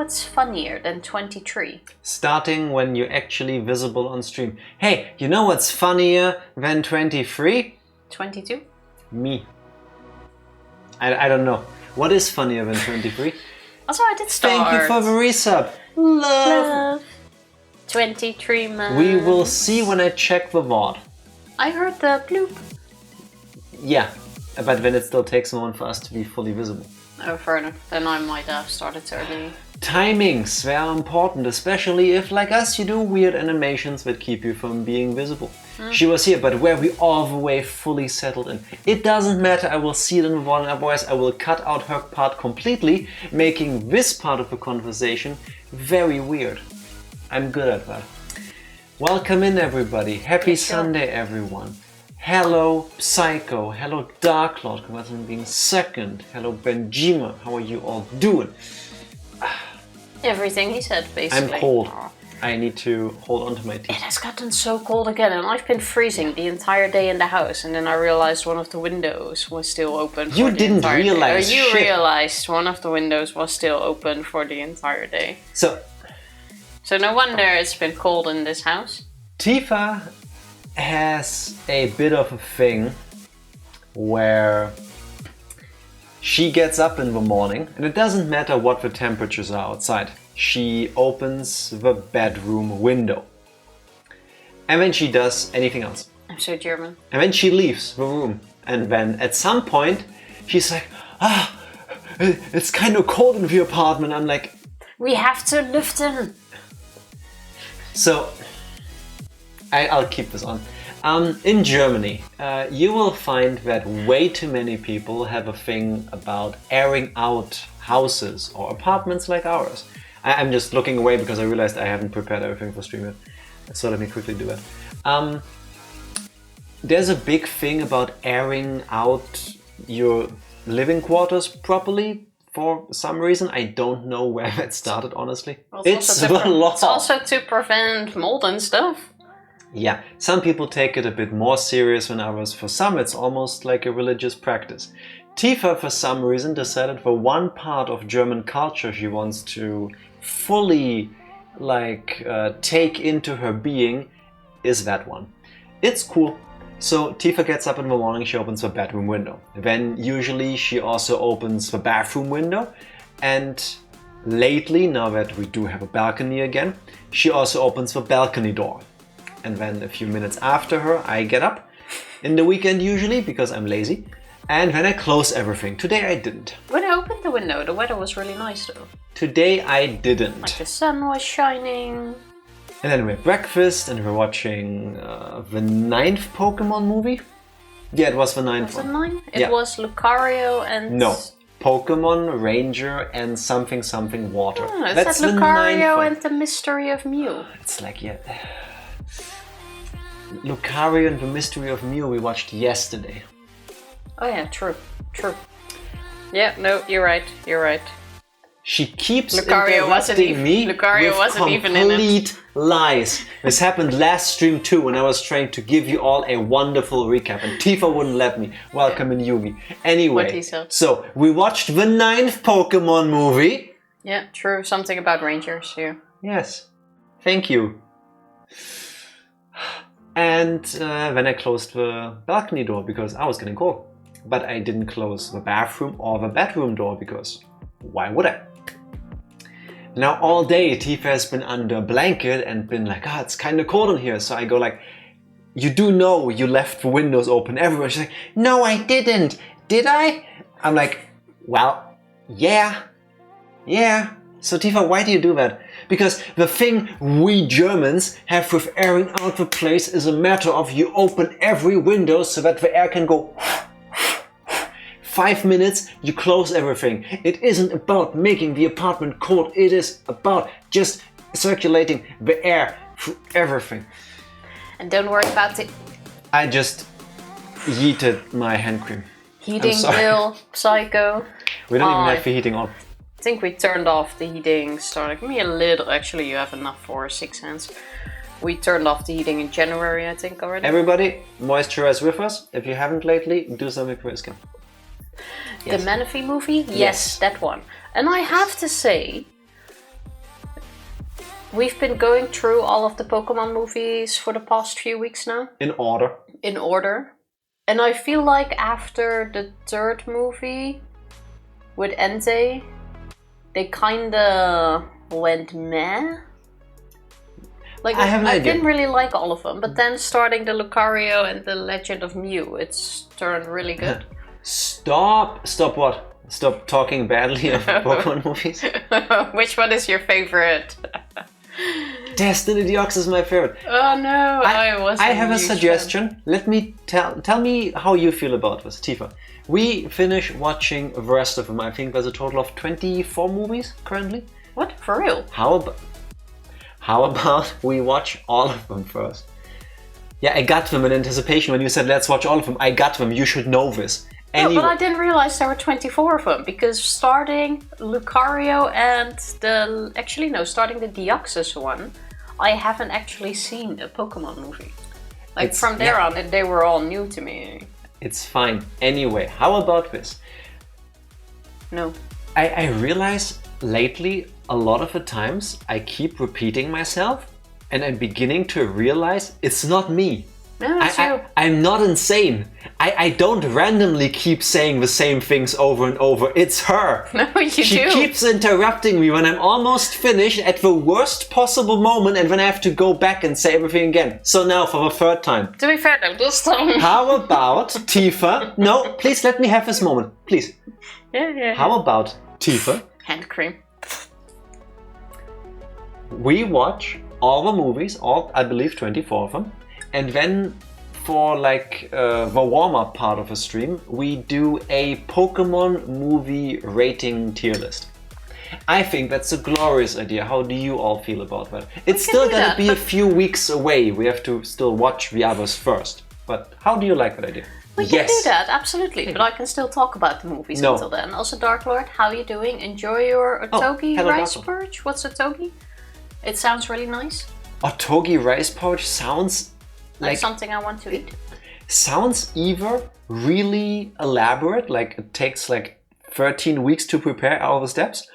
what's funnier than 23? Starting when you're actually visible on stream. Hey, you know what's funnier than 23? 22? Me. I don't know. What is funnier than 23? Also, I did start. Thank you for the resub. Love. 23 months. We will see when I check the VOD. I heard the bloop. Yeah, but then it still takes a moment for us to be fully visible. Oh, fair enough. Then I might have started early. Timings, they are important, especially if, like us, you do weird animations that keep you from being visible. She was here, but were we all the way fully settled in? It doesn't matter, I will see it in the VOD, otherwise I will cut out her part completely, making this part of the conversation very weird. I'm good at that. Welcome in, everybody. Happy Sunday, everyone. Hello, Psycho. Hello, Dark Lord. Congrats on being second. Hello, Benjima. How are you all doing? Everything he said, basically. I'm cold. I need to hold on to my teeth. It has gotten so cold again, and I've been freezing the entire day in the house, and then I realized one of the windows was still open for the entire day. You didn't realize You realized one of the windows was still open for the entire day. So no wonder it's been cold in this house. Tifa has a bit of a thing where she gets up in the morning, and it doesn't matter what the temperatures are outside. She opens the bedroom window. And then she does anything else. I'm so German. And then she leaves the room. And then at some point, she's like, it's kind of cold in the apartment. I'm like, we have to lüften. So, I'll keep this on. In Germany, you will find that way too many people have a thing about airing out houses or apartments like ours. I'm just looking away because I realized I haven't prepared everything for stream yet. So let me quickly do that. There's a big thing about airing out your living quarters properly. For some reason, I don't know where that started, honestly. Well, it's the law. It's also to prevent mold and stuff. Yeah, some people take it a bit more serious than others. For some, it's almost like a religious practice. Tifa, for some reason, decided for one part of German culture she wants to fully, take into her being is that one. It's cool. So Tifa gets up in the morning, she opens the bedroom window. Then usually she also opens the bathroom window. And lately, now that we do have a balcony again, she also opens the balcony door. And then a few minutes after her, I get up. In the weekend usually, because I'm lazy. And then I close everything. Today I didn't. When I opened the window, the weather was really nice though. Today I didn't. Like the sun was shining. And then we had breakfast and we're watching the 9th Pokemon movie. Yeah, it was the 9th one. Was it 9? It was Lucario and... No. Pokemon, Ranger and something water. Oh, that's that the Lucario 9th one. and the Mystery of Mew. It's like, yeah. Lucario and the Mystery of Mew we watched yesterday. Oh yeah, true. Yeah, no, you're right. She keeps Lucario interrupting me Lucario with complete lies. This happened last stream too, when I was trying to give you all a wonderful recap, and Tifa wouldn't let me. Welcome in Yugi. Anyway, so we watched the 9th Pokemon movie. Yeah, true. Something about Rangers, yeah. Yes. Thank you. And then I closed the balcony door because I was getting cold. But I didn't close the bathroom or the bedroom door because why would I? Now all day Tifa has been under a blanket and been like, it's kind of cold in here. So I go like, you do know you left the windows open everywhere. She's like, no, I didn't. Did I? I'm like, well, yeah. So Tifa, why do you do that? Because the thing we Germans have with airing out the place is a matter of you open every window so that the air can go 5 minutes, you close everything. It isn't about making the apartment cold, it is about just circulating the air through everything. And don't worry about it. I just yeeted my hand cream. Heating bill, psycho. We don't even have the heating on. I think we turned off the heating starting me a little. Actually, you have enough for 6 hands. We turned off the heating in January, I think, already. Everybody, moisturize with us. If you haven't lately, do something for your skin. The Menifee movie? Yes, that one. And I have to say, we've been going through all of the Pokemon movies for the past few weeks now. In order. In order. And I feel like after the third movie with Entei, they kinda went meh. Like, I didn't really like all of them, but then starting the Lucario and the Legend of Mew, it's turned really good. Stop what? Stop talking badly of Pokemon movies? Which one is your favorite? Destiny Deoxys is my favorite. Oh no, I have a suggestion. Let me tell me how you feel about this, Tifa. We finished watching the rest of them. I think there's a total of 24 movies currently. What? For real? How about we watch all of them first? Yeah, I got them in anticipation when you said let's watch all of them. I got them. You should know this. No, but I didn't realize there were 24 of them, because starting Lucario and starting the Deoxys one, I haven't actually seen a Pokemon movie. Like, from there on, they were all new to me. It's fine. Anyway, how about this? No. I realize lately, a lot of the times, I keep repeating myself, and I'm beginning to realize it's not me. No, it's you. I'm not insane. I don't randomly keep saying the same things over and over. It's her. No, you do. She keeps interrupting me when I'm almost finished at the worst possible moment, and then I have to go back and say everything again. So now for the third time. To be fair though, this time. How about Tifa? No, please let me have this moment. Please. Yeah. How about Tifa? Hand cream. We watch all the movies, I believe 24 of them. And then for the warm-up part of the stream, we do a Pokemon movie rating tier list. I think that's a glorious idea. How do you all feel about that? It's still gonna be a few weeks away. We have to still watch the others first. But how do you like that idea? We can do that, absolutely. But I can still talk about the movies until then. Also, Dark Lord, how are you doing? Enjoy your Otogi rice porridge? What's Otogi? It sounds really nice. Otogi rice porridge sounds like something I want to eat. Sounds either really elaborate, like it takes 13 weeks to prepare all the steps,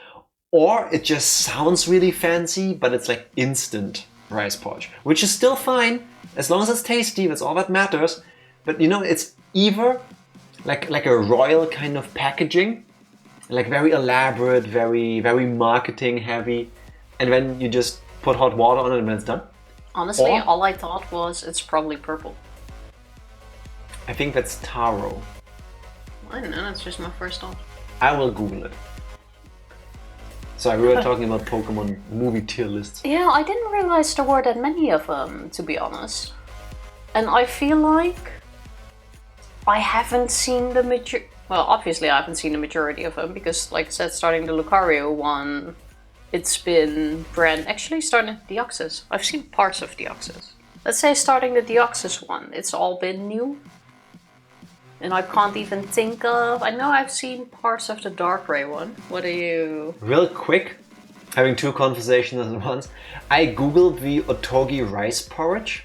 or it just sounds really fancy, but it's like instant rice porridge, which is still fine as long as it's tasty. That's all that matters. But it's either like a royal kind of packaging, like very elaborate, very very marketing heavy, and then you just put hot water on it and then it's done. Honestly, all I thought was it's probably purple. I think that's taro. I don't know, that's just my first thought. I will Google it. Sorry, we were talking about Pokemon movie tier lists. Yeah, I didn't realize there were that many of them, to be honest. And I feel like I haven't seen the majority. Well, obviously I haven't seen the majority of them, because like I said, starting the Lucario one, it's been starting Deoxys. I've seen parts of Deoxys. Let's say starting the Deoxys one, it's all been new. And I can't even think of... I know I've seen parts of the Darkrai one. What are you... Real quick, having two conversations at once. I googled the Otogi rice porridge,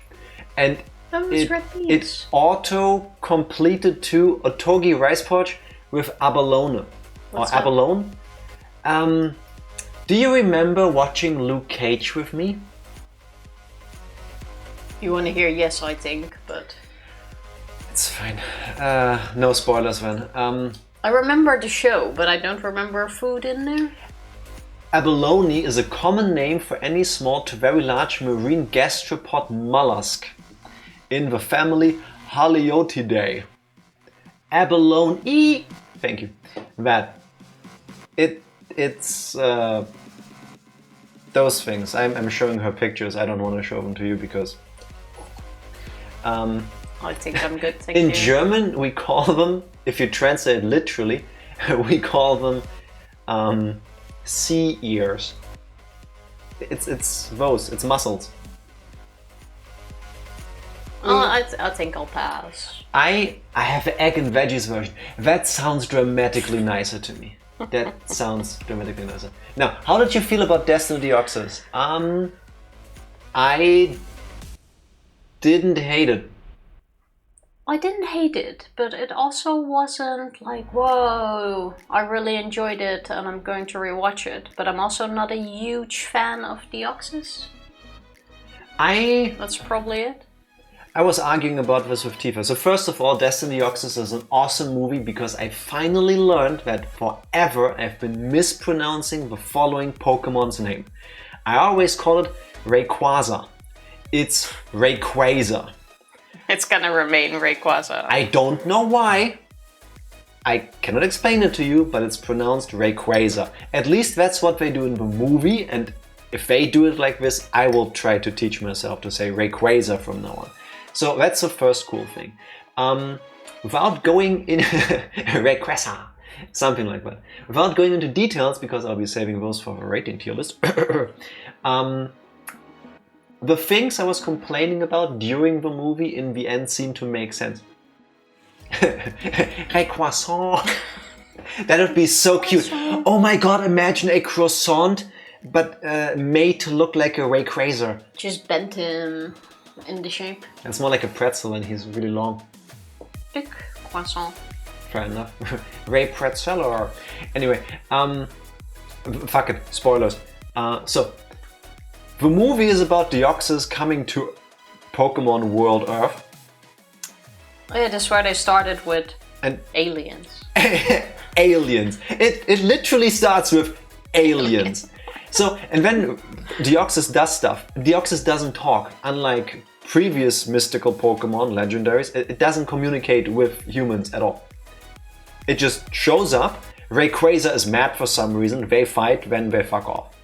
and it auto-completed to Otogi rice porridge with abalone. What's that? Abalone. Do you remember watching Luke Cage with me? You want to hear yes, I think, but... It's fine. No spoilers then. I remember the show, but I don't remember food in there. Abalone is a common name for any small to very large marine gastropod mollusk in the family Haliotidae. Abalone. Thank you. It's those things. I'm showing her pictures. I don't want to show them to you because I think I'm good, thank you. In German we call them, if you translate literally, we call them sea ears. It's those, it's mussels. I think I'll pass. I have the egg and veggies version. That sounds dramatically nicer to me. That sounds dramatically nicer. Now, how did you feel about Destiny Deoxys? I didn't hate it. I didn't hate it, but it also wasn't like, whoa, I really enjoyed it and I'm going to rewatch it. But I'm also not a huge fan of Deoxys. That's probably it. I was arguing about this with Tifa. So first of all, Destiny Deoxys is an awesome movie because I finally learned that forever I've been mispronouncing the following Pokemon's name. I always call it Rayquaza. It's Rayquaza. It's gonna remain Rayquaza. I don't know why. I cannot explain it to you, but it's pronounced Rayquaza. At least that's what they do in the movie, and if they do it like this, I will try to teach myself to say Rayquaza from now on. So that's the first cool thing. Without going in Rayquaza, something like that. Without going into details, because I'll be saving those for a rating tier list. The things I was complaining about during the movie in the end seem to make sense. Rayquaza. That would be so cute. Oh my god, imagine a croissant, but made to look like a Rayquaza. Just bent him in the shape. It's more like a pretzel and he's really long. Big croissant. Fair enough. Ray Pretzeler. Anyway, fuck it, spoilers. So, the movie is about Deoxys coming to Pokemon World Earth. Oh yeah, that's where they started with aliens. Aliens. It literally starts with aliens. So, and then Deoxys does stuff. Deoxys doesn't talk, unlike previous mystical Pokemon, legendaries. It doesn't communicate with humans at all. It just shows up. Rayquaza is mad for some reason. They fight, then they fuck off.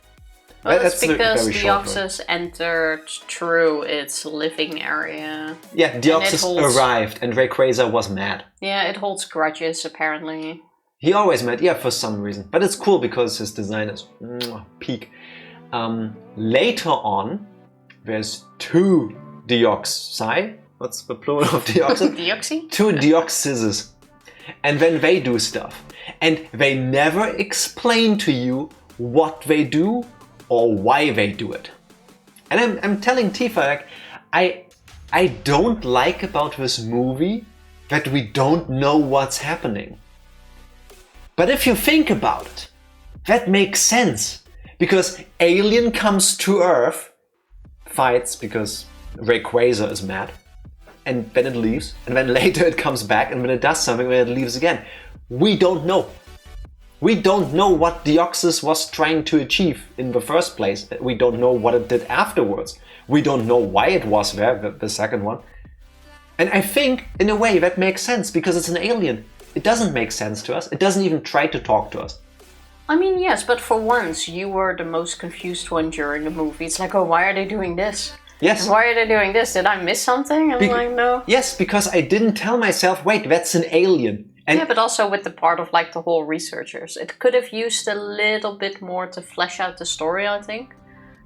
Well, that's because Deoxys entered through its living area. Yeah, Deoxys arrived and Rayquaza was mad. Yeah, it holds grudges apparently. He always mad, yeah, for some reason. But it's cool because his design is peak. Later on, there's two Deoxys. What's the plural of Deoxys? Deoxy? Two Deoxyses. And then they do stuff. And they never explain to you what they do or why they do it. And I'm telling Tifa, like, I don't like about this movie that we don't know what's happening. But if you think about it, that makes sense. Because alien comes to Earth, fights because Rayquaza is mad, and then it leaves, and then later it comes back, and when it does something, then it leaves again. We don't know. We don't know what Deoxys was trying to achieve in the first place. We don't know what it did afterwards. We don't know why it was there, the second one. And I think, in a way, that makes sense, because it's an alien. It doesn't make sense to us. It doesn't even try to talk to us. I mean, yes, but for once, you were the most confused one during the movie. It's like, oh, why are they doing this? Yes. Why are they doing this? Did I miss something? I'm like, no. Yes, because I didn't tell myself, wait, that's an alien. And yeah, but also with the part of like the whole researchers. It could have used a little bit more to flesh out the story, I think.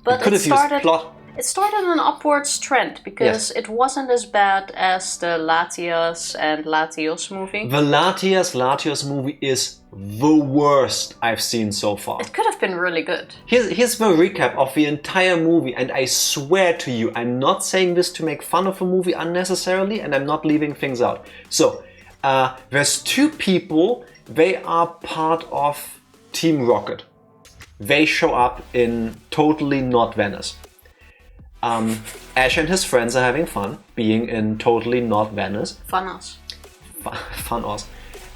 But it started an upwards trend because it wasn't as bad as the Latias and Latios movie. The Latios movie is the worst I've seen so far. It could have been really good. Here's the recap of the entire movie, and I swear to you, I'm not saying this to make fun of the movie unnecessarily, and I'm not leaving things out. So, there's two people, they are part of Team Rocket. They show up in totally not Venice. Ash and his friends are having fun, being in totally not Venice. Funos. Funos.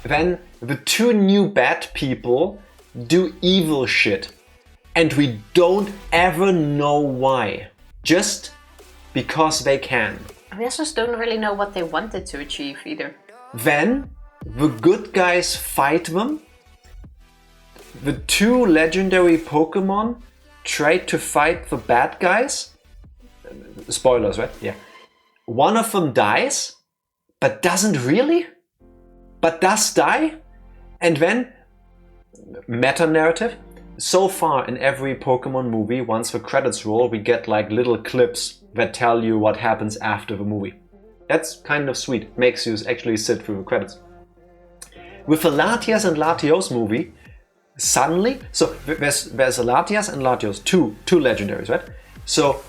Then the two new bad people do evil shit. And we don't ever know why. Just because they can. We also don't really know what they wanted to achieve either. Then the good guys fight them. The two legendary Pokemon try to fight the bad guys. Spoilers, right? Yeah. One of them dies, but doesn't really? But does die? And then, meta-narrative. So far in every Pokemon movie, once the credits roll, we get like little clips that tell you what happens after the movie. That's kind of sweet. It makes you actually sit through the credits. With the Latias and Latios movie, suddenly, so there's a Latias and Latios, two legendaries, right? So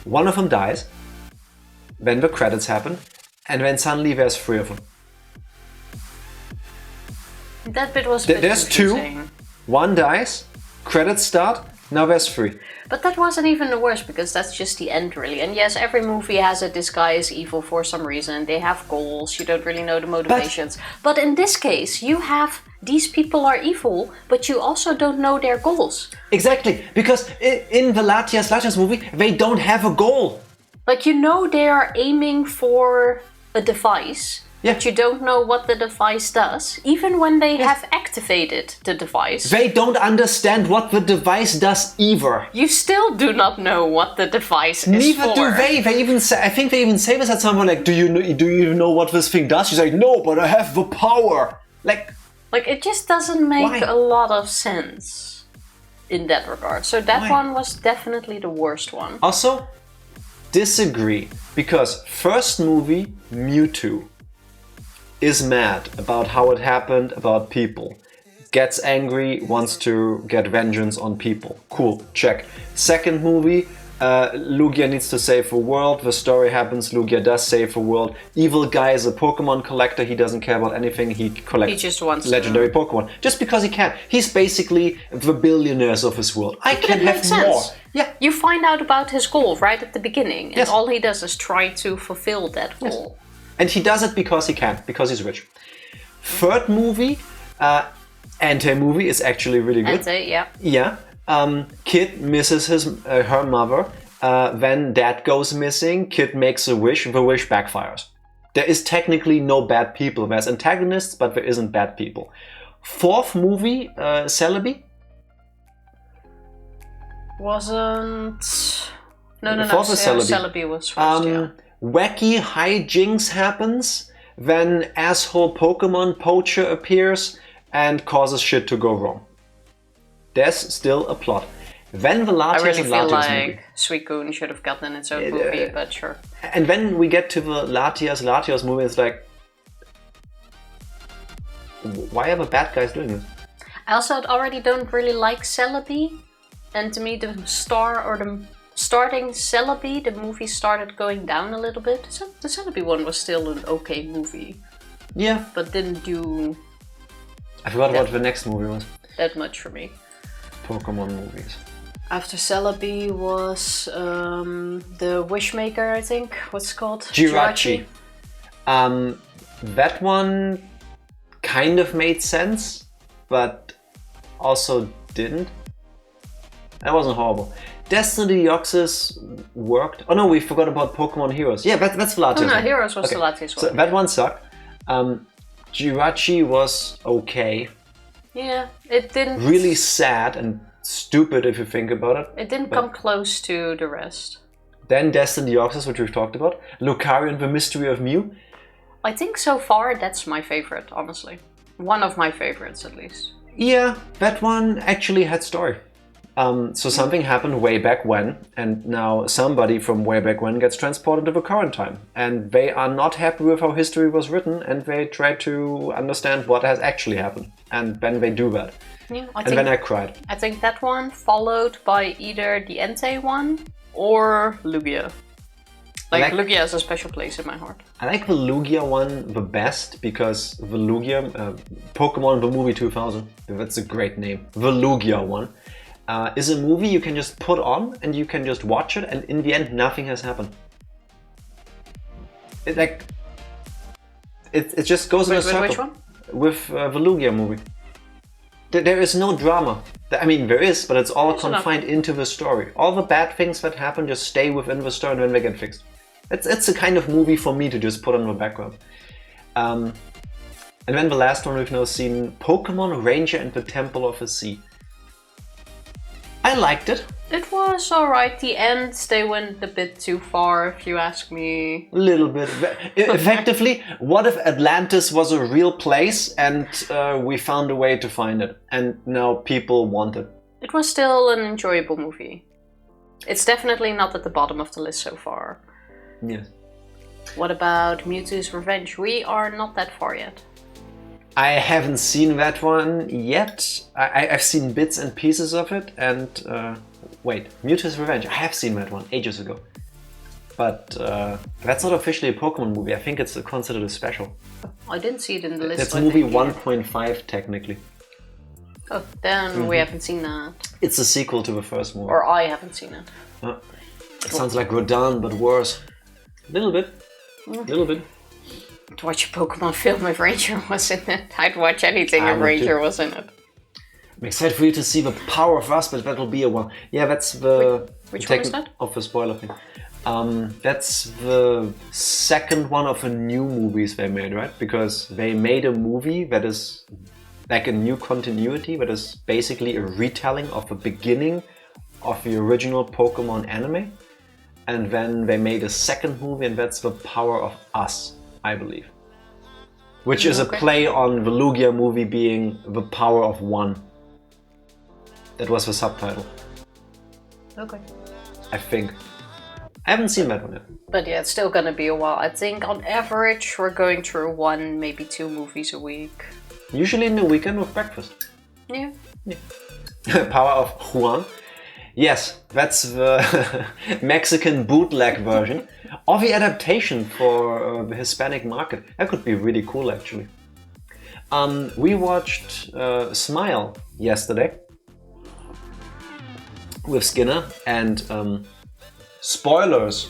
one of them dies, then the credits happen, and then suddenly there's 3 of them. That bit was a bit There's confusing. 2, 1 dies, credits start, now there's 3. But that wasn't even the worst, because that's just the end, really. And yes, every movie has a disguise evil for some reason. They have goals, you don't really know the motivations. But in this case, you have these people are evil, but you also don't know their goals. Exactly, because in the Latias movie, they don't have a goal. Like, you know they are aiming for a device, Yeah. but you don't know what the device does, even when they have activated the device. They don't understand what the device does either. You still do not know what the device is Neither for. do they. They even say, I think they even say this at some point, like, do you know what this thing does? She's like, no, but I have the power. Like, it just doesn't make Why? a lot of sense in that regard. So that Why? one was definitely the worst one. Also, disagree, because first movie, Mewtwo, is mad about how it happened, about people. Gets angry, wants to get vengeance on people. Cool, check. Second movie, Lugia needs to save the world. The story happens, Lugia does save the world. Evil guy is a Pokemon collector, he doesn't care about anything, he collects He just wants legendary Pokemon. Just because he can. He's basically the billionaires of his world. I can It have makes more. sense. Yeah. You find out about his goal right at the beginning, and Yes. all he does is try to fulfill that goal. And he does it because he can, because he's rich. Third movie, anti-movie is actually really good. Yeah. Yeah. Kid misses her mother. Then dad goes missing. Kid makes a wish. The wish backfires. There is technically no bad people. There's antagonists, but there isn't bad people. Fourth movie, Celebi. Wasn't... No. Fourth is Celebi. Celebi was first, yeah. Wacky hijinks happens. Then asshole Pokemon poacher appears and causes shit to go wrong. There's still a plot. Then the I Latias really and feel Latios like movie. Suicune should have gotten its own movie, but sure. And when we get to the Latios movie, it's like, why are the bad guys doing this? I also already don't really like Celebi, and to me the starting Celebi, the movie started going down a little bit. So the Celebi one was still an okay movie, Yeah. but didn't do I forgot what the next movie was. that much for me. Pokemon movies. After Celebi was the Wishmaker, I think. What's it called? Higurashi. That one kind of made sense, but also didn't. That wasn't horrible. Destiny Deoxys worked. Oh no, we forgot about Pokemon Heroes. Yeah, that's the Latias. Oh no, one. Heroes was Okay. the Latias So one. that one sucked. Higurashi was okay. Yeah, it didn't Really sad and stupid if you think about it. It didn't but- come close to the rest. Then Destiny Deoxys, which we've talked about. Lucario, The Mystery of Mew. I think so far that's my favorite, honestly. One of my favorites, at least. Yeah, that one actually had story. So something happened way back when, and now somebody from way back when gets transported to the current time. And they are not happy with how history was written, and they try to understand what has actually happened. And then they do that. Yeah, And then I cried. I think that one followed by either the Entei one or Lugia. Like Lugia has a special place in my heart. I like the Lugia one the best because the Lugia, Pokemon the Movie 2000, that's a great name. The Lugia one is a movie you can just put on and you can just watch it, and in the end nothing has happened. It just goes in a circle. Which one? With the Lugia movie. There is no drama. I mean, there is, but it's all confined into the story. All the bad things that happen just stay within the story and then they get fixed. It's a kind of movie for me to just put on the background. And then the last one we've now seen, Pokemon Ranger and the Temple of the Sea. I liked it. It was alright. The ends, they went a bit too far, if you ask me. A little bit. Effectively, what if Atlantis was a real place and we found a way to find it and now people want it? It was still an enjoyable movie. It's definitely not at the bottom of the list so far. Yes. What about Mewtwo's Revenge? We are not that far yet. I haven't seen that one yet. I've seen bits and pieces of it, and wait, Mewtwo's Revenge. I have seen that one ages ago. But that's not officially a Pokemon movie. I think it's considered a special. I didn't see it in the list. It's movie 1.5 technically. Oh, then we haven't seen that. It's a sequel to the first movie. Or I haven't seen it. It sounds like Rodan, but worse. A little bit. Little bit. To watch a Pokemon film if Ranger was in it. I'd watch anything if Ranger was in it. I'm excited for you to see the power of us, but that'll be a while. Yeah, that's the... Which one is that? Of the spoiler thing. That's the second one of the new movies they made, right? Because they made a movie that is like a new continuity, that is basically a retelling of the beginning of the original Pokemon anime. And then they made a second movie, and that's The Power of Us, I believe. Which is a play on the Lugia movie being The Power of One. That was the subtitle. Okay. I think. I haven't seen that one yet. But yeah, it's still gonna be a while. I think on average we're going through 1, maybe 2 movies a week. Usually in the weekend with breakfast. Yeah. Power of Juan. Yes, that's the Mexican bootleg version. Or the adaptation for the Hispanic market. That could be really cool actually. We watched Smile yesterday. With Skinner, and spoilers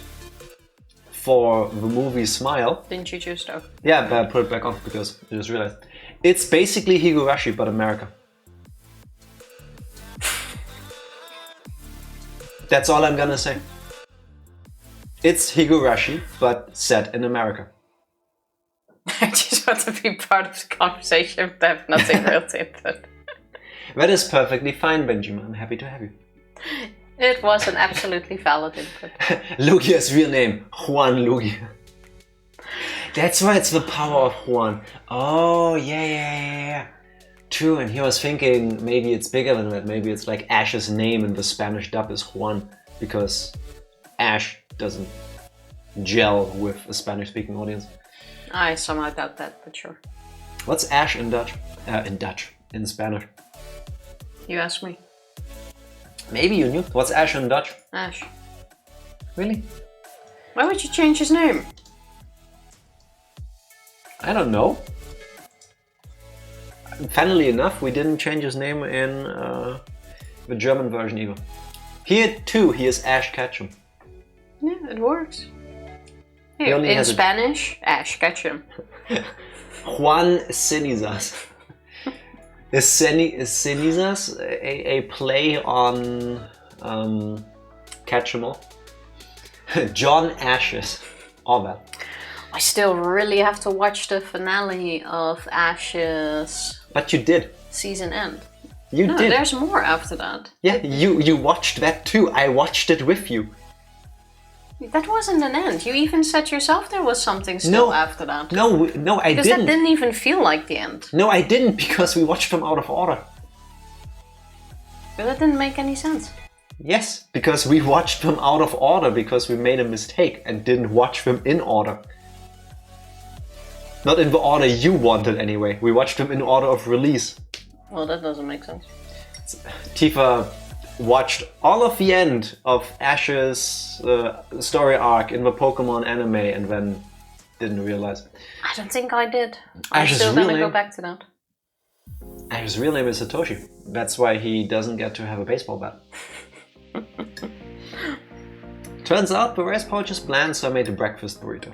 for the movie Smile. Didn't you choose though? Yeah, but I put it back on because I just realized. It's basically Higurashi, but America. That's all I'm gonna say. It's Higurashi, but set in America. I just want to be part of the conversation, but I have nothing real to input. That is perfectly fine, Benjamin. I'm happy to have you. It was an absolutely valid input. Lugia's real name, Juan Lugia. That's why it's the power of Juan. Oh, yeah. True, and he was thinking maybe it's bigger than that. Maybe it's like Ash's name in the Spanish dub is Juan, because Ash doesn't gel with a Spanish-speaking audience. I somehow doubt that, but sure. What's Ash in Dutch? In Spanish. You asked me. Maybe you knew. What's Ash in Dutch? Ash. Really? Why would you change his name? I don't know. Funnily enough, we didn't change his name in the German version either. Here too, he is Ash Ketchum. Yeah, it works. Here, in Spanish, Ash Ketchum. Juan Cenizas. Is Cenizas a play on Ketchum? John Ashes. All that. I still really have to watch the finale of Ash's... But you did. Season end. You no, did. There's more after that. Yeah, you watched that too. I watched it with you. That wasn't an end. You even said yourself there was something still after that. No, I didn't. Because that didn't even feel like the end. No, I didn't, because we watched them out of order. But that didn't make any sense. Yes, because we watched them out of order because we made a mistake and didn't watch them in order. Not in the order you wanted anyway. We watched them in order of release. Well, that doesn't make sense. Tifa watched all of the end of Ash's story arc in the Pokemon anime and then didn't realize. I don't think I did. I'm Ash's still real gonna name, go back to that. Ash's real name is Satoshi. That's why he doesn't get to have a baseball bat. Turns out the rice pouch is bland, so I made a breakfast burrito.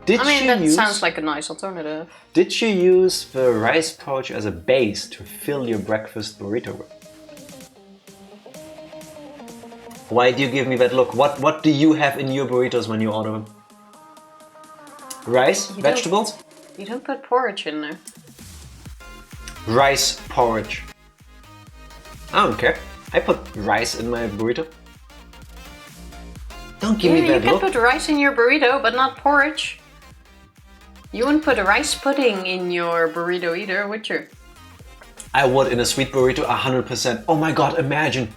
That sounds like a nice alternative. Did you use the rice pouch as a base to fill your breakfast burrito with? Why do you give me that look? What do you have in your burritos when you order them? Rice? Vegetables? You don't put porridge in there. Rice porridge. I don't care. I put rice in my burrito. Don't give me that look. You can put rice in your burrito, but not porridge. You wouldn't put a rice pudding in your burrito either, would you? I would in a sweet burrito, 100%. Oh my god, imagine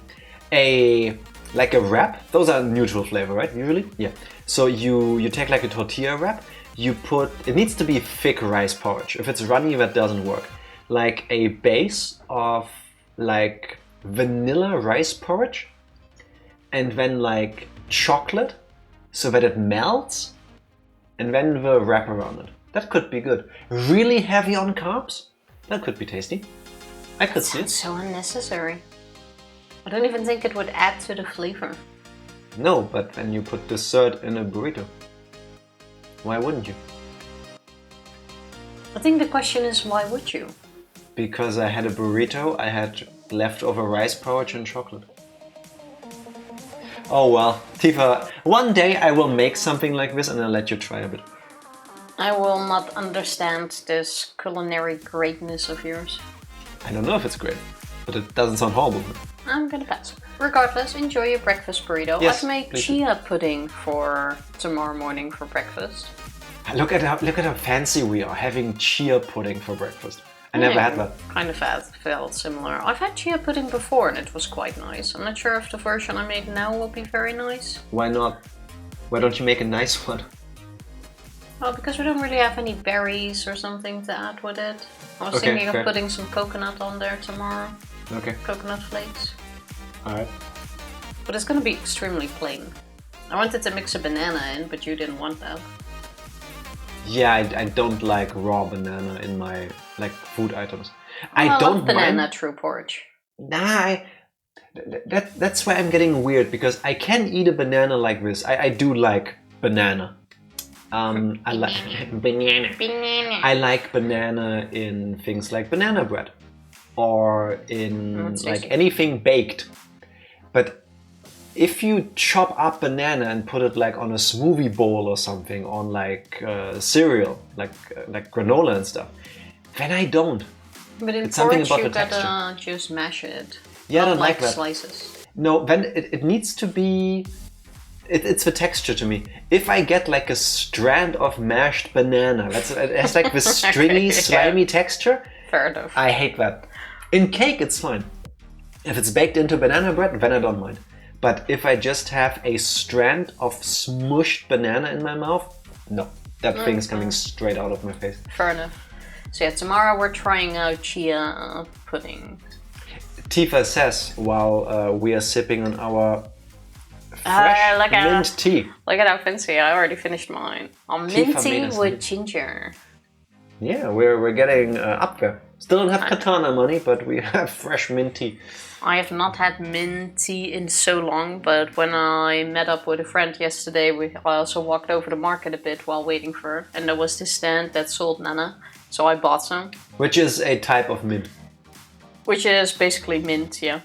like a wrap. Those are neutral flavor, right? Usually? Yeah. So you take like a tortilla wrap, you put, it needs to be thick rice porridge. If it's runny, that doesn't work. Like a base of like vanilla rice porridge, and then like chocolate so that it melts, and then the wrap around it. That could be good. Really heavy on carbs? That could be tasty. I could see it. Sounds so unnecessary. I don't even think it would add to the flavor. No, but then you put dessert in a burrito. Why wouldn't you? I think the question is, why would you? Because I had a burrito, I had leftover rice porridge and chocolate. Oh well, Tifa, one day I will make something like this and I'll let you try a bit. I will not understand this culinary greatness of yours. I don't know if it's great, but it doesn't sound horrible. I'm gonna pass. Regardless, enjoy your breakfast burrito. Yes, I've made please. chia pudding for tomorrow morning for breakfast. Look at how fancy we are, having chia pudding for breakfast. I never had that. Kind of felt similar. I've had chia pudding before and it was quite nice. I'm not sure if the version I made now will be very nice. Why not? Why don't you make a nice one? Well, because we don't really have any berries or something to add with it. I was thinking of putting some coconut on there tomorrow. Okay. Coconut flakes. Alright. But it's gonna be extremely plain. I wanted to mix a banana in, but you didn't want that. Yeah, I don't like raw banana in my food items. I don't love banana mind. true porridge. Nah, that's where I'm getting weird because I can eat a banana like this. I do like banana. I like banana. I like banana in things like banana bread or in like anything baked. But if you chop up banana and put it like on a smoothie bowl or something, on like cereal, like granola and stuff, then I don't. But in It's something porridge about you the texture. gotta just mash it. Yeah, I Not don't like that. slices. No, then it needs to be. It's the texture to me. If I get like a strand of mashed banana, it has like this stringy, slimy texture. Fair enough. I hate that. In cake, it's fine. If it's baked into banana bread, then I don't mind. But if I just have a strand of smushed banana in my mouth, no. That thing's coming straight out of my face. Fair enough. So yeah, tomorrow we're trying out chia pudding. Tifa says while we are sipping on our fresh mint tea. Look at how fancy, I already finished mine. Mint tea with ginger. Yeah, we're getting up there. Still don't have katana money, but we have fresh mint tea. I have not had mint tea in so long, but when I met up with a friend yesterday, I also walked over the market a bit while waiting for her, and there was this stand that sold nana, so I bought some. Which is a type of mint. Which is basically mint, yeah.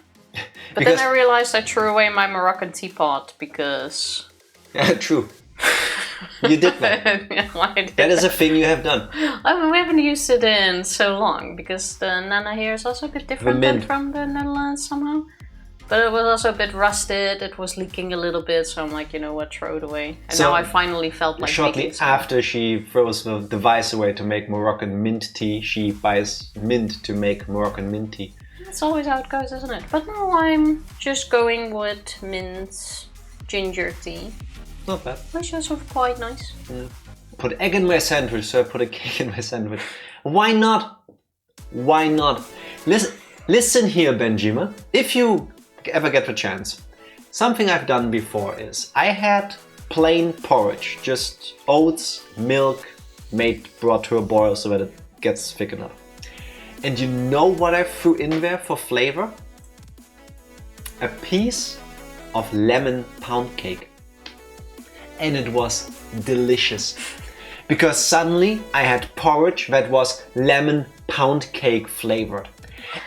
But then I realized I threw away my Moroccan teapot because... Yeah, true. You did that. Yeah, I did that is a thing you have done. We haven't used it in so long because the nana here is also a bit different than from the Netherlands somehow. But it was also a bit rusted, it was leaking a little bit, so I'm like, you know what, throw it away. And so now I finally felt like shortly after she throws the device away to make Moroccan mint tea, she buys mint to make Moroccan mint tea. That's always how it goes, isn't it? But now I'm just going with mint ginger tea. Not bad. Which is also quite nice. Yeah. Put egg in my sandwich, so I put a cake in my sandwich. Why not? Why not? Listen here, Benjima. If you ever get the chance, something I've done before is I had plain porridge, just oats, milk, brought to a boil so that it gets thick enough. And you know what I threw in there for flavor? A piece of lemon pound cake. And it was delicious. Because suddenly I had porridge that was lemon pound cake flavored.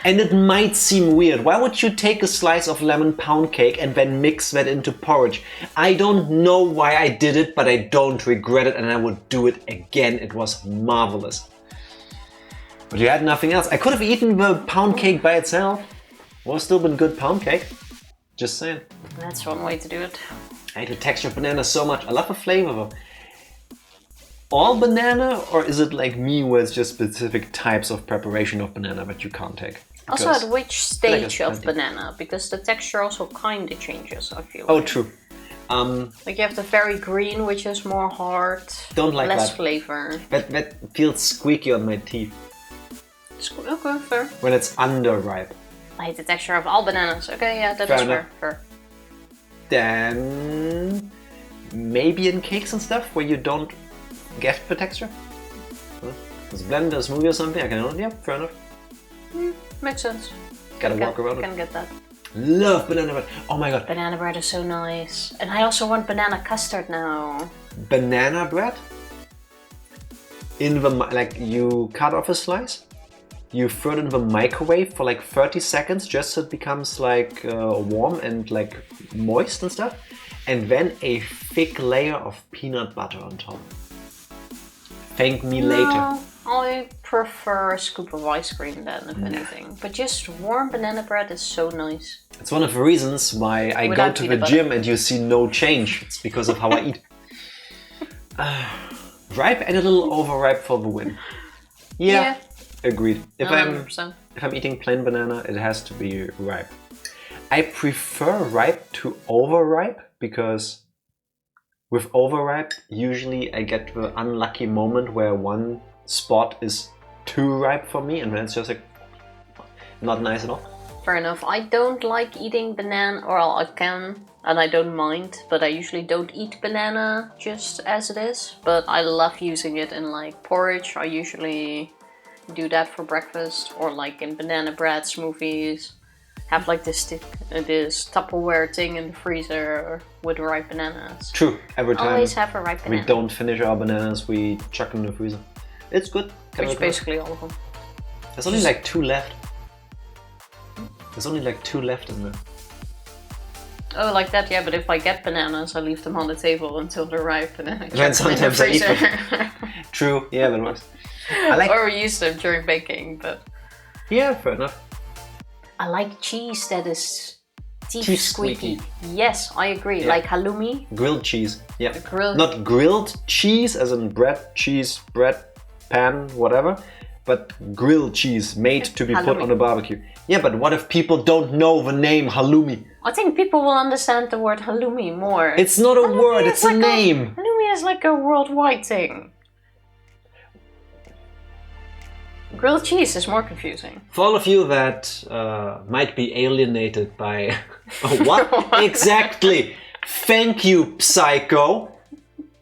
And it might seem weird. Why would you take a slice of lemon pound cake and then mix that into porridge? I don't know why I did it, but I don't regret it and I would do it again. It was marvelous. But you had nothing else. I could have eaten the pound cake by itself. Would have still been good pound cake. Just saying. That's one way to do it. I hate the texture of banana so much. I love the flavor though. All banana, or is it like me where it's just specific types of preparation of banana that you can't take? Also at which stage of banana? Because the texture also kind of changes, I feel. Oh, like. True. Like you have the very green, which is more hard. Don't like less that. flavor. That feels squeaky on my teeth. Okay, fair. When it's underripe. I hate the texture of all bananas. Okay, yeah, that is fair. Then maybe in cakes and stuff where you don't get the texture. It's blend, a smoothie or something. I can, yeah, fair enough. Makes sense. Gotta walk around it. Can get that. Love banana bread. Oh my god. Banana bread is so nice. And I also want banana custard now. Banana bread? In the, like, you cut off a slice, you throw it in the microwave for like 30 seconds just so it becomes like warm and like moist and stuff. And then a thick layer of peanut butter on top. Thank me later. I prefer a scoop of ice cream then, if anything. But just warm banana bread is so nice. It's one of the reasons why I go to the gym and you see no change. It's because of how I eat. Ripe and a little overripe for the win. Yeah. Agreed. If 100%. I'm eating plain banana, it has to be ripe. I prefer ripe to overripe because with overripe, usually I get the unlucky moment where one spot is too ripe for me and then it's just like not nice at all. Fair enough. I don't like eating banana, or I can, and I don't mind, but I usually don't eat banana just as it is. But I love using it in like porridge. I usually do that for breakfast, or like in banana bread smoothies. Have like this Tupperware thing in the freezer with ripe bananas. True. Every time always have a ripe banana. we don't finish our bananas, we chuck them in the freezer. It's good. Which basically all of them. There's only like 2 left. There's only like 2 left in there. Oh, like that, yeah, but if I get bananas, I leave them on the table until they're ripe and then I then sometimes I eat them. True, yeah, that works. Or we use them during baking, but... Yeah, fair enough. I like cheese that is Teeth squeaky. Yes, I agree. Yeah. Like halloumi. Grilled cheese, yeah. Not grilled cheese, as in bread, cheese, bread, pan, whatever, but grilled cheese made to be put on a barbecue. Yeah, but what if people don't know the name halloumi? I think people will understand the word halloumi more. It's not a word, it's a name. Halloumi is like a worldwide thing. Grilled cheese is more confusing. For all of you that might be alienated by... what? Exactly! Thank you, psycho!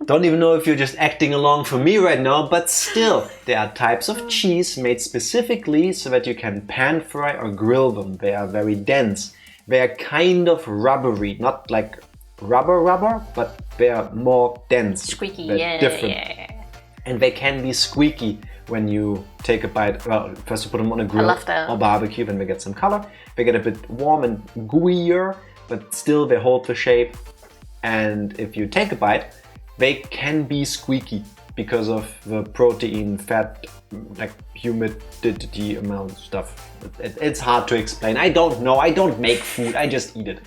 Don't even know if you're just acting along for me right now, but still, there are types of cheese made specifically so that you can pan fry or grill them. They are very dense. They are kind of rubbery, not like rubber, but they are more dense. Squeaky, They're different. And they can be squeaky when you take a bite. Well, first you put them on a grill or barbecue, then they get some color. They get a bit warm and gooier, but still they hold the shape. And if you take a bite, they can be squeaky because of the protein, fat, like humidity amount stuff. It's hard to explain. I don't know. I don't make food. I just eat it.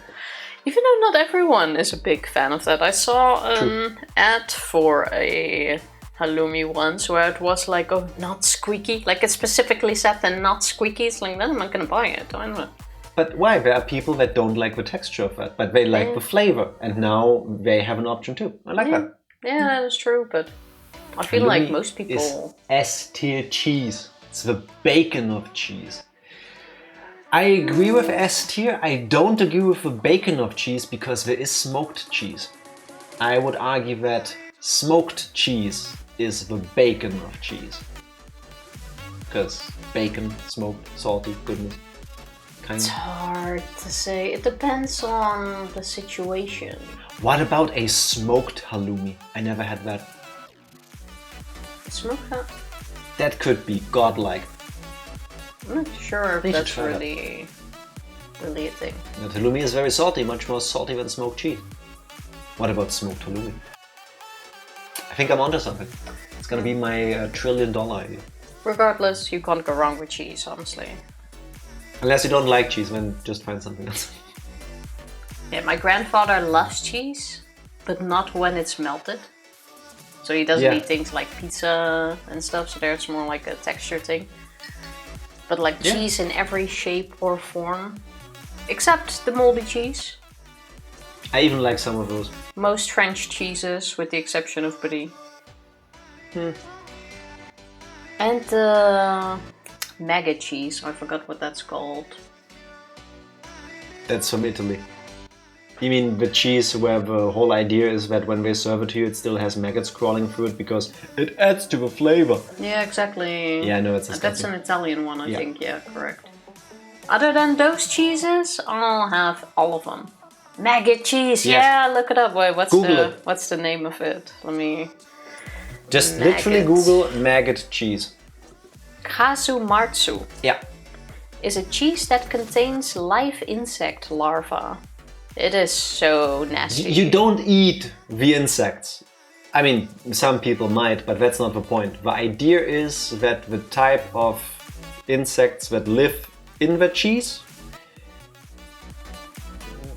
Even though not everyone is a big fan of that. I saw an ad for a halloumi once where it was like, oh, not squeaky. Like it specifically said the not squeaky. It's like, then I'm not gonna buy it. I don't know. But why? There are people that don't like the texture of that, but they like the flavor. And now they have an option too. I like that. Yeah, that is true, but I feel like most people... is S-tier cheese. It's the bacon of cheese. I agree with S-tier. I don't agree with the bacon of cheese because there is smoked cheese. I would argue that smoked cheese is the bacon of cheese. Because bacon, smoked, salty, goodness. It's hard to say. It depends on the situation. What about a smoked halloumi? I never had that. Smoked halloumi? That could be godlike. I'm not sure if that's really a thing. But halloumi is very salty, much more salty than smoked cheese. What about smoked halloumi? I think I'm onto something. It's gonna be my $1 trillion idea. Regardless, you can't go wrong with cheese, honestly. Unless you don't like cheese, then just find something else. Yeah, my grandfather loves cheese, but not when it's melted. So he doesn't eat things like pizza and stuff, so there's more like a texture thing. But like cheese in every shape or form, except the moldy cheese. I even like some of those. Most French cheeses, with the exception of Brie. And maggot cheese, I forgot what that's called. That's from Italy. You mean the cheese where the whole idea is that when they serve it to you, it still has maggots crawling through it because it adds to the flavor? Yeah, exactly. Yeah, I know it's disgusting. That's an Italian one, I think. Yeah, correct. Other than those cheeses, I'll have all of them. Maggot cheese. Yes. Yeah, look it up. Wait, Google it. what's the name of it? Let me. Just literally Google maggot cheese. Kasumartsu. Yeah. Is a cheese that contains live insect larvae. It is so nasty. You don't eat the insects. I mean, some people might, but that's not the point. The idea is that the type of insects that live in the cheese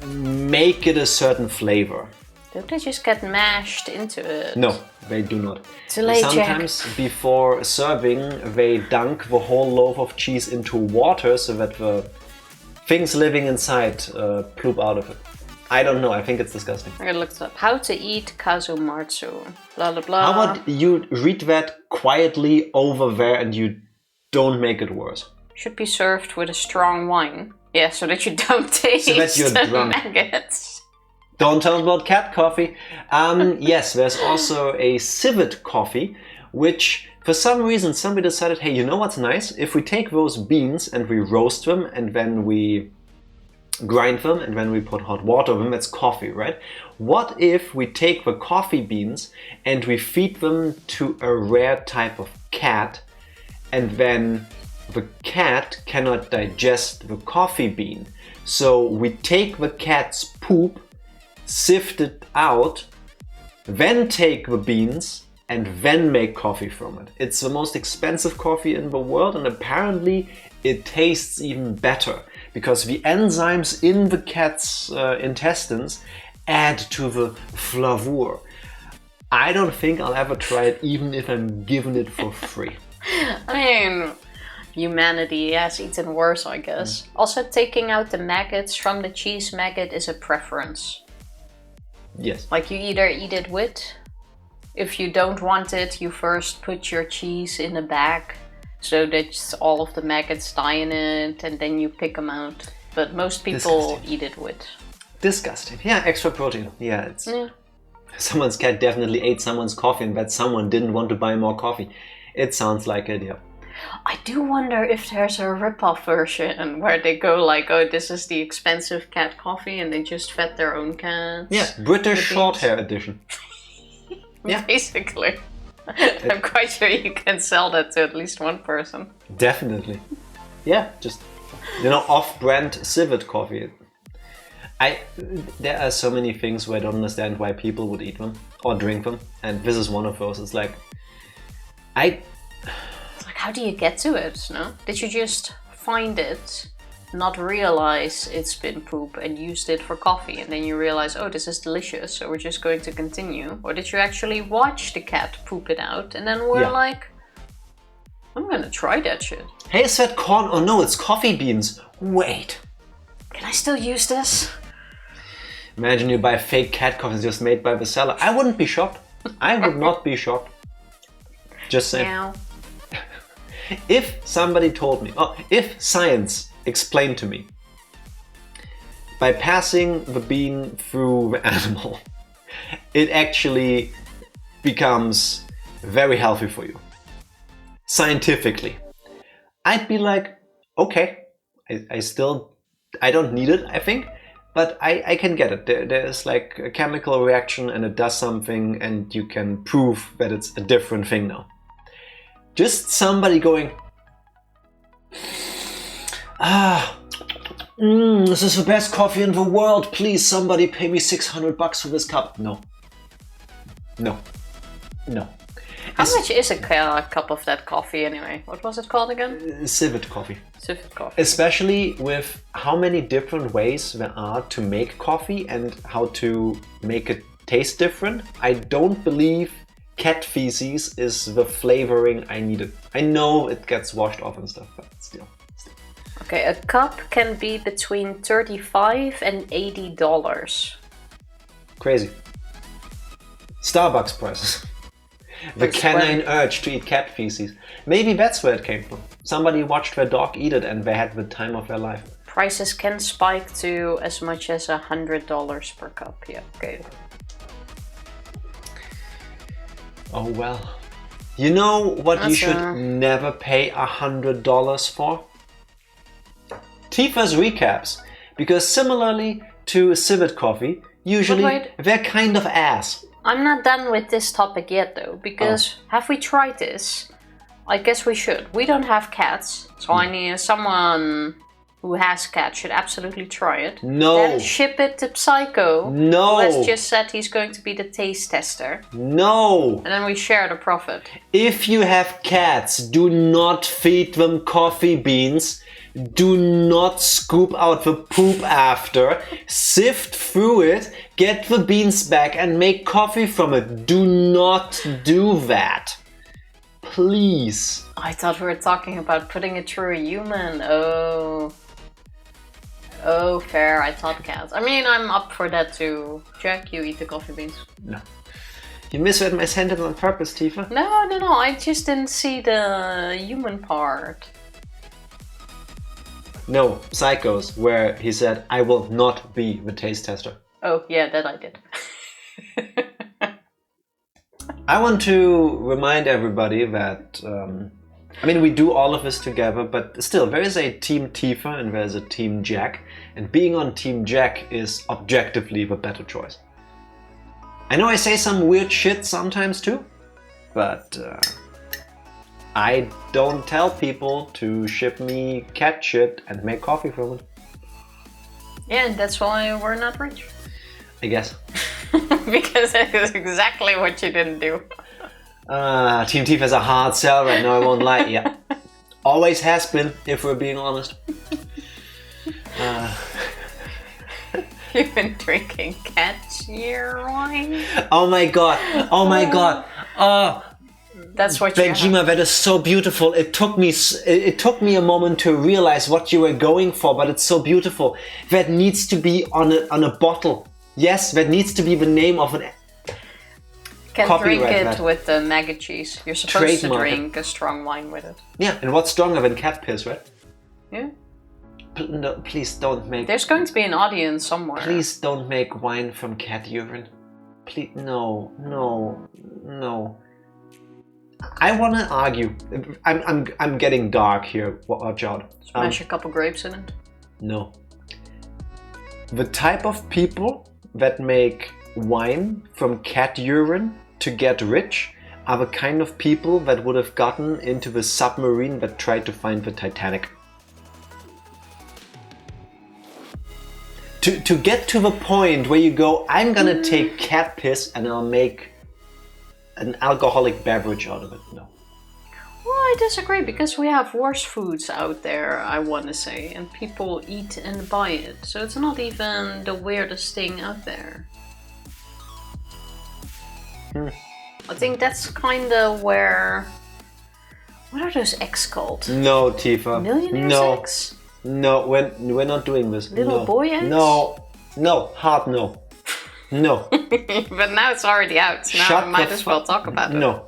make it a certain flavor. Don't they just get mashed into it? No, they do not. Too late, Sometimes Jack. before serving, they dunk the whole loaf of cheese into water so that the things living inside ploop out of it. I don't know, I think it's disgusting. I'm gonna look it up. How to eat kasumartsu. Blah blah blah. How about you read that quietly over there and you don't make it worse? Should be served with a strong wine. Yeah, so that you don't taste that you're the drunk. maggots. Don't tell about cat coffee. Yes, there's also a civet coffee, which for some reason somebody decided, hey, you know what's nice? If we take those beans and we roast them and then we grind them and then we put hot water on them, that's coffee, right? What if we take the coffee beans and we feed them to a rare type of cat and then the cat cannot digest the coffee bean? So we take the cat's poop, sift it out, then take the beans and then make coffee from it. It's the most expensive coffee in the world and apparently it tastes even better because the enzymes in the cat's intestines add to the flavor. I don't think I'll ever try it even if I'm given it for free. I mean, humanity has eaten worse, I guess. Also, taking out the maggots from the cheese maggot is a preference. Yes. Like you either eat it with, if you don't want it, you first put your cheese in a bag so that all of the maggots die in it and then you pick them out. But most people eat it with. Disgusting. Yeah, extra protein. Yeah, someone's cat definitely ate someone's coffee and that someone didn't want to buy more coffee. It sounds like it, yeah. I do wonder if there's a rip-off version where they go like, oh, this is the expensive cat coffee and they just fed their own cats. Yeah, British short hair edition. Yeah. Basically. I'm quite sure you can sell that to at least one person. Definitely. Yeah, just, off-brand civet coffee. There are so many things where I don't understand why people would eat them or drink them, and this is one of those. It's like, how do you get to it, no? Did you just find it, not realize it's been poop and used it for coffee and then you realize, oh, this is delicious, so we're just going to continue? Or did you actually watch the cat poop it out and then we're like, I'm gonna try that shit. Hey, is that corn? Oh no, it's coffee beans. Wait. Can I still use this? Imagine you buy fake cat coffee just made by the seller. I wouldn't be shocked. I would not be shocked. Just saying. Meow. If somebody told me, if science explained to me, by passing the bean through the animal, it actually becomes very healthy for you, scientifically, I'd be like, okay, I don't need it, I think, but I can get it. There's like a chemical reaction and it does something and you can prove that it's a different thing now. Just somebody going, this is the best coffee in the world. Please, somebody pay me $600 for this cup. No. How much is a cup of that coffee anyway? What was it called again? Civet coffee. Civet coffee. Especially with how many different ways there are to make coffee and how to make it taste different. I don't believe cat feces is the flavoring I needed. I know it gets washed off and stuff, but still. Okay, a cup can be between $35 and $80. Crazy. Starbucks prices. The canine urge to eat cat feces. Maybe that's where it came from. Somebody watched their dog eat it and they had the time of their life. prices can spike to as much as $100 per cup. Yeah, okay. Oh well. You know what you That's should never pay $100 for? Tifa's recaps. Because similarly to civet coffee, usually they're kind of ass. I'm not done with this topic yet though, because have we tried this? I guess we should. We don't have cats, so I need someone who has cats should absolutely try it. No. Then ship it to Psycho. No. Who has just said he's going to be the taste tester. No. And then we share the profit. If you have cats, do not feed them coffee beans. Do not scoop out the poop after. Sift through it, get the beans back and make coffee from it. Do not do that. Please. I thought we were talking about putting it through a human. Oh. Oh, fair. I thought cats. I mean, I'm up for that too. Jack, you eat the coffee beans. No. You misread my sentence on purpose, Tifa. No. I just didn't see the human part. No, Psychos, where he said, I will not be the taste tester. Oh, yeah, that I did. I want to remind everybody that, I mean, we do all of this together, but still, there is a Team Tifa and there's a Team Jack, and being on Team Jack is objectively the better choice. I know I say some weird shit sometimes too, but I don't tell people to ship me cat shit and make coffee from it. Yeah, and that's why we're not rich. I guess. Because that is exactly what you didn't do. Team Tifa is a hard sell right now, I won't lie. Yeah. Always has been, if we're being honest. You've been drinking cat cheer wine? Oh my god. Oh my god. That's what you Benjima, that is so beautiful. It took me a moment to realize what you were going for, but it's so beautiful. That needs to be on a bottle. Yes, that needs to be the name of an. Can drink it with the maggot cheese. You're supposed to drink a strong wine with it. Yeah, and what's stronger than cat piss, right? Yeah. No, please don't make. There's going to be an audience somewhere. Please don't make wine from cat urine. Please, no. I want to argue. I'm getting dark here. Watch out. Smash a couple grapes in it. No. The type of people that make wine from cat urine to get rich are the kind of people that would have gotten into the submarine that tried to find the Titanic. To get to the point where you go, I'm gonna take cat piss and I'll make an alcoholic beverage out of it. No. Well, I disagree because we have worse foods out there, I want to say, and people eat and buy it. So it's not even the weirdest thing out there. I think that's kind of where... What are those eggs called? No, Tifa. Millionaire's eggs? No, we're not doing this. Little boy eggs? No, hard no. No. But now it's already out, so now we might as well talk about it. No.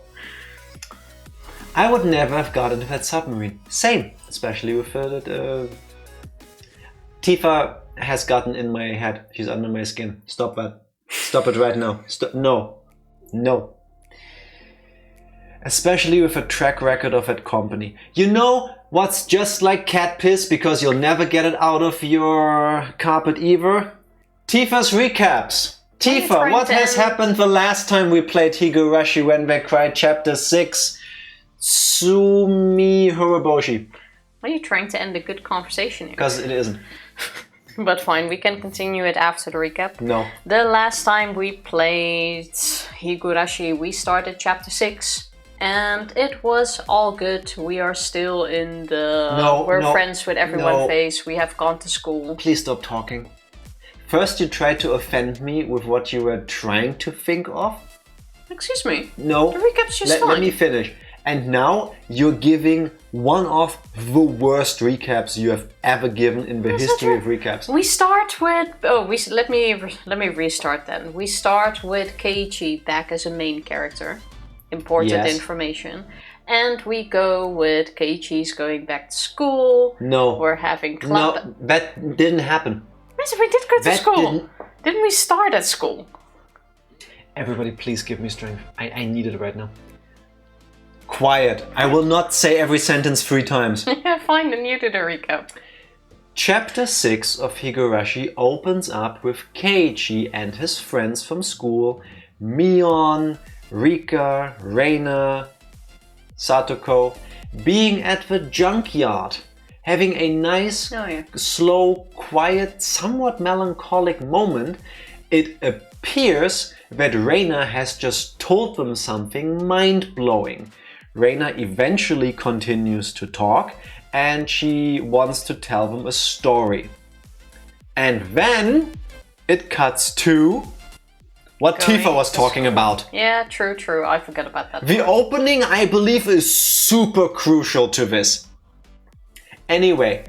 I would never have got into that submarine. Same, especially with Tifa has gotten in my head. She's under my skin. Stop that. Stop it right now. No. Especially with a track record of that company. You know what's just like cat piss because you'll never get it out of your carpet either? Tifa's recaps. Tifa, what has happened the last time we played Higurashi when they cried chapter 6? Tsumihoroboshi. Are you trying to end a good conversation here? Because it isn't. But fine, we can continue it after the recap. No. The last time we played Higurashi, we started chapter 6. And it was all good. We are still in the we're friends with everyone phase. We have gone to school. Please stop talking. First you tried to offend me with what you were trying to think of. Excuse me. No. The recap's just fine. Let me finish. And now you're giving one of the worst recaps you have ever given in the history of recaps. We start with let me restart then. We start with Keiichi back as a main character. Important information. And we go with Keiichi's going back to school. No. We're having club. No, that didn't happen. Yes, we did go to That school. Didn't we start at school? Everybody, please give me strength. I need it right now. Quiet. I will not say every sentence 3 times. Yeah, fine, then you did a recap. Chapter 6 of Higurashi opens up with Keiichi and his friends from school, Mion, Rika, Reina, Satoko, being at the junkyard, having a nice, slow, quiet, somewhat melancholic moment. It appears that Reina has just told them something mind-blowing. Reina eventually continues to talk and she wants to tell them a story. And then it cuts to what Tifa was talking about. Yeah, true. I forgot about that. The opening, I believe, is super crucial to this. Anyway,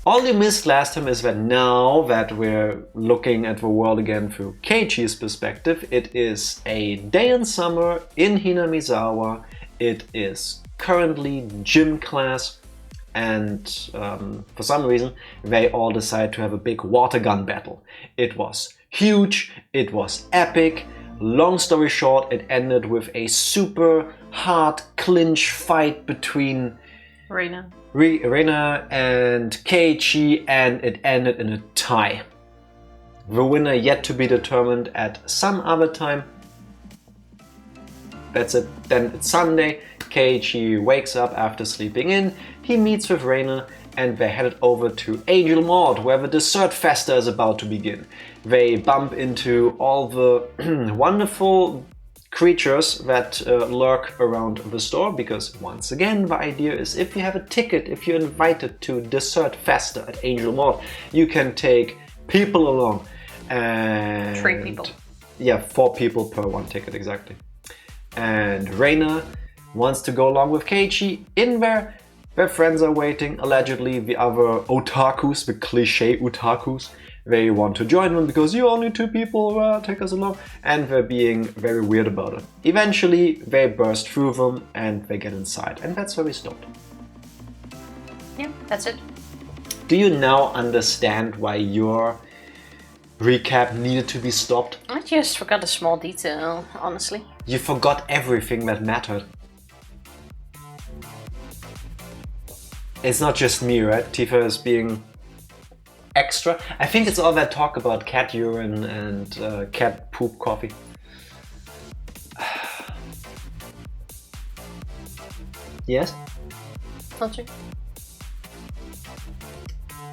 all you missed last time is that now that we're looking at the world again through Keiichi's perspective, it is a day in summer in Hinamizawa. It is currently gym class, and for some reason they all decide to have a big water gun battle. It was huge, it was epic. Long story short, it ended with a super hard clinch fight between Reina and Keiichi, and it ended in a tie. The winner yet to be determined at some other time. That's it. Then it's Sunday. Keiichi wakes up after sleeping in. He meets with Reina and they're headed over to Angel Mort, where the dessert festa is about to begin. They bump into all the wonderful creatures that lurk around the store, because once again the idea is if you have a ticket, if you're invited to dessert festa at Angel Mort, you can take people along. And 3 people. Yeah, 4 people per 1 ticket, exactly. And Reina wants to go along with Keiichi in there. Their friends are waiting, allegedly the other otakus, the cliché otakus. They want to join them because you're only 2 people, take us along. And they're being very weird about it. Eventually, they burst through them and they get inside. And that's where we stopped. Yeah, that's it. Do you now understand why your recap needed to be stopped? I just forgot a small detail, honestly. You forgot everything that mattered. It's not just me, right? Tifa is being extra. I think it's all that talk about cat urine and cat poop coffee. Yes? Nothing.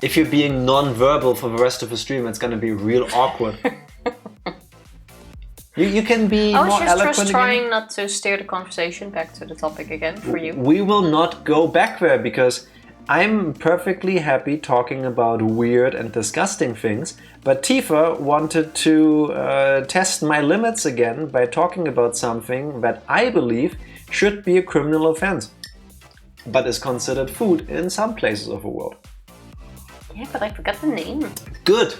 If you're being non-verbal for the rest of the stream, it's gonna be real awkward. You can be more eloquent. I was just trying not to steer the conversation back to the topic again for you. We will not go back there because I'm perfectly happy talking about weird and disgusting things, but Tifa wanted to test my limits again by talking about something that I believe should be a criminal offense, but is considered food in some places of the world. Yeah, but I forgot the name. Good.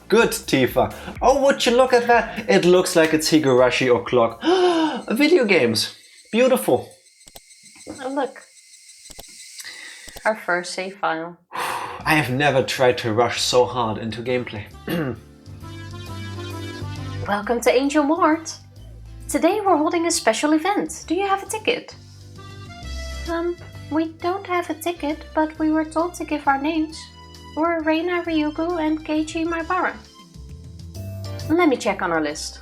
Good, Tifa. Oh, would you look at that? It looks like it's Higurashi o'clock. Video games. Beautiful. Oh, look. Our first save file. I have never tried to rush so hard into gameplay. Welcome to Angel Mort. Today we're holding a special event. Do you have a ticket? We don't have a ticket, but we were told to give our names. We're Reina Ryugu and Keiichi Maebara. Let me check on our list.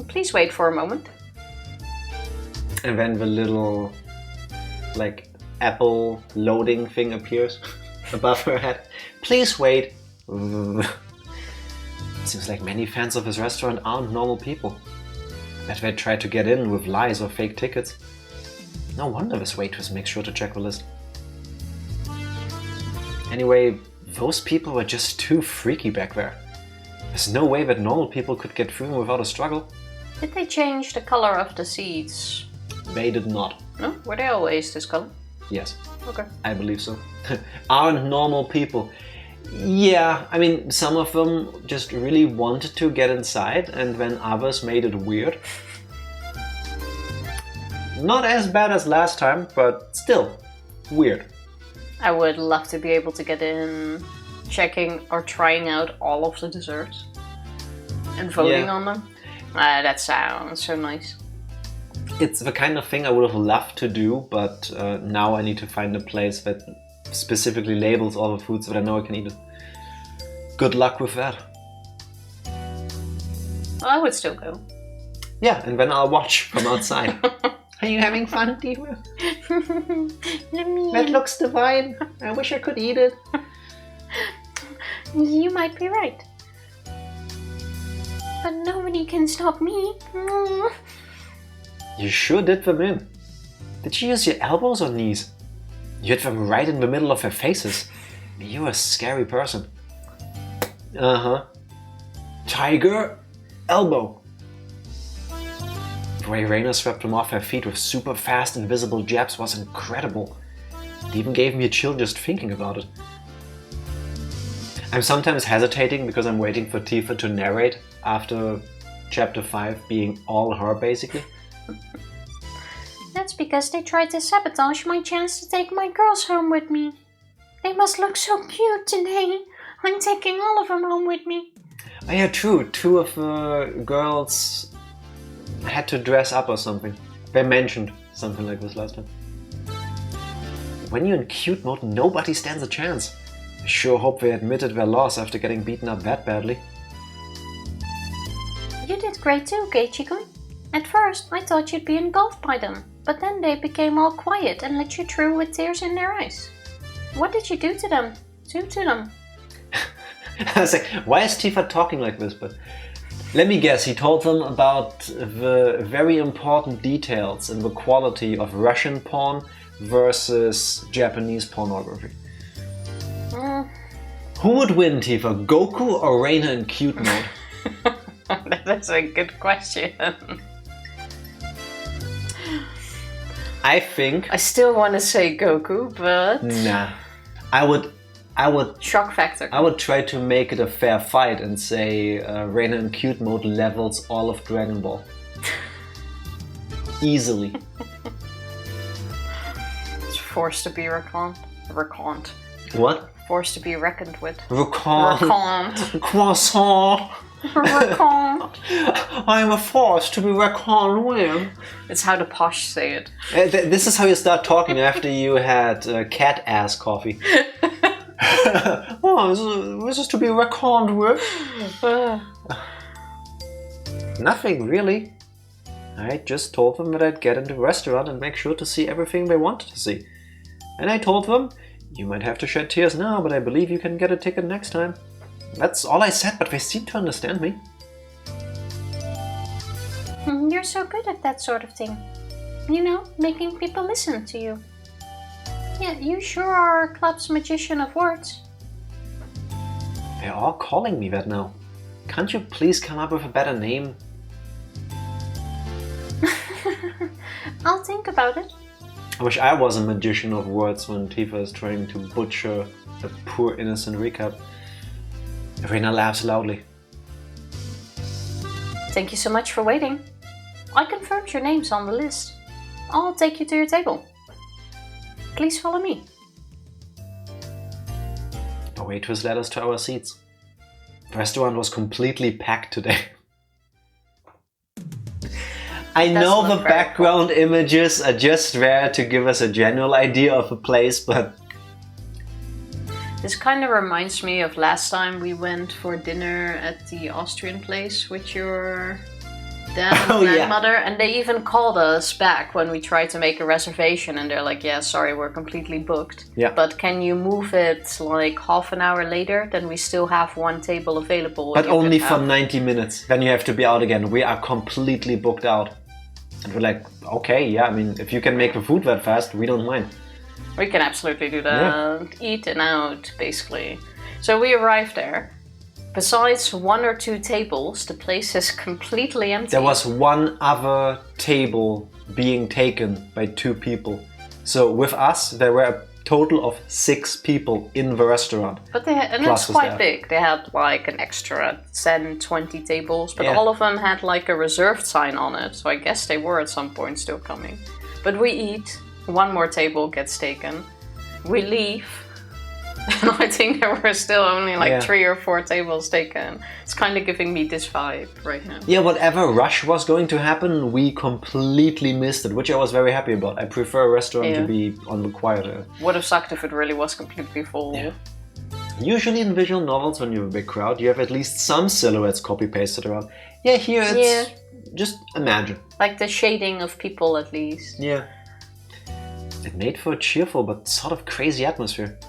Please wait for a moment. And then the little, like, Apple loading thing appears above her head. Please wait. Seems like many fans of this restaurant aren't normal people. That they try to get in with lies or fake tickets. No wonder this waitress makes sure to check the list. Anyway, those people were just too freaky back there. There's no way that normal people could get through without a struggle. Did they change the color of the seats? They did not. No? Were they always this color? Yes. Okay. I believe so. Aren't normal people. Yeah, I mean, some of them just really wanted to get inside, and then others made it weird. Not as bad as last time, but still weird. I would love to be able to get in checking or trying out all of the desserts and voting on them. That sounds so nice. It's the kind of thing I would have loved to do, but now I need to find a place that specifically labels all the foods so that I know I can eat it. Good luck with that. Well, I would still go. Yeah, and then I'll watch from outside. Are you having fun, Tifa? That looks divine. I wish I could eat it. You might be right. But nobody can stop me. You sure did them in. Did you use your elbows or knees? You hit them right in the middle of their faces. You're a scary person. Uh-huh. Tiger, elbow. The way Reina swept them off her feet with super fast invisible jabs was incredible. It even gave me a chill just thinking about it. I'm sometimes hesitating because I'm waiting for Tifa to narrate after chapter 5 being all her basically. That's because they tried to sabotage my chance to take my girls home with me. They must look so cute today. I'm taking all of them home with me. Oh yeah, true. 2 of the girls had to dress up or something. They mentioned something like this last time. When you're in cute mode, nobody stands a chance. I sure hope they admitted their loss after getting beaten up that badly. You did great too, Keiichi-kun. At first, I thought you'd be engulfed by them, but then they became all quiet and let you through with tears in their eyes. What did you do to them? To them? I was like, why is Tifa talking like this? But let me guess, he told them about the very important details in the quality of Russian porn versus Japanese pornography. Who would win, Tifa? Goku or Reina in cute mode? That's a good question. I think... I still want to say Goku, but... Nah. I would... Shock factor. I would try to make it a fair fight and say Reina in cute mode levels all of Dragon Ball. Easily. It's forced to be reckoned. What? Forced to be reckoned with. Reckoned. Croissant. Reckoned. I am a force to be reckoned with. It's how the posh say it. This is how you start talking after you had cat ass coffee. Oh, this is to be reckoned with. Nothing really. I just told them that I'd get into the restaurant and make sure to see everything they wanted to see. And I told them, you might have to shed tears now, but I believe you can get a ticket next time. That's all I said, but they seem to understand me. You're so good at that sort of thing. You know, making people listen to you. Yeah, you sure are our club's magician of words. They're all calling me that now. Can't you please come up with a better name? I'll think about it. I wish I was a magician of words when Tifa is trying to butcher a poor innocent recap. Reina laughs loudly. Thank you so much for waiting. I confirmed your names on the list. I'll take you to your table. Please follow me. The waitress led us to our seats. The restaurant was completely packed today. I know the background images are just there to give us a general idea of the place, but... This kind of reminds me of last time we went for dinner at the Austrian place with your dad and grandmother, and they even called us back when we tried to make a reservation, and they're like, yeah, sorry, we're completely booked. Yeah. But can you move it like half an hour later? Then we still have one table available. But only for 90 minutes. Then you have to be out again. We are completely booked out. And we're like, okay, yeah, I mean, if you can make the food that fast, we don't mind. We can absolutely do that. Yeah. Eat and out, basically. So we arrived there. Besides 1 or 2 tables, the place is completely empty. There was one other table being taken by 2 people. So with us, there were a total of 6 people in the restaurant. But they had, and it's quite big. They had like an extra 10, 20 tables, but all of them had like a reserved sign on it. So I guess they were at some point still coming. But we eat, one more table gets taken, we leave, and I think there were still only like 3 or 4 tables taken. It's kind of giving me this vibe right now. Yeah, whatever rush was going to happen, we completely missed it, which I was very happy about. I prefer a restaurant to be on the quieter. Would have sucked if it really was completely full. Yeah. Usually in visual novels, when you have a big crowd, you have at least some silhouettes copy-pasted around. Yeah, here it's just imagine. Like the shading of people at least. Yeah. It made for a cheerful but sort of crazy atmosphere.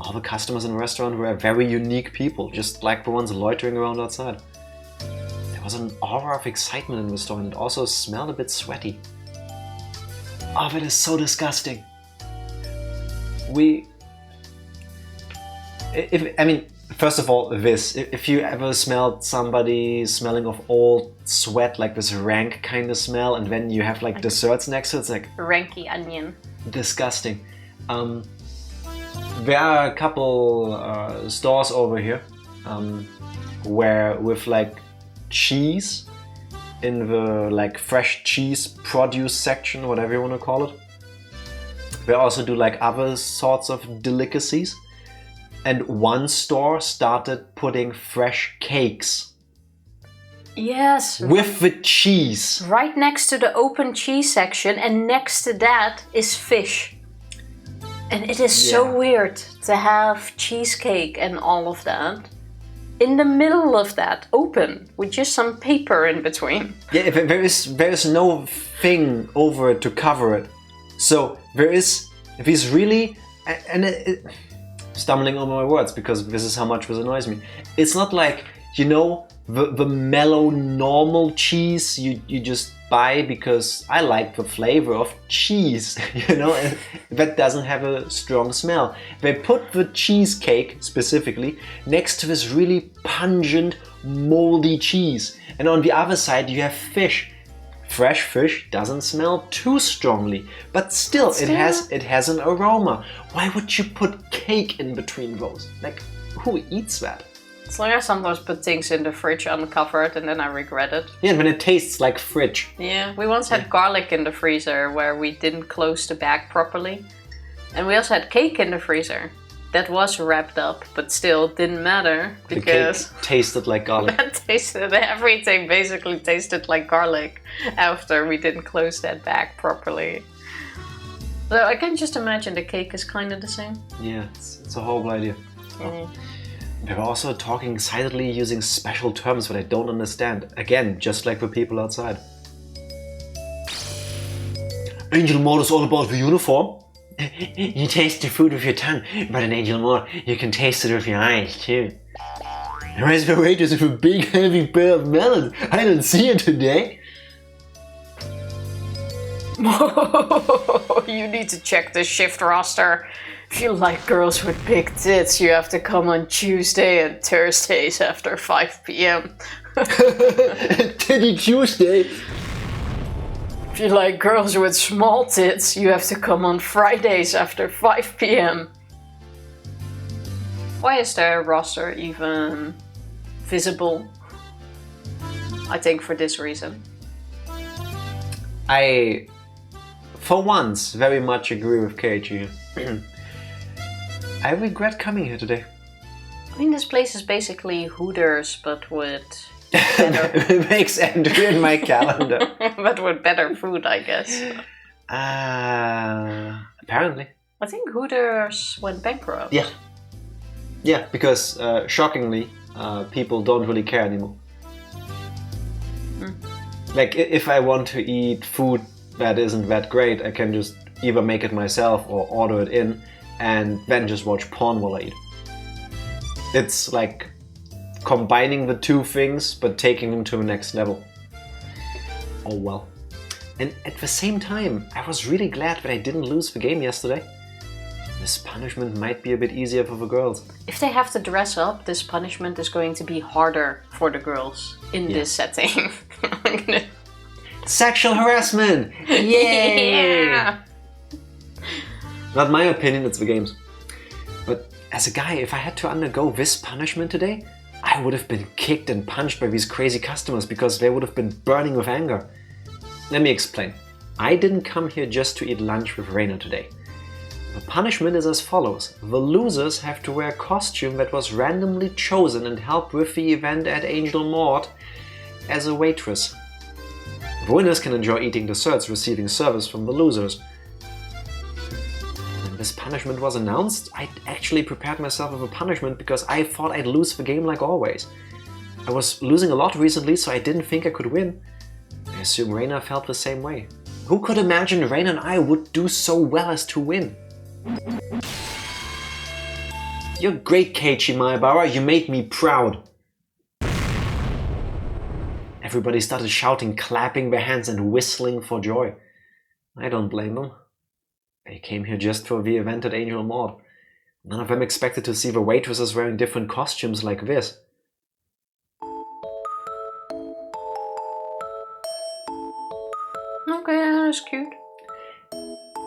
All the customers in the restaurant were very unique people, just like the ones loitering around outside. There was an aura of excitement in the store, and it also smelled a bit sweaty. Oh, that is so disgusting. First of all, if you ever smelled somebody smelling of old sweat, like this rank kind of smell, and then you have like desserts next to it, it's like... ranky onion. Disgusting. There are a couple stores over here where with like cheese in the like fresh cheese produce section, whatever you want to call it. They also do like other sorts of delicacies. And one store started putting fresh cakes. Yes. With the cheese. Right next to the open cheese section, and next to that is fish. And it is so weird to have cheesecake and all of that in the middle of that, open, with just some paper in between. Yeah, there is no thing over it to cover it. So there is really... stumbling over my words because this is how much this annoys me. It's not like, you know, the mellow normal cheese you just buy because I like the flavor of cheese, you know, and that doesn't have a strong smell. They put the cheesecake specifically next to this really pungent, moldy cheese. And on the other side you have fish. Fresh fish doesn't smell too strongly, but still it has an aroma. Why would you put cake in between those? Like, who eats that? It's like I sometimes put things in the fridge uncovered and then I regret it. Yeah, and when it tastes like fridge. Yeah, we once had garlic in the freezer where we didn't close the bag properly. And we also had cake in the freezer. That was wrapped up, but still didn't matter because... the cake tasted like garlic. Everything basically tasted like garlic after we didn't close that bag properly. So I can just imagine the cake is kind of the same. Yeah, it's a horrible idea. Oh. They were also talking excitedly using special terms that I don't understand. Again, just like the people outside. Angel mode is all about the uniform. You taste the food with your tongue, but in Angel Mode, you can taste it with your eyes too. Where's the waitress with a big heavy pair of melons? I don't see it today. You need to check the shift roster. If you like girls with big tits, you have to come on Tuesday and Thursdays after 5 p.m. Titty Tuesday. If you like girls with small tits, you have to come on Fridays after 5 p.m. Why is their roster even visible? I think for this reason. I, for once, very much agree with Keiichi. I regret coming here today. I mean, this place is basically Hooters, but with... It makes entry in my calendar. But with better food, I guess. Apparently. I think Hooters went bankrupt. Yeah. Yeah, because shockingly, people don't really care anymore. Like, if I want to eat food that isn't that great, I can just either make it myself or order it in and then just watch porn while I eat. It's like combining the two things, but taking them to the next level. Oh well. And at the same time, I was really glad that I didn't lose the game yesterday. This punishment might be a bit easier for the girls. If they have to dress up, this punishment is going to be harder for the girls in this setting. Sexual harassment! Yay! Yeah. Not my opinion, it's the game's. But as a guy, if I had to undergo this punishment today, I would have been kicked and punched by these crazy customers because they would have been burning with anger. Let me explain. I didn't come here just to eat lunch with Reina today. The punishment is as follows. The losers have to wear a costume that was randomly chosen and help with the event at Angel Mort as a waitress. The winners can enjoy eating desserts receiving service from the losers. When this punishment was announced, I actually prepared myself with a punishment because I thought I'd lose the game like always. I was losing a lot recently, so I didn't think I could win. I assume Reina felt the same way. Who could imagine Reina and I would do so well as to win? You're great, Keiichi Maebara. You made me proud. Everybody started shouting, clapping their hands and whistling for joy. I don't blame them. They came here just for the event at Angel Mort. None of them expected to see the waitresses wearing different costumes like this. Okay, that's cute.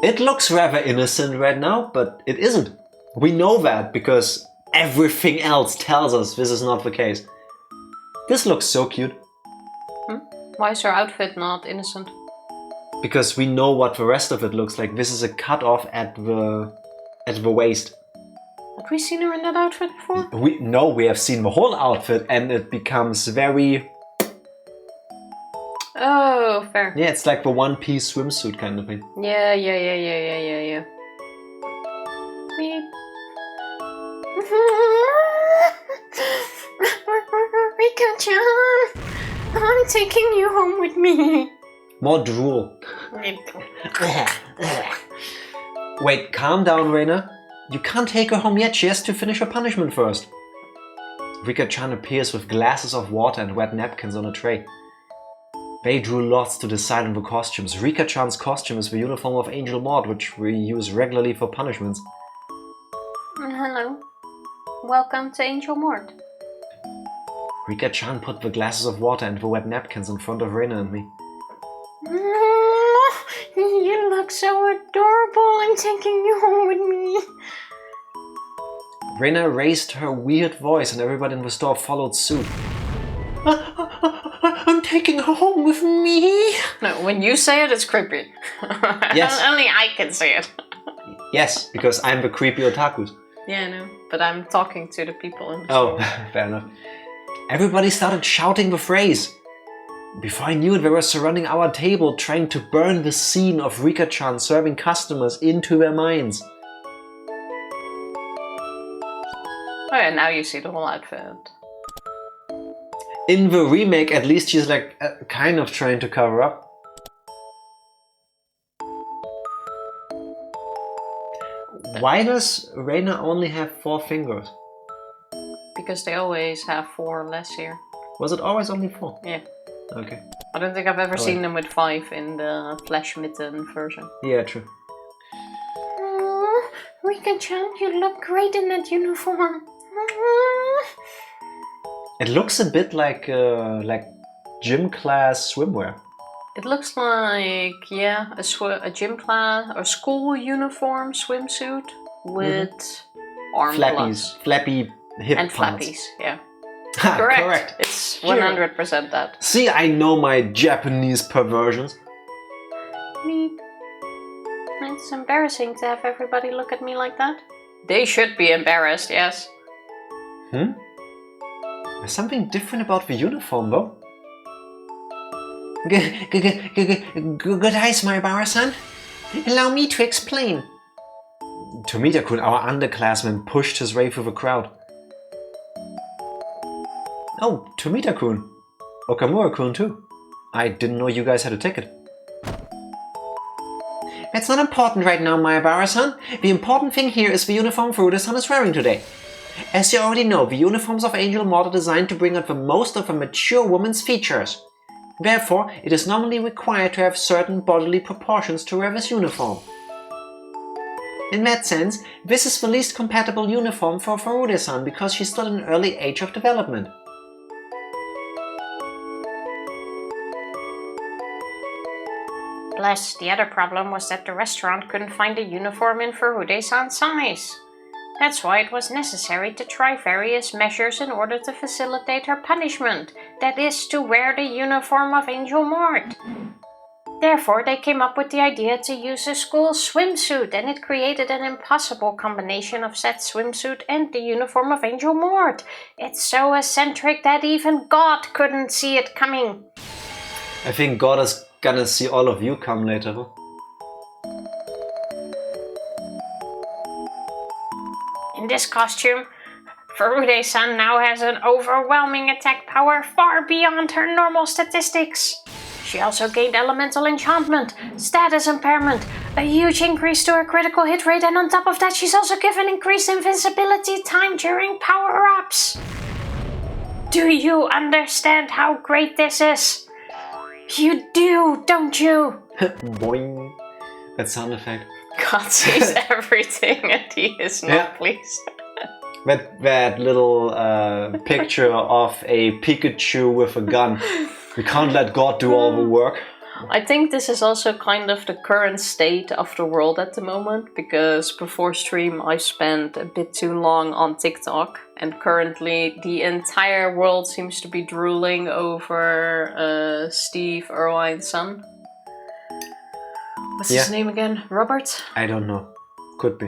It looks rather innocent right now, but it isn't. We know that because everything else tells us this is not the case. This looks so cute. Why is her outfit not innocent? Because we know what the rest of it looks like. This is a cut off at the waist. Have we seen her in that outfit before? We have seen the whole outfit and it becomes very... Oh, fair. Yeah, it's like the one-piece swimsuit kind of thing. Yeah. Beep. Rika-chan, I'm taking you home with me. More drool. Wait, calm down, Reina. You can't take her home yet. She has to finish her punishment first. Rika-chan appears with glasses of water and wet napkins on a tray. They drew lots to decide on the costumes. Rika-chan's costume is the uniform of Angel Mort, which we use regularly for punishments. Hello. Welcome to Angel Mort. Rika-chan put the glasses of water and the wet napkins in front of Reina and me. You look so adorable. I'm taking you home with me. Reina raised her weird voice and everybody in the store followed suit. I'm taking her home with me. No, when you say it, it's creepy. Yes. Only I can say it. Yes, because I'm the creepy otakus. Yeah, I know. But I'm talking to the people in the Oh, store. fair enough. Everybody started shouting the phrase. Before I knew it, they were surrounding our table, trying to burn the scene of Rika-chan serving customers into their minds. Oh yeah, now you see the whole outfit. In the remake, at least she's like kind of trying to cover up. Why does Reina only have 4 fingers? Because they always have 4 or less here. Was it always only 4? Yeah. Okay. I don't think I've ever seen them with 5 in the Flash Mitten version. Yeah, true. Oh, Rika-chan, you look great in that uniform. It looks a bit like gym class swimwear. It looks like, yeah, a gym class or school uniform swimsuit with arm gloves. Flappy hip And pants. flappies, yeah. Ha, Correct. It's 100% that. See, I know my Japanese perversions. Meep. It's embarrassing to have everybody look at me like that. They should be embarrassed, yes. There's something different about the uniform, though. Good eyes, Maebara-san. Allow me to explain. Tomita-kun, our underclassman, pushed his way through the crowd. Oh, Tomita-kun. Okamura-kun too. I didn't know you guys had a ticket. That's not important right now, Maebara-san. The important thing here is the uniform Furuta-san is wearing today. As you already know, the uniforms of Angel Mort are designed to bring out the most of a mature woman's features. Therefore, it is normally required to have certain bodily proportions to wear this uniform. In that sense, this is the least compatible uniform for Furuta-san because she's still in an early age of development. Plus, the other problem was that the restaurant couldn't find a uniform in Furuta-san's size. That's why it was necessary to try various measures in order to facilitate her punishment. That is, to wear the uniform of Angel Mort. Therefore, they came up with the idea to use a school swimsuit, and it created an impossible combination of said swimsuit and the uniform of Angel Mort. It's so eccentric that even God couldn't see it coming. I think God is gonna see all of you come later. Huh? In this costume, Furude-san now has an overwhelming attack power far beyond her normal statistics. She also gained elemental enchantment, status impairment, a huge increase to her critical hit rate, and on top of that she's also given increased invincibility time during power-ups. Do you understand how great this is? You do, don't you? Boing. That sound effect. God sees everything and he is not pleased. That little picture of a Pikachu with a gun. We can't let God do all the work. I think this is also kind of the current state of the world at the moment, because before stream I spent a bit too long on TikTok, and currently the entire world seems to be drooling over Steve Irwine's son. What's his name again? Robert? I don't know. Could be.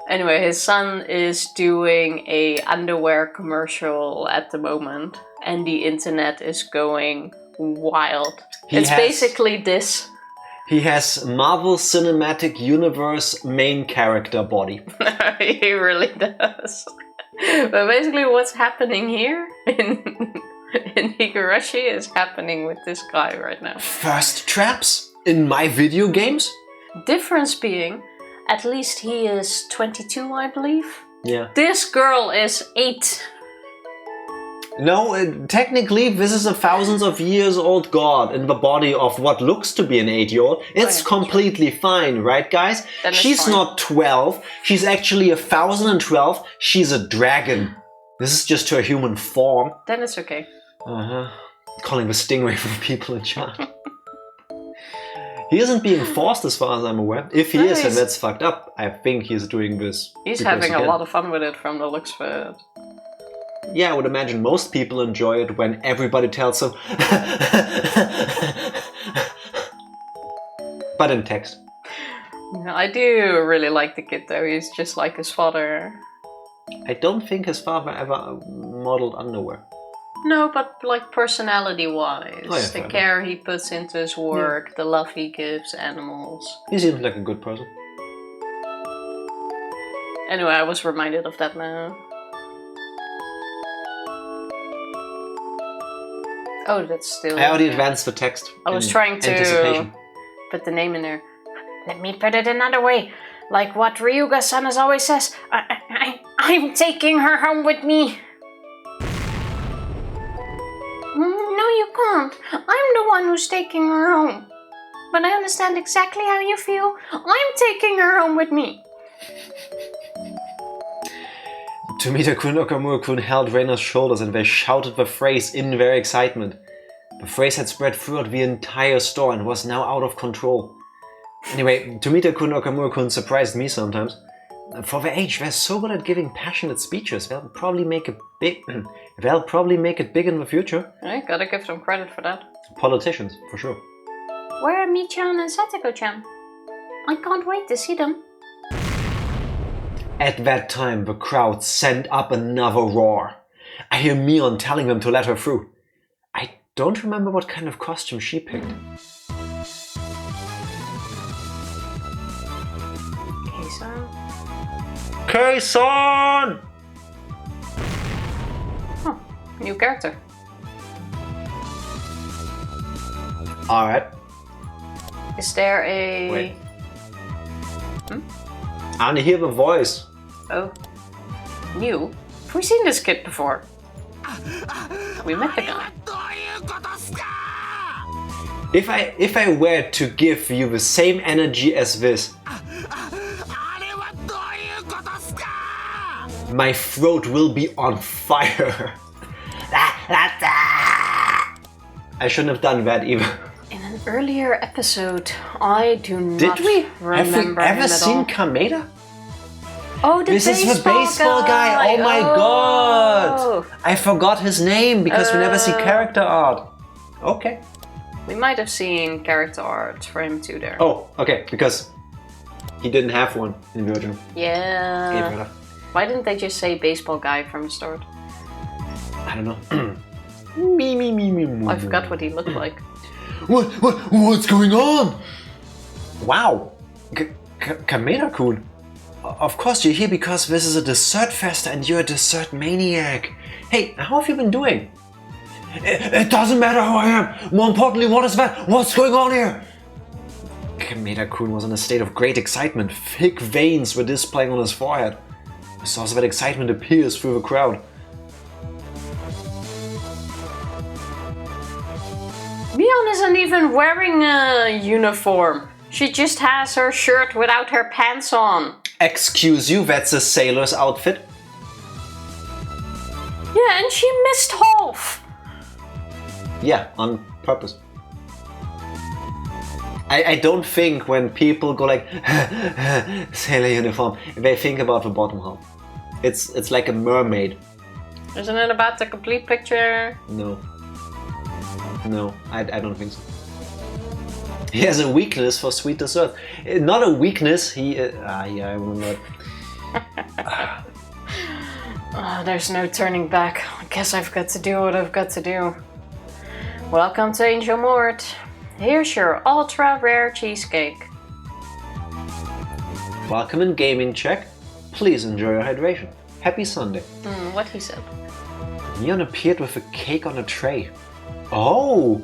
Anyway, his son is doing a underwear commercial at the moment, and the internet is going wild. It's basically this. He has Marvel Cinematic Universe main character body. He really does. But basically what's happening here in Higurashi is happening with this guy right now. First traps in my video games? Difference being, at least he is 22, I believe. Yeah. This girl is 8. No, technically this is a thousands of years old god in the body of what looks to be an 8-year-old. It's completely fine, right guys? She's not 12, she's actually 1012, she's a dragon. This is just her human form. Then it's okay. Calling the stingray from people in chat. He isn't being forced as far as I'm aware. If he is, then that's fucked up. I think he's doing this. He's having a lot of fun with it from the looks of it. Yeah, I would imagine most people enjoy it when everybody tells him. But in text. Yeah, I do really like the kid though, he's just like his father. I don't think his father ever modeled underwear. No, but like personality-wise, the care he puts into his work, the love he gives animals. He seems like a good person. Anyway, I was reminded of that now. Oh, that's still... I already advanced the text. I was trying to put the name in there. Let me put it another way. Like what Ryuga-san always says, I'm taking her home with me. No, you can't. I'm the one who's taking her home. But I understand exactly how you feel. I'm taking her home with me. Tomita-kun Okamura-kun held Reina's shoulders and they shouted the phrase in their excitement. The phrase had spread throughout the entire store and was now out of control. Anyway, Tomita-kun Okamura-kun surprised me sometimes. For their age, they're so good at giving passionate speeches. They'll probably make it big. They'll probably make it big in the future. I gotta give them credit for that. Politicians, for sure. Where are Mi-chan and Satoko-chan? I can't wait to see them. At that time, the crowd sent up another roar. I hear Mion telling them to let her through. I don't remember what kind of costume she picked. Keiichi. Keiichi! Huh, new character. Alright. Is there a... Wait. I only hear the voice. Oh. New? Have we seen this kid before? We met the guy. If I were to give you the same energy as this, my throat will be on fire. I shouldn't have done that either. In an earlier episode, I do not Did we? remember Have we ever him at seen all. Kameda? Oh, This is the baseball guy! Oh my god! I forgot his name because we never see character art. Okay. We might have seen character art for him too there. Oh, okay, because he didn't have one in the original. Yeah. Why didn't they just say baseball guy from the start? I don't know. I forgot what he looked like. What's going on? Wow, Kameda-kun. Of course you're here because this is a dessert fest and you're a dessert maniac. Hey, how have you been doing? It doesn't matter how I am. More importantly, what is that? What's going on here? Kameda-kun was in a state of great excitement. Thick veins were displaying on his forehead. The source of that excitement appears through the crowd. Mion isn't even wearing a uniform. She just has her shirt without her pants on. Excuse you, that's a sailor's outfit. Yeah, and she missed half. Yeah, on purpose. I don't think when people go like sailor uniform, they think about the bottom half. It's like a mermaid. Isn't it about the complete picture? No. No, I don't think so. He has a weakness for sweet dessert. Not a weakness, he... yeah, I remember. There's no turning back. I guess I've got to do what I've got to do. Welcome to Angel Mort. Here's your ultra rare cheesecake. Welcome in gaming check. Please enjoy your hydration. Happy Sunday. What he said. Neon appeared with a cake on a tray. Oh!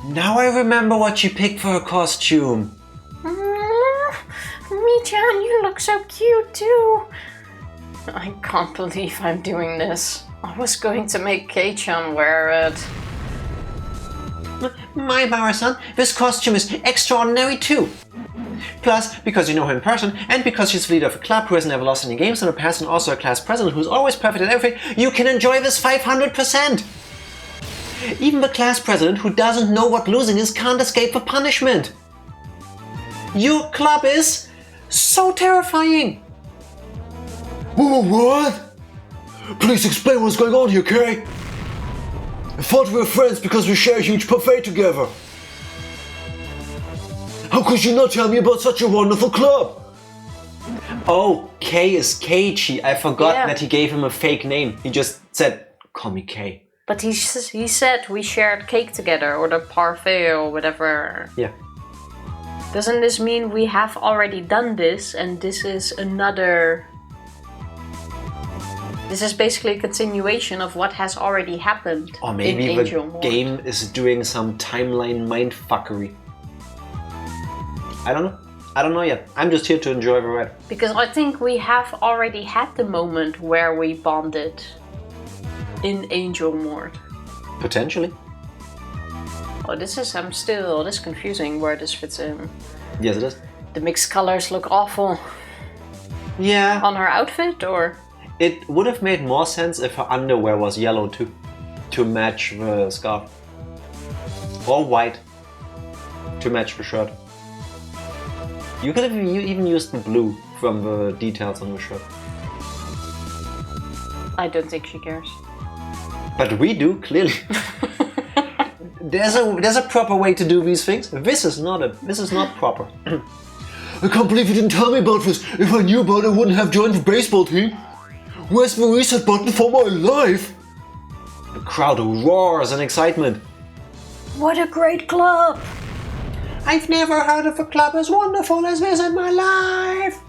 Now I remember what she picked for her costume. Mi-chan, you look so cute too. I can't believe I'm doing this. I was going to make Kei-chan wear it. Maebara-san, this costume is extraordinary too. Plus, because you know her in person, and because she's the leader of a club who has never lost any games, and a person also a class president who's always perfect at everything, you can enjoy this 500%! Even the class president who doesn't know what losing is can't escape the punishment. Your club is so terrifying! What? Please explain what's going on here, Kei! I thought we were friends because we share a huge buffet together. How could you not tell me about such a wonderful club? Oh, Kei is Keiichi. I forgot that he gave him a fake name. He just said, call me Kei. But he said we shared cake together, or the parfait, or whatever. Yeah. Doesn't this mean we have already done this, and this is another... This is basically a continuation of what has already happened. Or maybe in Angel the Mort. game is doing some timeline mindfuckery. I don't know. I don't know yet. I'm just here to enjoy the ride. Because I think we have already had the moment where we bonded in Angel Mort. Potentially. Oh, this is confusing where this fits in. Yes, it is. The mixed colors look awful. Yeah. On her outfit, or? It would have made more sense if her underwear was yellow too, to match the scarf. Or white, to match the shirt. You could have even used the blue from the details on the shirt. I don't think she cares. But we do, clearly. There's a proper way to do these things. This is not proper. I can't believe you didn't tell me about this. If I knew about it, I wouldn't have joined the baseball team. Where's the reset button for my life? The crowd roars in excitement. What a great club! I've never heard of a club as wonderful as this in my life.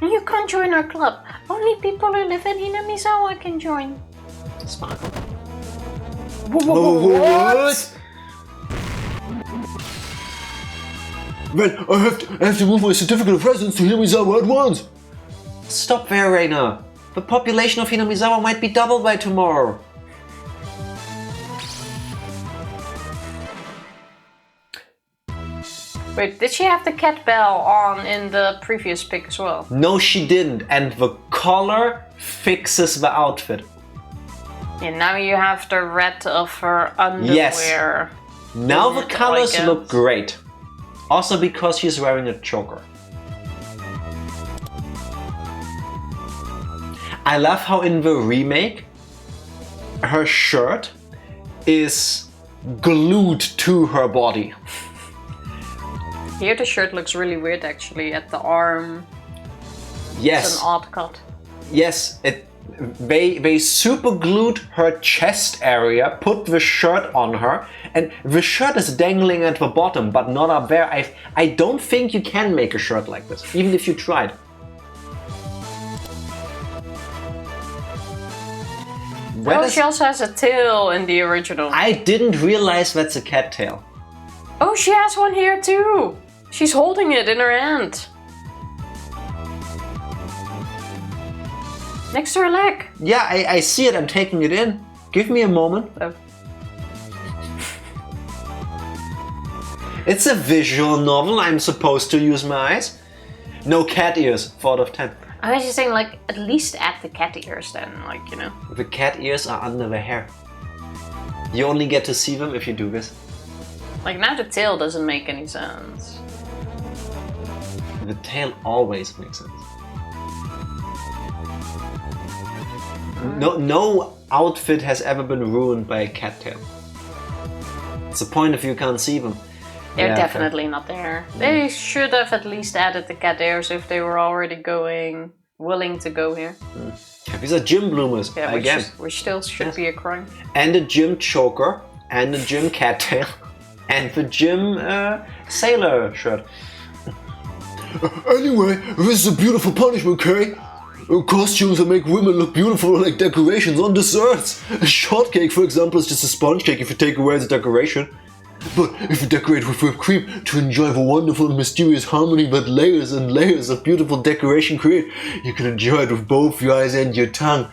You can't join our club. Only people who live in Hinamizawa can join. Smart. What? Well, I have to move my certificate of residence to Hinamizawa at once. Stop there, Reina. The population of Hinamizawa might be doubled by tomorrow. Wait, did she have the cat bell on in the previous pic as well? No, she didn't. And the color fixes the outfit. Yeah, now you have the red of her underwear. Yes. Now the colors look great. Also because she's wearing a choker. I love how in the remake her shirt is glued to her body. Here the shirt looks really weird actually, at the arm. Yes. It's an odd cut. Yes, they super glued her chest area, put the shirt on her, and the shirt is dangling at the bottom, but not up there. I don't think you can make a shirt like this, even if you tried. She also has a tail in the original. I didn't realize that's a cat tail. Oh, she has one here too! She's holding it in her hand. Next to her leg. Yeah, I see it. I'm taking it in. Give me a moment. Oh. It's a visual novel. I'm supposed to use my eyes. No cat ears. 4 out of 10. I was just saying, like, at least add the cat ears then, like, you know. The cat ears are under the hair. You only get to see them if you do this. Like, now the tail doesn't make any sense. The tail always makes sense. No outfit has ever been ruined by a cat tail. It's the point if you can't see them. They're definitely not there. They should have at least added the cat ears if they were already willing to go here. These are gym bloomers, Yeah, again. Which still should be a crime. And a gym choker, and a gym cat tail, and the gym sailor shirt. Anyway, this is a beautiful punishment, Kay. Costumes that make women look beautiful like decorations on desserts. A shortcake, for example, is just a sponge cake if you take away the decoration. But if you decorate with whipped cream to enjoy the wonderful and mysterious harmony that layers and layers of beautiful decoration create, you can enjoy it with both your eyes and your tongue.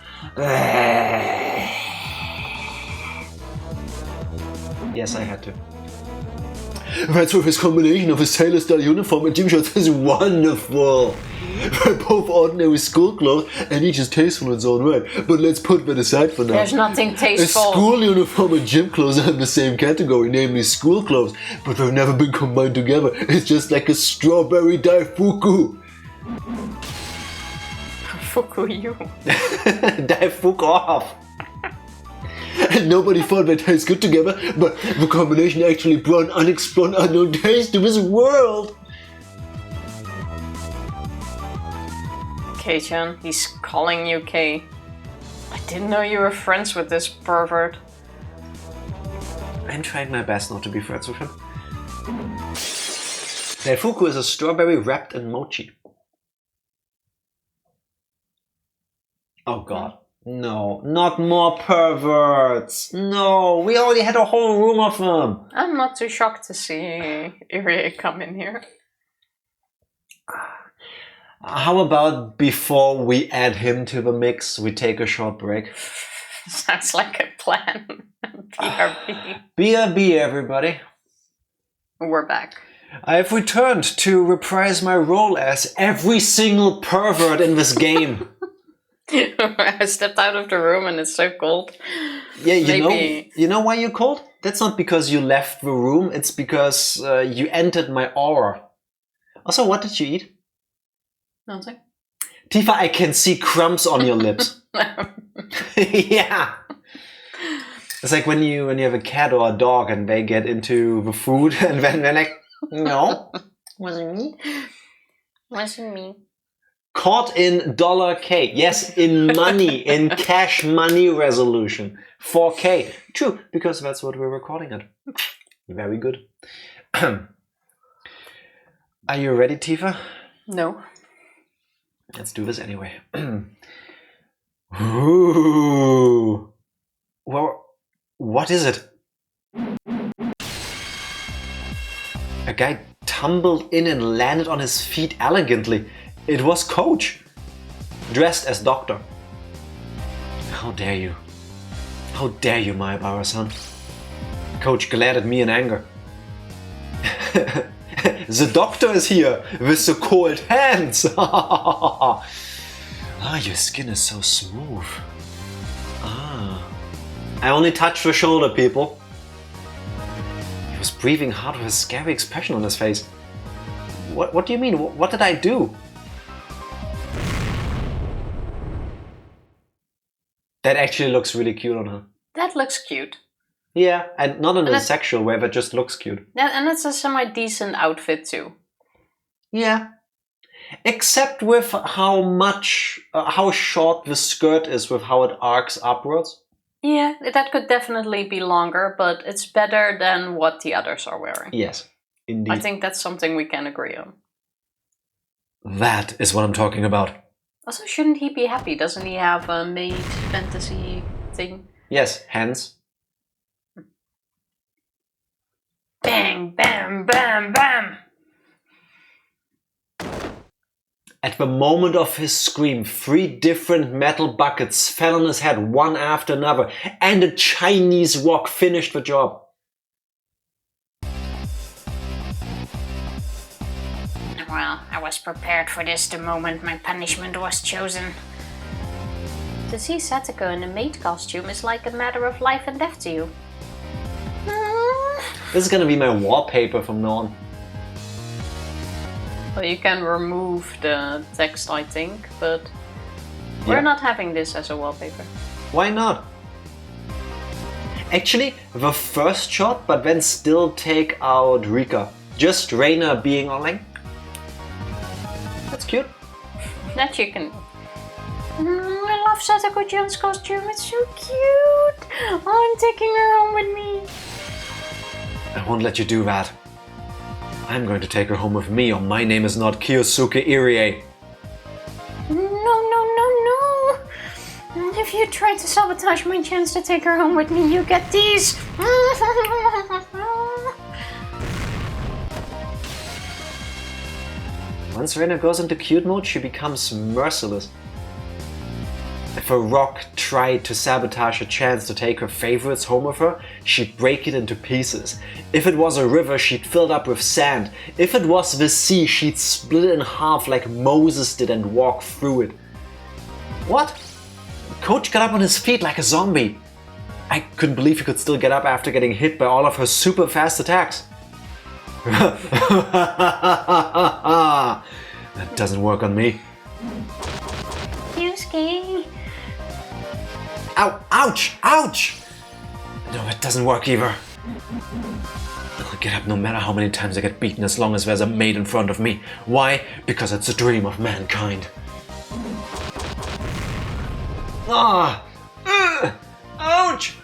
Yes, I had to. That's why this combination of a sailor style uniform and gym shorts is wonderful. They're both ordinary school clothes and each is tasteful in its own way. But let's put that aside for now. There's nothing tasteful. A school uniform and gym clothes are in the same category, namely school clothes, but they've never been combined together. It's just like a strawberry daifuku. Fuku you. Daifuku off. And nobody thought they taste good together, but the combination actually brought unexplored unknown taste to this world. Kei-chan, he's calling you Kei. I didn't know you were friends with this pervert. I'm trying my best not to be friends with him. Daifuku is a strawberry wrapped in mochi. Oh god. No, not more perverts. No, we already had a whole room of them. I'm not too shocked to see Irie come in here. How about before we add him to the mix, we take a short break? Sounds like a plan. BRB. BRB, everybody. We're back. I've returned to reprise my role as every single pervert in this game. I stepped out of the room and it's so cold. Yeah, you know why you're cold? That's not because you left the room, it's because you entered my aura. Also, what did you eat? Nothing. Tifa, I can see crumbs on your lips. Yeah. It's like when you have a cat or a dog and they get into the food and then they're like, no. Wasn't me. Wasn't me. Caught in $K. Yes, in money, in cash money resolution. 4K. True, because that's what we're recording at. Very good. Are you ready, Tifa? No. Let's do this anyway. Ooh. Well, what is it? A guy tumbled in and landed on his feet elegantly. It was Coach, dressed as Doctor. How dare you? How dare you, Maebara-san? Coach glared at me in anger. The Doctor is here with the cold hands. Ah, your skin is so smooth. Ah, I only touched the shoulder, people. He was breathing hard with a scary expression on his face. What do you mean? What did I do? That actually looks really cute on her. That looks cute. Yeah, and not in a sexual way, but just looks cute. And it's a semi-decent outfit too. Yeah. Except with how short the skirt is with how it arcs upwards. Yeah, that could definitely be longer, but it's better than what the others are wearing. Yes, indeed. I think that's something we can agree on. That is what I'm talking about. Also, shouldn't he be happy? Doesn't he have a maid fantasy thing? Yes, hence. Bang, bam, bam, bam! At the moment of his scream, 3 different metal buckets fell on his head one after another, and a Chinese wok finished the job. Well, I was prepared for this the moment my punishment was chosen. To see Satoko in a maid costume is like a matter of life and death to you. This is gonna be my wallpaper from now on. Well, you can remove the text, I think, but we're not having this as a wallpaper. Why not? Actually, the first shot, but then still take out Rika. Just Reina being all like... That's cute. That you can... I love Satoko Jones' costume, it's so cute! I'm taking her home with me. I won't let you do that. I'm going to take her home with me, or my name is not Kiyosuke Irie. No. If you try to sabotage my chance to take her home with me, you get these. Once Reina goes into cute mode, she becomes merciless. If a rock tried to sabotage a chance to take her favorites home with her, she'd break it into pieces. If it was a river, she'd fill it up with sand. If it was the sea, she'd split it in half like Moses did and walk through it. What? Coach got up on his feet like a zombie. I couldn't believe he could still get up after getting hit by all of her super fast attacks. That doesn't work on me. Yusuke. Ow! Ouch! Ouch! No, it doesn't work either. I'll get up no matter how many times I get beaten, as long as there's a maid in front of me. Why? Because it's a dream of mankind. Ah! Ouch!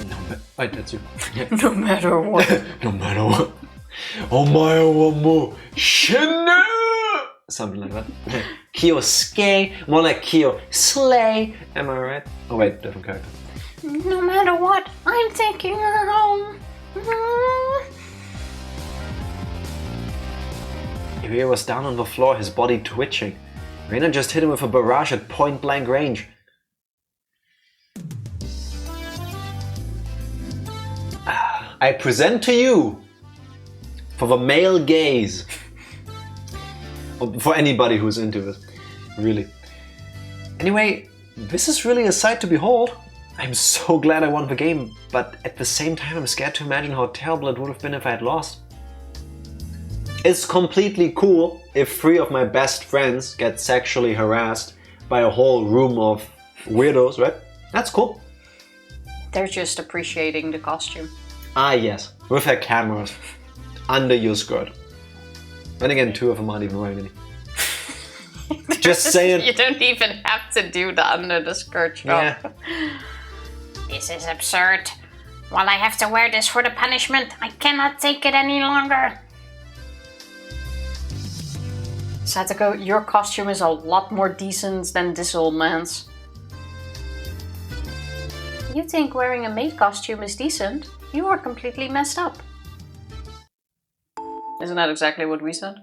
No, wait, that's you. No matter what. No matter what. Omae wa mou shinnu! Something like that. Kiyosuke, more like Kiyoslay. Am I right? Oh wait, different character. No matter what, I'm taking her home. Irie was down on the floor, his body twitching. Reina just hit him with a barrage at point blank range. I present to you, for the male gaze, for anybody who's into this, really. Anyway, this is really a sight to behold. I'm so glad I won the game, but at the same time I'm scared to imagine how terrible it would have been if I had lost. It's completely cool if 3 of my best friends get sexually harassed by a whole room of weirdos, right? That's cool. They're just appreciating the costume. Ah yes, with their cameras under your skirt. Then again, 2 of them aren't even wearing any. Just saying. You don't even have to do the under the skirt job. Yeah. This is absurd. While I have to wear this for the punishment, I cannot take it any longer. Satoko, your costume is a lot more decent than this old man's. You think wearing a maid costume is decent? You are completely messed up. Isn't that exactly what we said?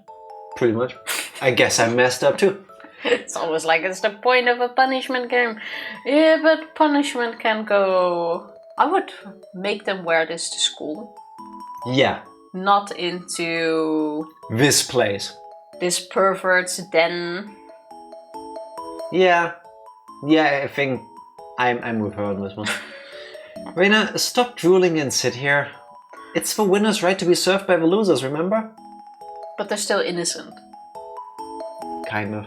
Pretty much. I guess I messed up too. It's almost like it's the point of a punishment game. Yeah, but punishment can go... I would make them wear this to school. Yeah. Not into... This place. this pervert's den. Yeah. Yeah, I think I'm with her on this one. Reina, stop drooling and sit here. It's the winner's right to be served by the losers, remember? But they're still innocent. Kind of.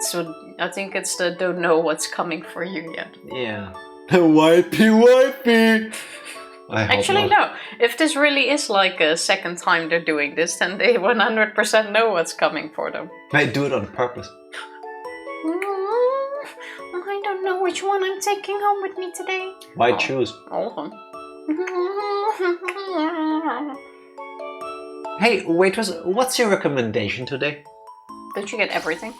So I think it's the don't know what's coming for you yet. Yeah. Wipey. I hope Actually, not. no. If this really is like a second time they're doing this, then they 100% know what's coming for them. They do it on purpose. I don't know which one I'm taking home with me today. Why choose? All of them. Hey, waitress, what's your recommendation today? Don't you get everything?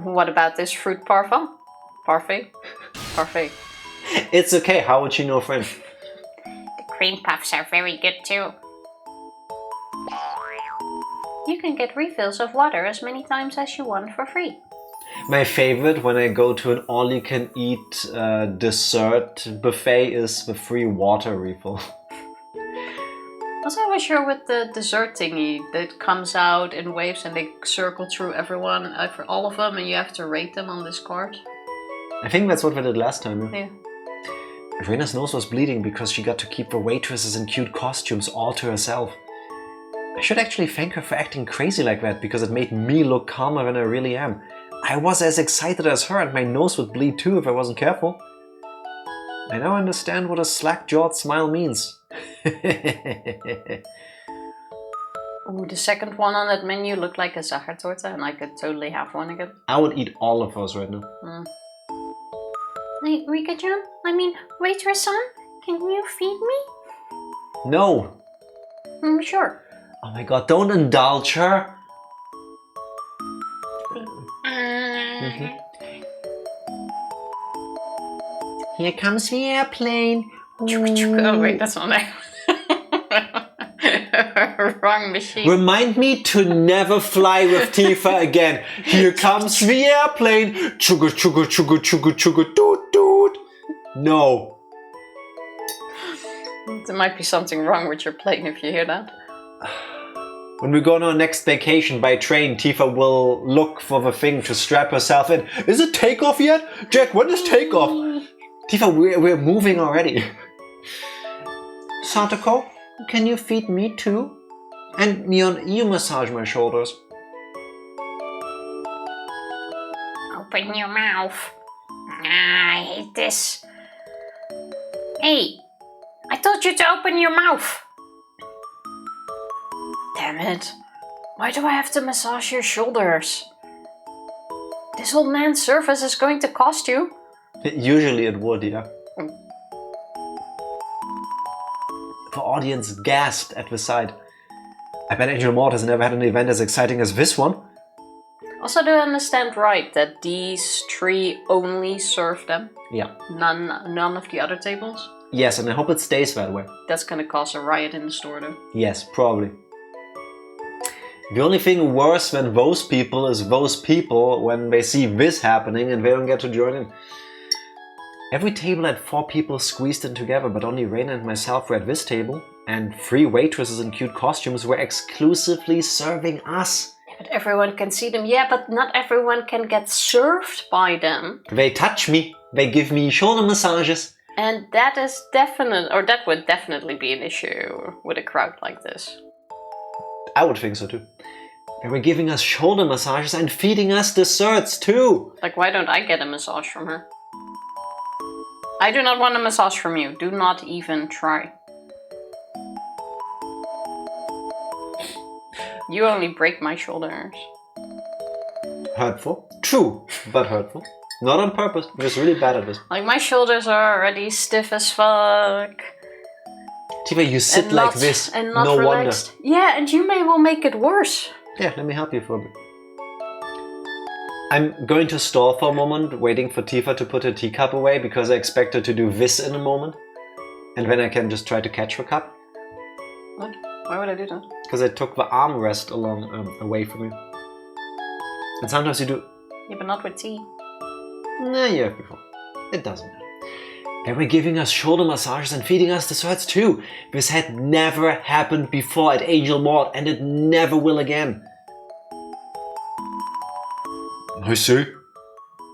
What about this fruit parfait? Parfait? Parfait. It's okay, how would she know French? The cream puffs are very good too. You can get refills of water as many times as you want for free. My favorite when I go to an all-you-can-eat dessert buffet is the free water refill. Also, I was sure with the dessert thingy that comes out in waves and they circle through everyone, for all of them, and you have to rate them on this card. I think that's what we did last time. Yeah. Rena's nose was bleeding because she got to keep the waitresses in cute costumes all to herself. I should actually thank her for acting crazy like that because it made me look calmer than I really am. I was as excited as her and my nose would bleed too if I wasn't careful. I now understand what a slack-jawed smile means. Ooh, the second one on that menu looked like a Sachertorte and I could totally have one again. I would eat all of those right now. Hey, Rika-chan? Waitress-san? Can you feed me? No! Sure. Oh my god, don't indulge her! Here comes the airplane. Oh wait, that's not it. Wrong machine. Remind me to never fly with Tifa again. Here comes the airplane. Chugga chugga chugga chugga chugga doot doot. No. There might be something wrong with your plane if you hear that. When we go on our next vacation by train, Tifa will look for the thing to strap herself in. Is it takeoff yet? Jack, when is takeoff? Tifa, we're moving already. Satoko, can you feed me too? And Neon, you massage my shoulders. Open your mouth. I hate this. Hey, I told you to open your mouth. Damn it. Why do I have to massage your shoulders? This old man's service is going to cost you. Usually it would, yeah. The audience gasped at the sight. I bet Angel Mort has never had an event as exciting as this one. Also, do I understand right that these three only serve them? Yeah. None of the other tables? Yes, and I hope it stays that way. That's gonna cause a riot in the store though. Yes, probably. The only thing worse than those people is those people when they see this happening and they don't get to join in. Every table had 4 people squeezed in together, but only Reina and myself were at this table, and 3 waitresses in cute costumes were exclusively serving us. Yeah, but everyone can see them. Yeah, but not everyone can get served by them. They touch me, they give me shoulder massages. And that would definitely be an issue with a crowd like this. I would think so too. They were giving us shoulder massages and feeding us desserts too. Like, why don't I get a massage from her? I do not want a massage from you. Do not even try. You only break my shoulders. Hurtful? True, but hurtful. Not on purpose, I'm just really bad at this. Like, my shoulders are already stiff as fuck. Tifa, you sit and like not, this, and not no relaxed. wonder. Yeah, and you may well make it worse. Yeah, let me help you for a bit. I'm going to stall for a moment, waiting for Tifa to put her teacup away, because I expect her to do this in a moment. And then I can just try to catch her cup. What? Why would I do that? Because I took the armrest away from you. And sometimes you do... Yeah, but not with tea. Nah, you have before. It doesn't matter. They were giving us shoulder massages and feeding us desserts too. This had never happened before at Angel Mort, and it never will again. I say,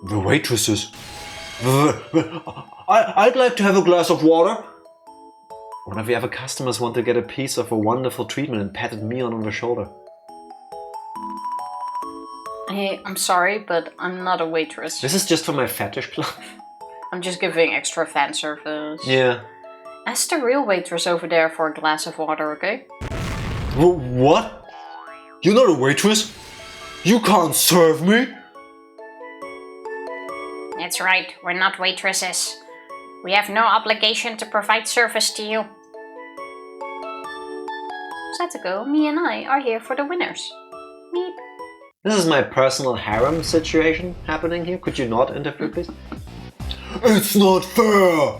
the waitresses. I'd like to have a glass of water. One of the other customers wanted to get a piece of a wonderful treatment and patted me on the shoulder. Hey, I'm sorry, but I'm not a waitress. This is just for my fetish club. I'm just giving extra fan service. Yeah. Ask the real waitress over there for a glass of water, okay? What? You're not a waitress? You can't serve me? That's right, we're not waitresses. We have no obligation to provide service to you. Satoko, me and I are here for the winners. Meep. This is my personal harem situation happening here. Could you not interfere, please? It's not fair!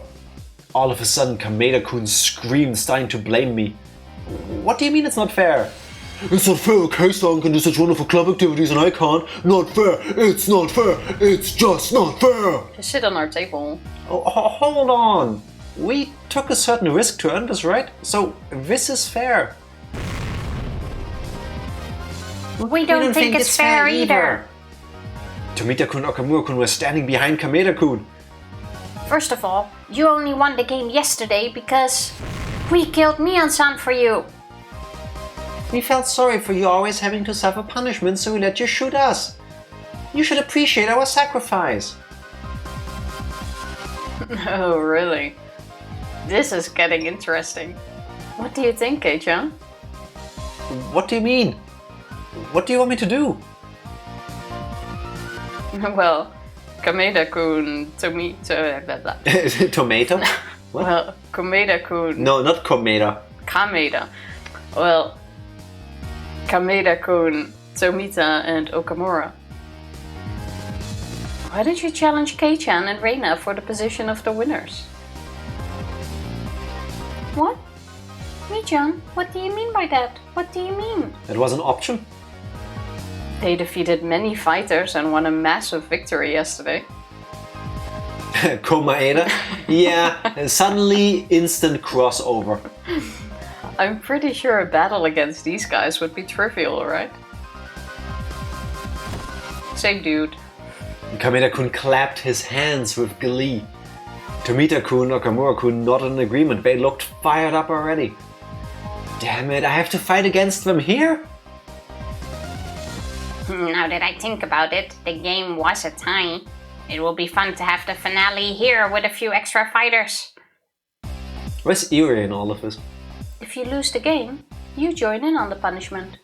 All of a sudden, Kameda-kun screamed, starting to blame me. What do you mean it's not fair? It's not fair, Kei-san can do such wonderful club activities and I can't. Not fair, it's not fair, it's just not fair! Just sit on our table. Oh, hold on! We took a certain risk to earn this, right? So, this is fair. We don't think it's fair either. Tomita-kun and Okamura-kun were standing behind Kameda-kun. First of all, you only won the game yesterday because we killed Mian-san for you. We felt sorry for you always having to suffer punishment, so we let you shoot us. You should appreciate our sacrifice. Oh, really? This is getting interesting. What do you think, Kei-chan? What do you mean? What do you want me to do? Well, Kameda-kun, Tomato? What? Well, Kameda-kun... No, not Komeda. Kameda. Well, Kameda-kun, Tomita, and Okamura. Why don't you challenge Kei-chan and Reina for the position of the winners? What? Mi-chan, what do you mean by that? What do you mean? That was an option? They defeated many fighters and won a massive victory yesterday. Komaeda? Yeah, suddenly instant crossover. I'm pretty sure a battle against these guys would be trivial, right? Same dude. Kameda-kun clapped his hands with glee. Tomita-kun and Okamura-kun nodded in agreement. They looked fired up already. Damn it, I have to fight against them here? Now that I think about it, the game was a tie. It will be fun to have the finale here with a few extra fighters. Where's Irie in all of this? If you lose the game, you join in on the punishment.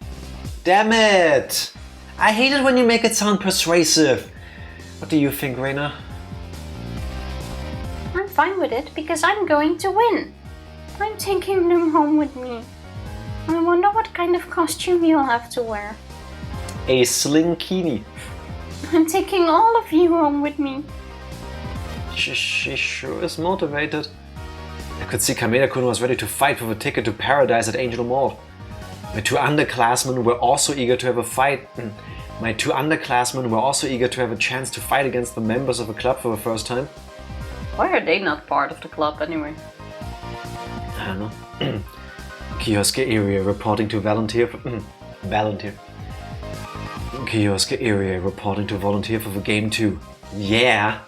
Damn it! I hate it when you make it sound persuasive. What do you think, Reina? I'm fine with it because I'm going to win. I'm taking them home with me. I wonder what kind of costume you'll have to wear. A slinkini. I'm taking all of you home with me. She sure is motivated. I could see Kameda-kun was ready to fight for the ticket to paradise at Angel Mall. My two underclassmen were also eager to have a fight. My two underclassmen were also eager to have a chance to fight against the members of a club for the first time. Why are they not part of the club anyway? I don't know. Kiosk area reporting to volunteer for... volunteer. Kiosk area reporting to volunteer for the game too. Yeah!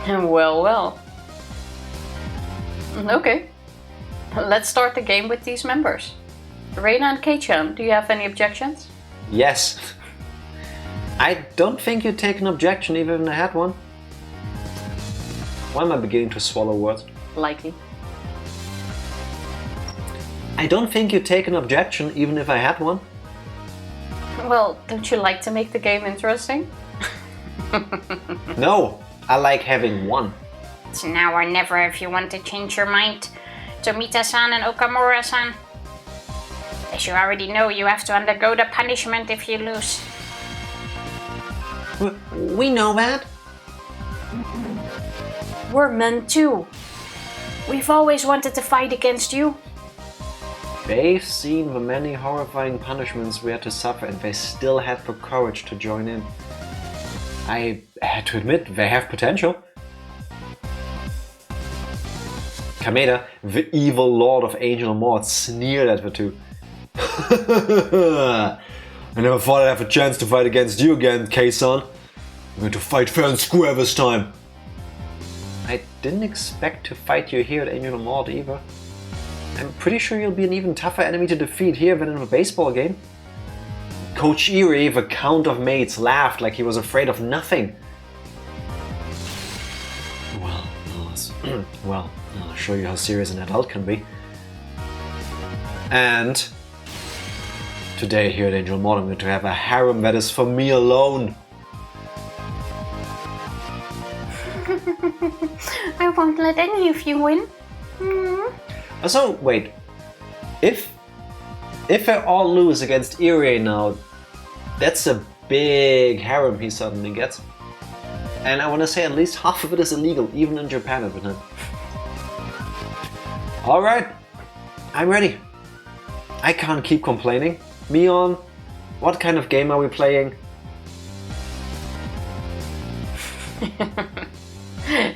Well. Okay. Let's start the game with these members. Reina and Kei-chan, do you have any objections? Yes. I don't think you'd take an objection even if I had one. Why am I beginning to swallow words? Likely. I don't think you'd take an objection even if I had one. Well, don't you like to make the game interesting? No, I like having one. It's now or never if you want to change your mind. Tomita-san and Okamura-san. As you already know, you have to undergo the punishment if you lose. We know that. We're men too. We've always wanted to fight against you. They've seen the many horrifying punishments we had to suffer and they still had the courage to join in. I had to admit, they have potential. Kameda, the evil lord of Angel Mord, sneered at the two. I never thought I'd have a chance to fight against you again, Kei-san. I'm going to fight fair and square this time. I didn't expect to fight you here at Angel Mord either. I'm pretty sure you'll be an even tougher enemy to defeat here than in a baseball game. Coach Irie, the Count of Mates, laughed like he was afraid of nothing. Well, I'll show you how serious an adult can be. And today here at Angel Mod, I'm going to have a harem that is for me alone. I won't let any of you win. So, wait. If I all lose against Irie now, that's a big harem he suddenly gets. And I want to say at least half of it is illegal, even in Japan, isn't it? Alright, I'm ready. I can't keep complaining. Mion, what kind of game are we playing?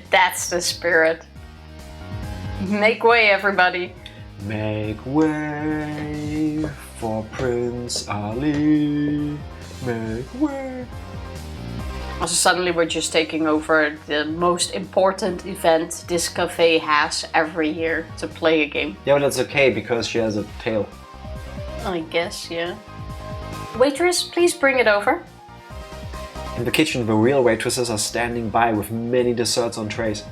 That's the spirit. Make way, everybody. Make way for Prince Ali. Make way. Also, suddenly we're just taking over the most important event this cafe has every year to play a game. Yeah, but that's okay because she has a tail. I guess, yeah. Waitress, please bring it over. In the kitchen, the real waitresses are standing by with many desserts on trays.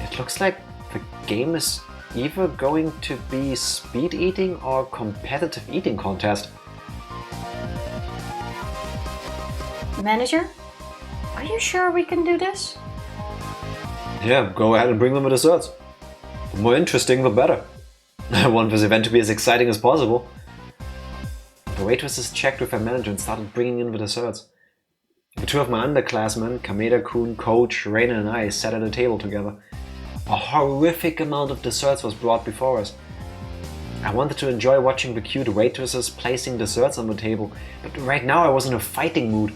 It looks like the game is either going to be speed eating or competitive eating contest. Manager, are you sure we can do this? Yeah, go ahead and bring them the desserts. The more interesting, the better. I want this event to be as exciting as possible. The waitresses checked with their manager and started bringing in the desserts. The two of my underclassmen, Kameda-kun, Coach, Reina and I sat at a table together. A horrific amount of desserts was brought before us. I wanted to enjoy watching the cute waitresses placing desserts on the table, but right now I was in a fighting mood.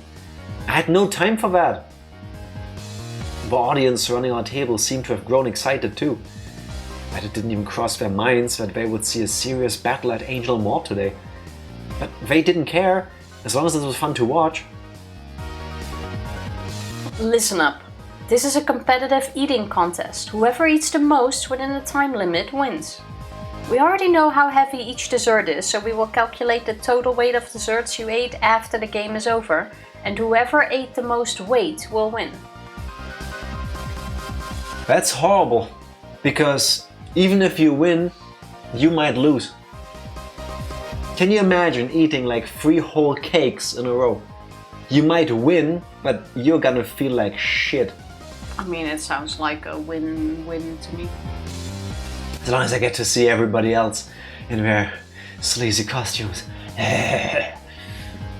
I had no time for that. The audience surrounding our table seemed to have grown excited too. But it didn't even cross their minds that they would see a serious battle at Angel Mort today. But they didn't care, as long as it was fun to watch. Listen up. This is a competitive eating contest. Whoever eats the most within the time limit wins. We already know how heavy each dessert is, so we will calculate the total weight of desserts you ate after the game is over, and whoever ate the most weight will win. That's horrible, because even if you win, you might lose. Can you imagine eating like 3 whole cakes in a row? You might win, but you're gonna feel like shit. I mean, it sounds like a win-win to me. As long as I get to see everybody else in their sleazy costumes.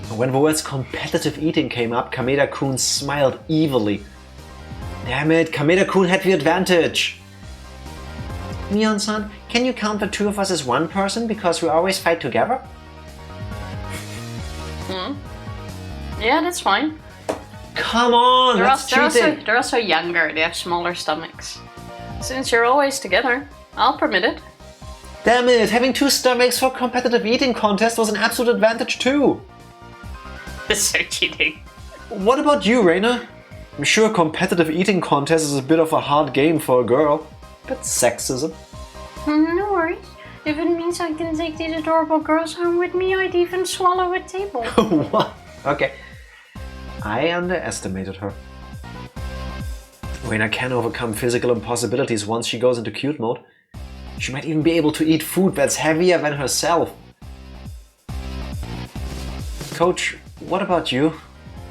When the words competitive eating came up, Kameda-kun smiled evilly. Damn it, Kameda-kun had the advantage! Mion-san, can you count the two of us as one person because we always fight together? Yeah, that's fine. Come on, that's cheating! They're also younger, they have smaller stomachs. Since you're always together, I'll permit it. Damn it, having 2 stomachs for a competitive eating contest was an absolute advantage too! That's so cheating. What about you, Reina? I'm sure a competitive eating contest is a bit of a hard game for a girl. But sexism. No worries. If it means I can take these adorable girls home with me, I'd even swallow a table. What? Okay. I underestimated her. Reina can overcome physical impossibilities once she goes into cute mode. She might even be able to eat food that's heavier than herself. Coach, what about you?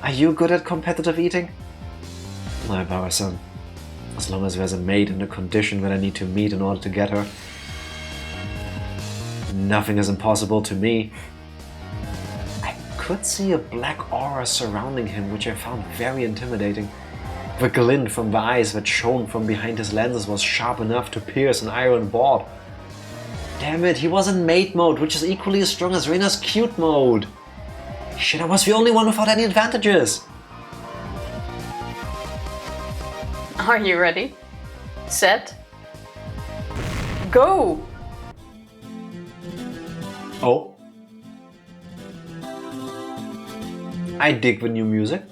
Are you good at competitive eating? Maebara-san, as long as there's a maid in the condition that I need to meet in order to get her, nothing is impossible to me. I could see a black aura surrounding him, which I found very intimidating. The glint from the eyes that shone from behind his lenses was sharp enough to pierce an iron board. Damn it, he was in maid mode, which is equally as strong as Reina's cute mode. Shit, I was the only one without any advantages. Are you ready? Set. Go! Oh. I dig the new music.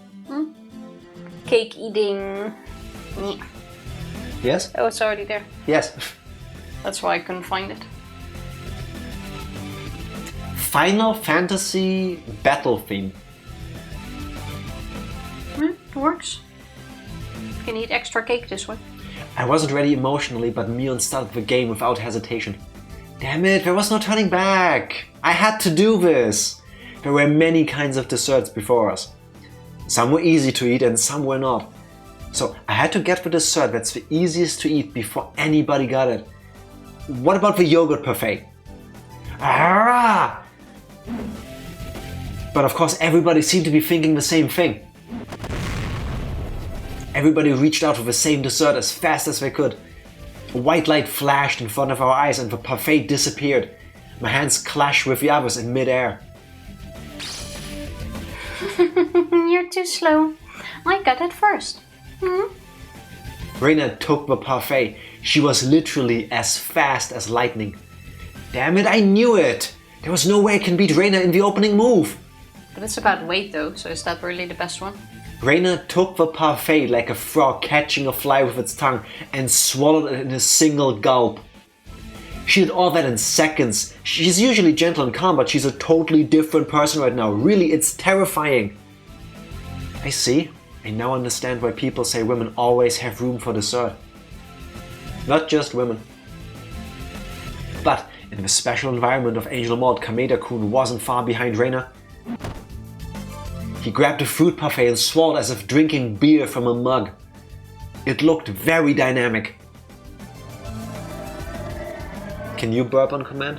Cake eating. Yeah. Yes? Oh, it's already there. Yes. That's why I couldn't find it. Final Fantasy battle theme. It works. You can eat extra cake this way. I wasn't ready emotionally, but Mion started the game without hesitation. Damn it, there was no turning back. I had to do this. There were many kinds of desserts before us. Some were easy to eat and some were not. So I had to get the dessert that's the easiest to eat before anybody got it. What about the yogurt parfait? Ah! But of course everybody seemed to be thinking the same thing. Everybody reached out for the same dessert as fast as they could. A white light flashed in front of our eyes and the parfait disappeared. My hands clashed with the others in midair. You're too slow. I got it first. Reina took the parfait. She was literally as fast as lightning. Damn it, I knew it! There was no way I can beat Reina in the opening move. But it's about weight though, so is that really the best one? Reina took the parfait like a frog catching a fly with its tongue and swallowed it in a single gulp. She did all that in seconds. She's usually gentle and calm, but she's a totally different person right now. Really, it's terrifying. I see. I now understand why people say women always have room for dessert. Not just women. But in the special environment of Angel Mode, Kameda-kun wasn't far behind Reina. He grabbed a fruit parfait and swallowed as if drinking beer from a mug. It looked very dynamic. Can you burp on command?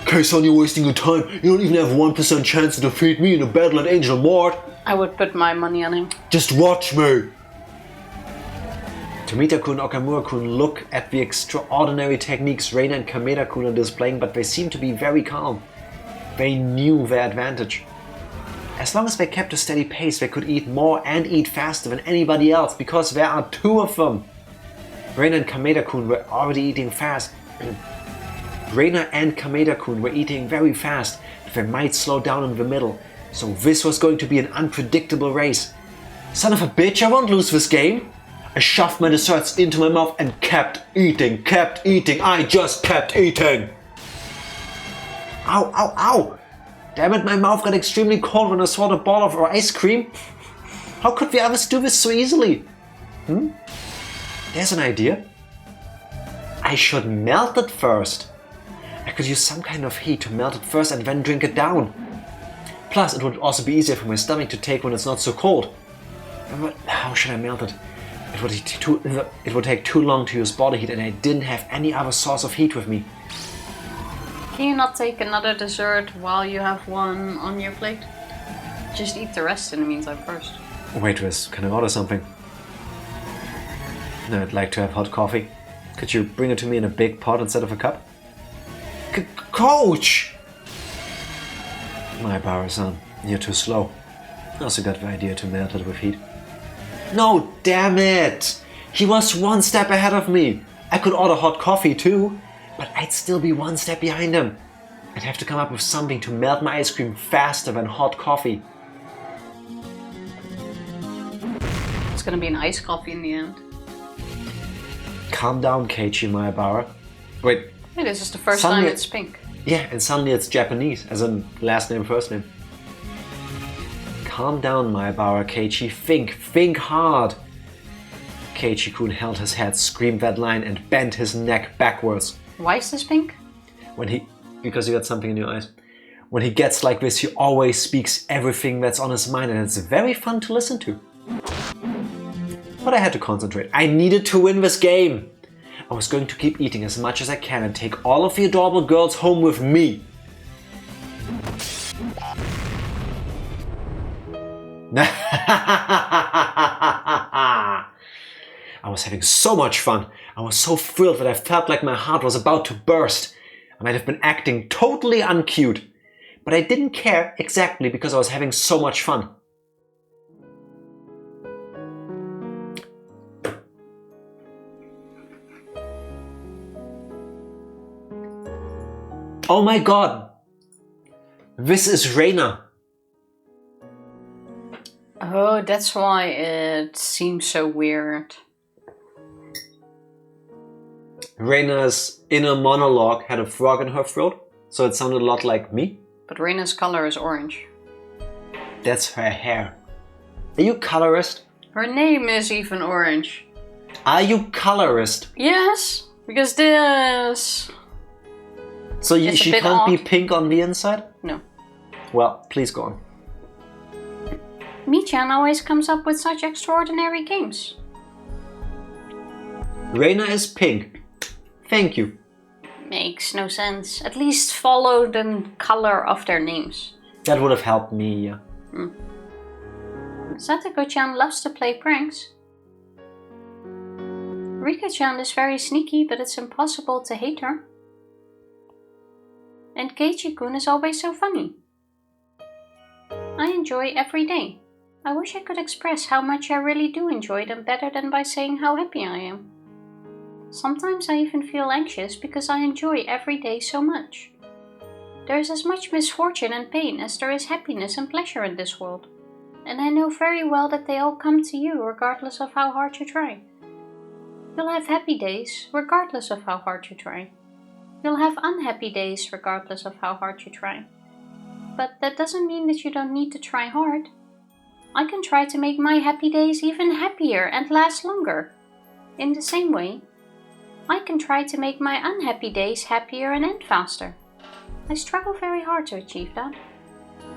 Kei-san, you're wasting your time. You don't even have a 1% chance to defeat me in a battle at Angel Mort. I would put my money on him. Just watch me. Tomita-kun and Okamura-kun look at the extraordinary techniques Reina and Kameda-kun are displaying, but they seem to be very calm. They knew their advantage. As long as they kept a steady pace, they could eat more and eat faster than anybody else, because there are two of them. Reina and Kameda-kun were already eating fast. Reina and Kameda-kun were eating very fast, but they might slow down in the middle, so this was going to be an unpredictable race. Son of a bitch, I won't lose this game! I shoved my desserts into my mouth and kept eating, I just kept eating! Ow, ow, ow! Damn it, my mouth got extremely cold when I swallowed a ball of ice cream. How could the others do this so easily? There's an idea. I should melt it first. I could use some kind of heat to melt it first and then drink it down. Plus, it would also be easier for my stomach to take when it's not so cold. But how should I melt it? It would take too long to use body heat and I didn't have any other source of heat with me. Can you not take another dessert while you have one on your plate? Just eat the rest in the meantime first. Wait, Riz, can I order something? No, I'd like to have hot coffee. Could you bring it to me in a big pot instead of a cup? Coach! Maebara-san, you're too slow. I also got the idea to melt it with heat. No, damn it! He was one step ahead of me. I could order hot coffee too, but I'd still be one step behind him. I'd have to come up with something to melt my ice cream faster than hot coffee. It's gonna be an iced coffee in the end. Calm down, Keiichi Maebara. Wait. Hey, this is the first time it's pink. Yeah, and suddenly it's Japanese, as in last name, first name. Calm down, Maebara, Keiichi. Think hard. Keiichi-kun held his head, screamed that line, and bent his neck backwards. Why is this pink? Because you got something in your eyes. When he gets like this, he always speaks everything that's on his mind, and it's very fun to listen to. But I had to concentrate. I needed to win this game. I was going to keep eating as much as I can and take all of the adorable girls home with me. I was having so much fun. I was so thrilled that I felt like my heart was about to burst. I might have been acting totally uncute, but I didn't care exactly because I was having so much fun. Oh my god! This is Reina! Oh, that's why it seems so weird. Reina's inner monologue had a frog in her throat, so it sounded a lot like me. But Reina's color is orange. That's her hair. Are you colorist? Her name is even orange. Are you colorist? Yes, because this... So she can't be pink on the inside? No. Well, please go on. Mi-chan always comes up with such extraordinary games. Reina is pink. Thank you. Makes no sense. At least follow the color of their names. That would have helped me, yeah. Satoko-chan loves to play pranks. Rika-chan is very sneaky, but it's impossible to hate her. And Keiichi-kun is always so funny. I enjoy every day. I wish I could express how much I really do enjoy them better than by saying how happy I am. Sometimes I even feel anxious because I enjoy every day so much. There is as much misfortune and pain as there is happiness and pleasure in this world. And I know very well that they all come to you regardless of how hard you try. You'll have happy days regardless of how hard you try. You'll have unhappy days regardless of how hard you try. But that doesn't mean that you don't need to try hard. I can try to make my happy days even happier and last longer. In the same way, I can try to make my unhappy days happier and end faster. I struggle very hard to achieve that.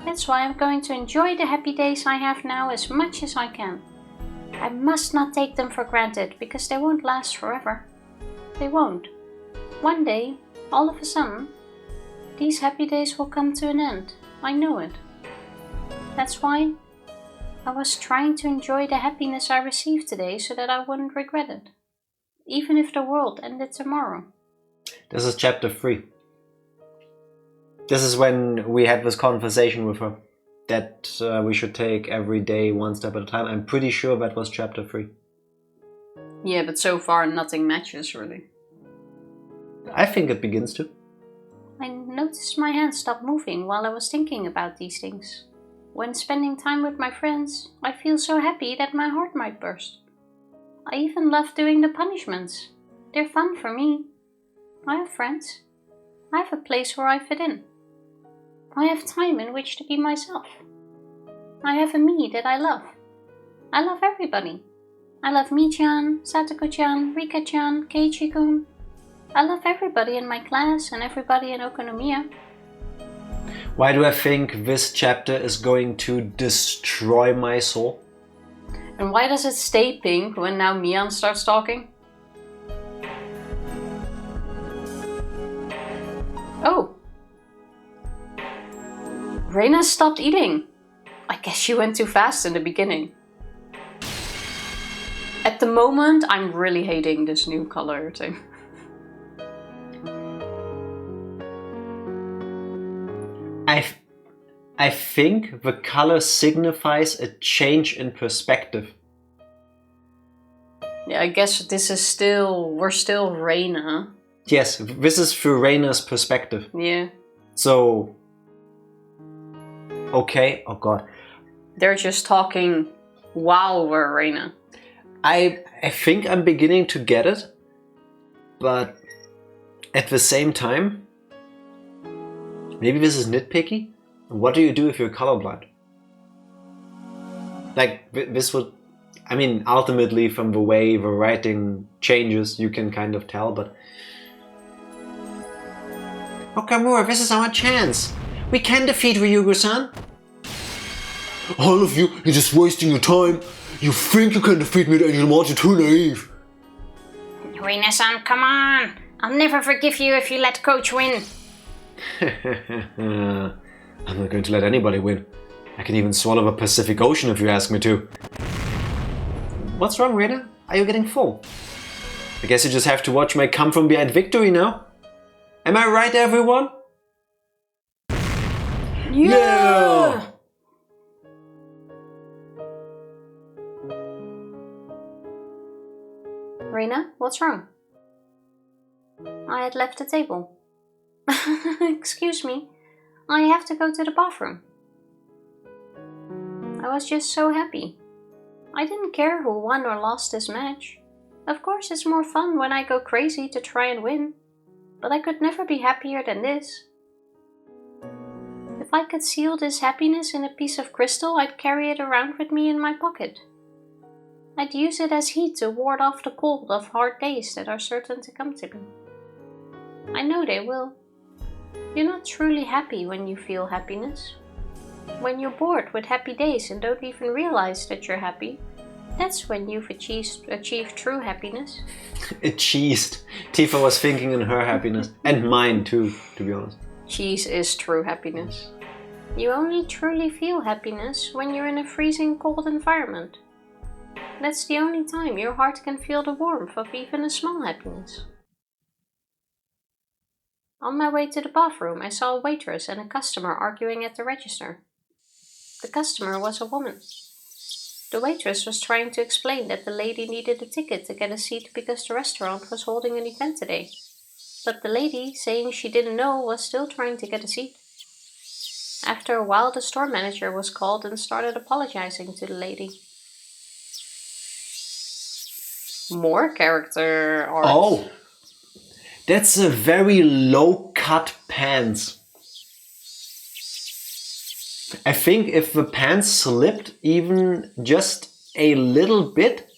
That's why I'm going to enjoy the happy days I have now as much as I can. I must not take them for granted because they won't last forever. They won't. One day, all of a sudden, these happy days will come to an end. I know it. That's why I was trying to enjoy the happiness I received today so that I wouldn't regret it. Even if the world ended tomorrow. This is chapter 3. This is when we had this conversation with her. That we should take every day one step at a time. I'm pretty sure that was chapter 3. Yeah, but so far nothing matches really. I think it begins to. I noticed my hand stop moving while I was thinking about these things. When spending time with my friends, I feel so happy that my heart might burst. I even love doing the punishments. They're fun for me. I have friends. I have a place where I fit in. I have time in which to be myself. I have a me that I love. I love everybody. I love Mi-chan, Satoko-chan, Rika-chan, Keiichi-kun. I love everybody in my class and everybody in Okonomiya. Why do I think this chapter is going to destroy my soul? And why does it stay pink when now Mian starts talking? Oh. Reina stopped eating. I guess she went too fast in the beginning. At the moment, I'm really hating this new color thing. I think the color signifies a change in perspective. Yeah, I guess this is we're still Reina. Yes, this is through Reina's perspective. Yeah. So, okay, oh god. They're just talking while we're Reina. I think I'm beginning to get it, but at the same time, maybe this is nitpicky. What do you do if you're colorblind? Like, this would... I mean, ultimately, from the way the writing changes, you can kind of tell, but... Okamura, this is our chance! We can defeat Ryugu-san! All of you, you're just wasting your time. You think you can defeat me anymore, you're too naive. Reina-san, come on! I'll never forgive you if you let Coach win. I'm not going to let anybody win. I can even swallow the Pacific Ocean if you ask me to. What's wrong, Reina? Are you getting full? I guess you just have to watch my come from behind victory now. Am I right, everyone? Yeah! Reina, what's wrong? I had left the table. Excuse me, I have to go to the bathroom. I was just so happy. I didn't care who won or lost this match. Of course it's more fun when I go crazy to try and win, but I could never be happier than this. If I could seal this happiness in a piece of crystal, I'd carry it around with me in my pocket. I'd use it as heat to ward off the cold of hard days that are certain to come to me. I know they will. You're not truly happy when you feel happiness. When you're bored with happy days and don't even realize that you're happy, that's when you've achieved true happiness. Achieved. Tifa was thinking in her happiness. And mine too, to be honest. Cheese is true happiness. You only truly feel happiness when you're in a freezing cold environment. That's the only time your heart can feel the warmth of even a small happiness. On my way to the bathroom, I saw a waitress and a customer arguing at the register. The customer was a woman. The waitress was trying to explain that the lady needed a ticket to get a seat because the restaurant was holding an event today. But the lady, saying she didn't know, was still trying to get a seat. After a while, the store manager was called and started apologizing to the lady. More character art. Oh! That's a very low-cut pants. I think if the pants slipped even just a little bit,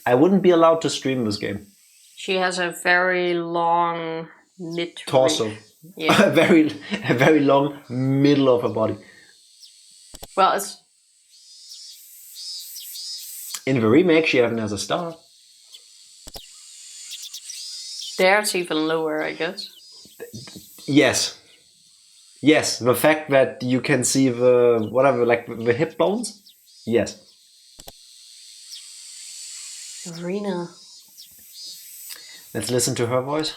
I wouldn't be allowed to stream this game. She has a very long Torso. Yeah. a very long middle of her body. Well, it's... In the remake, she even has a star. There it's even lower, I guess. Yes. Yes, the fact that you can see the, whatever, like the hip bones? Yes. Rina. Let's listen to her voice.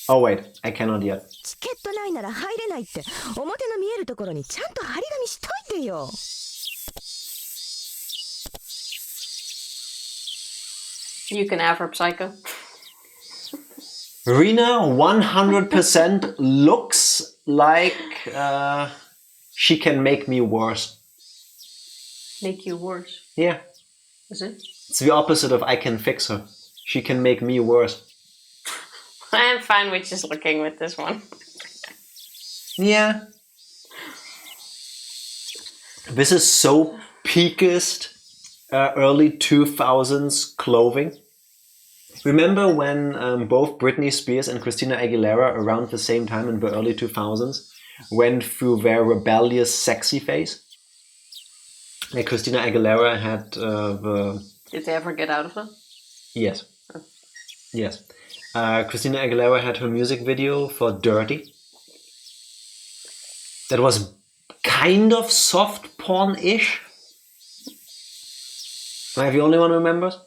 Oh wait, I cannot yet. チケットないなら入れないって表の見えるところにちゃんと張り紙しといてよ。You can have her, Psycho. Rina 100% looks like she can make me worse. Make you worse. Yeah. Is it? It's the opposite of I can fix her. She can make me worse. I'm fine with just looking with this one. Yeah. This is so peakest early 2000s clothing. Remember when both Britney Spears and Christina Aguilera around the same time in the early 2000s went through their rebellious sexy phase? Like Christina Aguilera had the... Did they ever get out of it? Yes. Yes. Christina Aguilera had her music video for Dirty. That was kind of soft porn-ish. Am I the only one who remembers?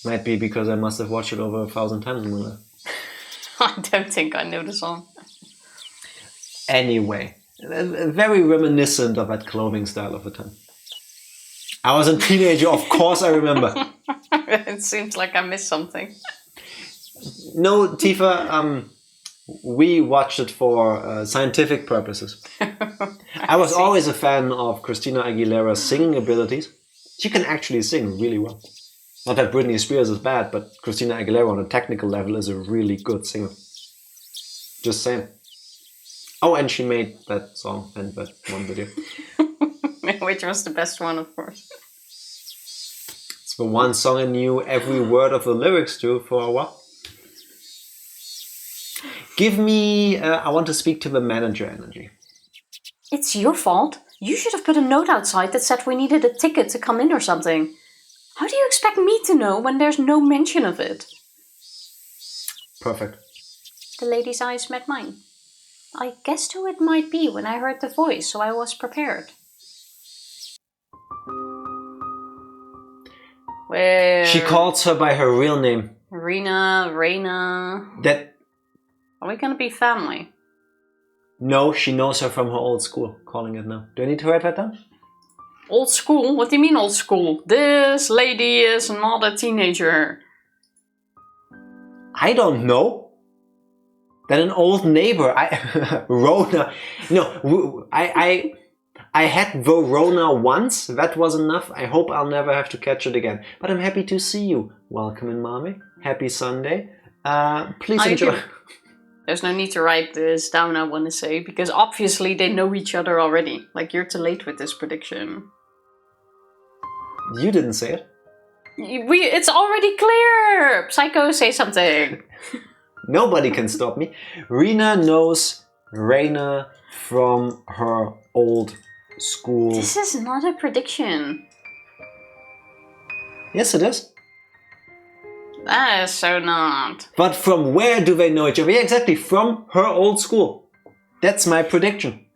Might be because I must have watched it over 1,000 times in my life. I don't think I know the song. Anyway, very reminiscent of that clothing style of the time. I was a teenager, of course I remember. It seems like I missed something. No, Tifa, we watched it for scientific purposes. I was always a fan of Christina Aguilera's singing abilities. She can actually sing really well. Not that Britney Spears is bad, but Christina Aguilera on a technical level is a really good singer. Just saying. Oh, and she made that song and that one video. Which was the best one, of course. It's the one song I knew every word of the lyrics to for a while. Give me, I want to speak to the manager energy. It's your fault. You should have put a note outside that said we needed a ticket to come in or something. How do you expect me to know when there's no mention of it? Perfect. The lady's eyes met mine. I guessed who it might be when I heard the voice, so I was prepared. Where? She calls her by her real name. Reina. That... Are we gonna be family? No, she knows her from her old school, calling it now. Do I need to write that down? Old school? What do you mean old school? This lady is not a teenager. I don't know. That an old neighbor, Rona. No, I I had Verona once, that was enough. I hope I'll never have to catch it again. But I'm happy to see you. Welcome in, Mami. Happy Sunday. Please enjoy. There's no need to write this down, I want to say, because obviously they know each other already. Like, you're too late with this prediction. You didn't say it. It's already clear! Psycho, say something. Nobody can stop me. Rina knows Reina from her old school. This is not a prediction. Yes, it is. That is so not. But from where do they know each other? Yeah, exactly, from her old school. That's my prediction.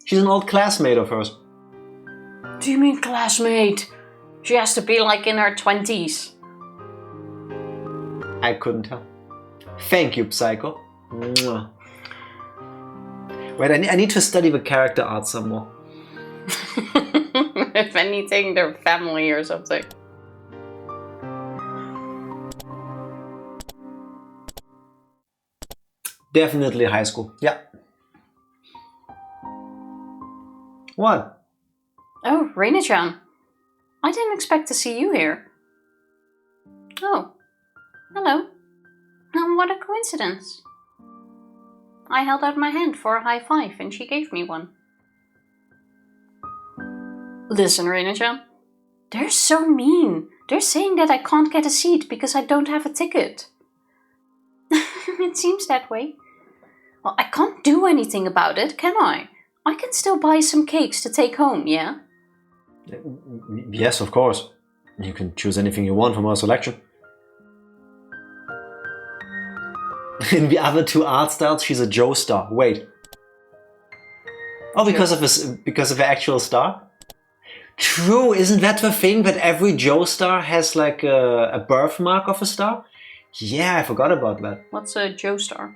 She's an old classmate of hers. Do you mean classmate? She has to be like in her 20s. I couldn't tell. Thank you, Psycho. Mwah. Wait, I need to study the character art some more. If anything, they're family or something. Definitely high school. Yeah. What? Oh, Reina-chan. I didn't expect to see you here. Oh. Hello. What a coincidence. I held out my hand for a high five and she gave me one. Listen, Reina-chan. They're so mean. They're saying that I can't get a seat because I don't have a ticket. It seems that way. Well, I can't do anything about it, can I? I can still buy some cakes to take home, yeah? Yes, of course. You can choose anything you want from our selection. In the other two art styles, she's a Joe star. Wait. Oh, because of the actual star? True, isn't that the thing that every Joe star has like a birthmark of a star? Yeah, I forgot about that. What's a Joe star?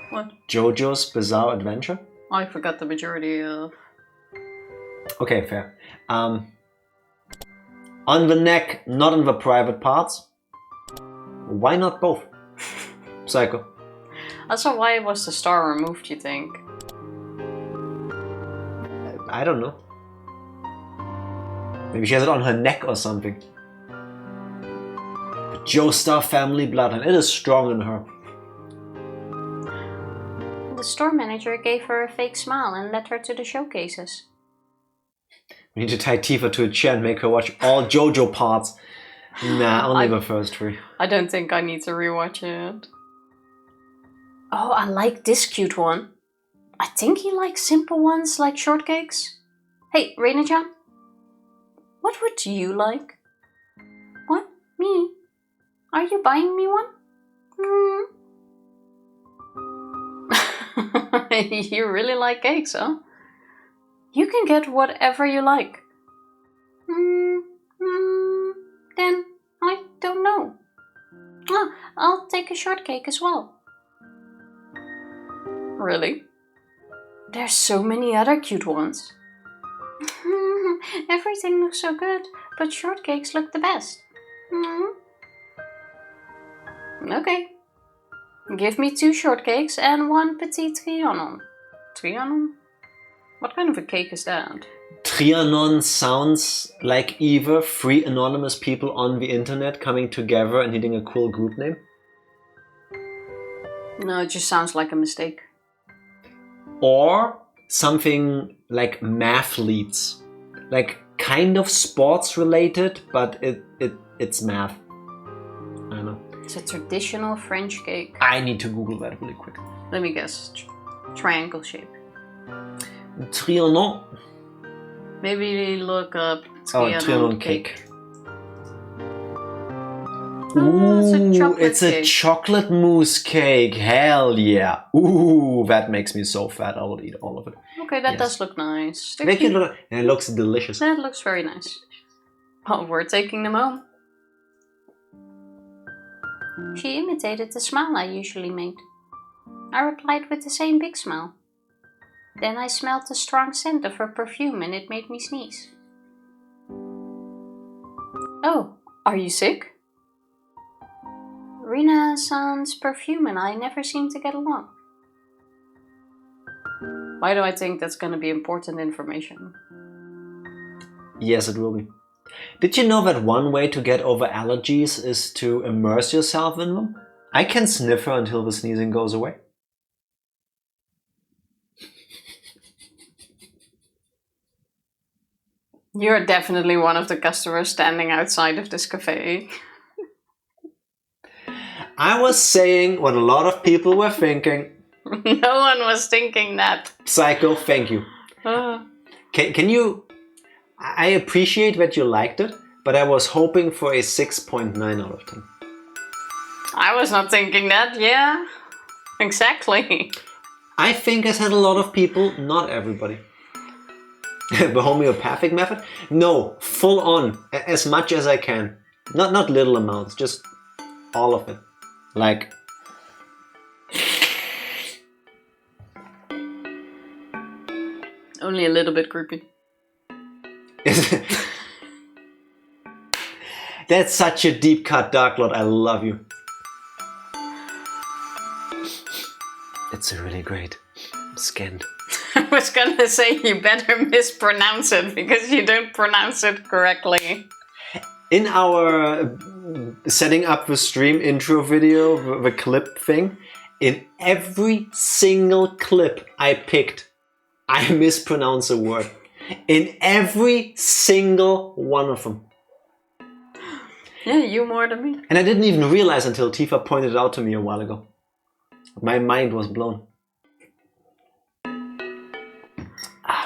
What? JoJo's Bizarre Adventure? I forgot the majority of... Okay, fair. On the neck, not on the private parts. Why not both? Psycho. Also, why was the star removed, you think? I don't know. Maybe she has it on her neck or something. The Joestar family bloodline, it is strong in her. The store manager gave her a fake smile and led her to the showcases. We need to tie Tifa to a chair and make her watch all JoJo parts. Nah, only the first three. I don't think I need to rewatch it. Oh, I like this cute one. I think he likes simple ones like shortcakes. Hey, Reina-chan? What would you like? What? Me? Are you buying me one? You really like cakes, huh? You can get whatever you like. Then I don't know. I'll take a shortcake as well. Really? There's so many other cute ones. Everything looks so good, but shortcakes look the best. Okay. Give me 2 shortcakes and 1 petit trianon. Trianon? What kind of a cake is that? Trianon sounds like either 3 anonymous people on the internet coming together and needing a cool group name. No, it just sounds like a mistake. Or something like mathletes. Like kind of sports related, but it's math. I don't know. It's a traditional French cake. I need to Google that really quick. Let me guess. Triangle shape. Trianon. Maybe look up Trianon cake. Ooh, it's a chocolate mousse cake. Hell yeah. Ooh, that makes me so fat. I will eat all of it. Okay, that does look nice. Make it look, and it looks delicious. That looks very nice. Oh, we're taking them home. She imitated the smile I usually made. I replied with the same big smile. Then I smelled the strong scent of her perfume and it made me sneeze. Oh, are you sick? Rina-san's perfume and I never seem to get along. Why do I think that's gonna be important information? Yes, it will be. Did you know that one way to get over allergies is to immerse yourself in them? I can sniff her until the sneezing goes away. You're definitely one of the customers standing outside of this cafe. I was saying what a lot of people were thinking. No one was thinking that. Psycho, thank you. Can you... I appreciate that you liked it, but I was hoping for a 6.9 out of 10. I was not thinking that, yeah. Exactly. I think I said a lot of people, not everybody. The homeopathic method? No, full on, as much as I can. Not little amounts, just all of it. Like... Only a little bit creepy. That's such a deep cut, Dark Lord. I love you. It's a really great skin. I was gonna say you better mispronounce it because you don't pronounce it correctly. In our setting up the stream intro video, the clip thing, in every single clip I picked, I mispronounce a word. In every single one of them. Yeah, you more than me. And I didn't even realize until Tifa pointed it out to me a while ago. My mind was blown.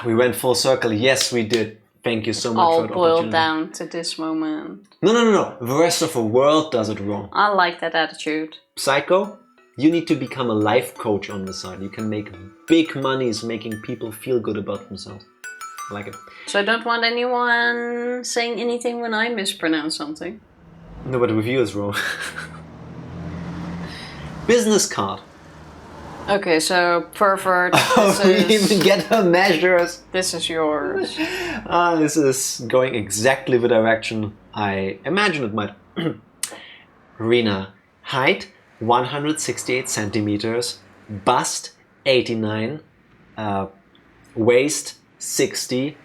We went full circle. Yes, we did. Thank you so much All for the boiled opportunity. down to this moment. No. The rest of the world does it wrong. I like that attitude. Psycho, you need to become a life coach on the side. You can make big monies making people feel good about themselves. I like it. So I don't want anyone saying anything when I mispronounce something. No, but with you it's wrong. Business card. Okay, so pervert. We even get her measures. This is yours. This is going exactly the direction I imagine it might. Rina, height 168 centimeters, bust 89, waist 60,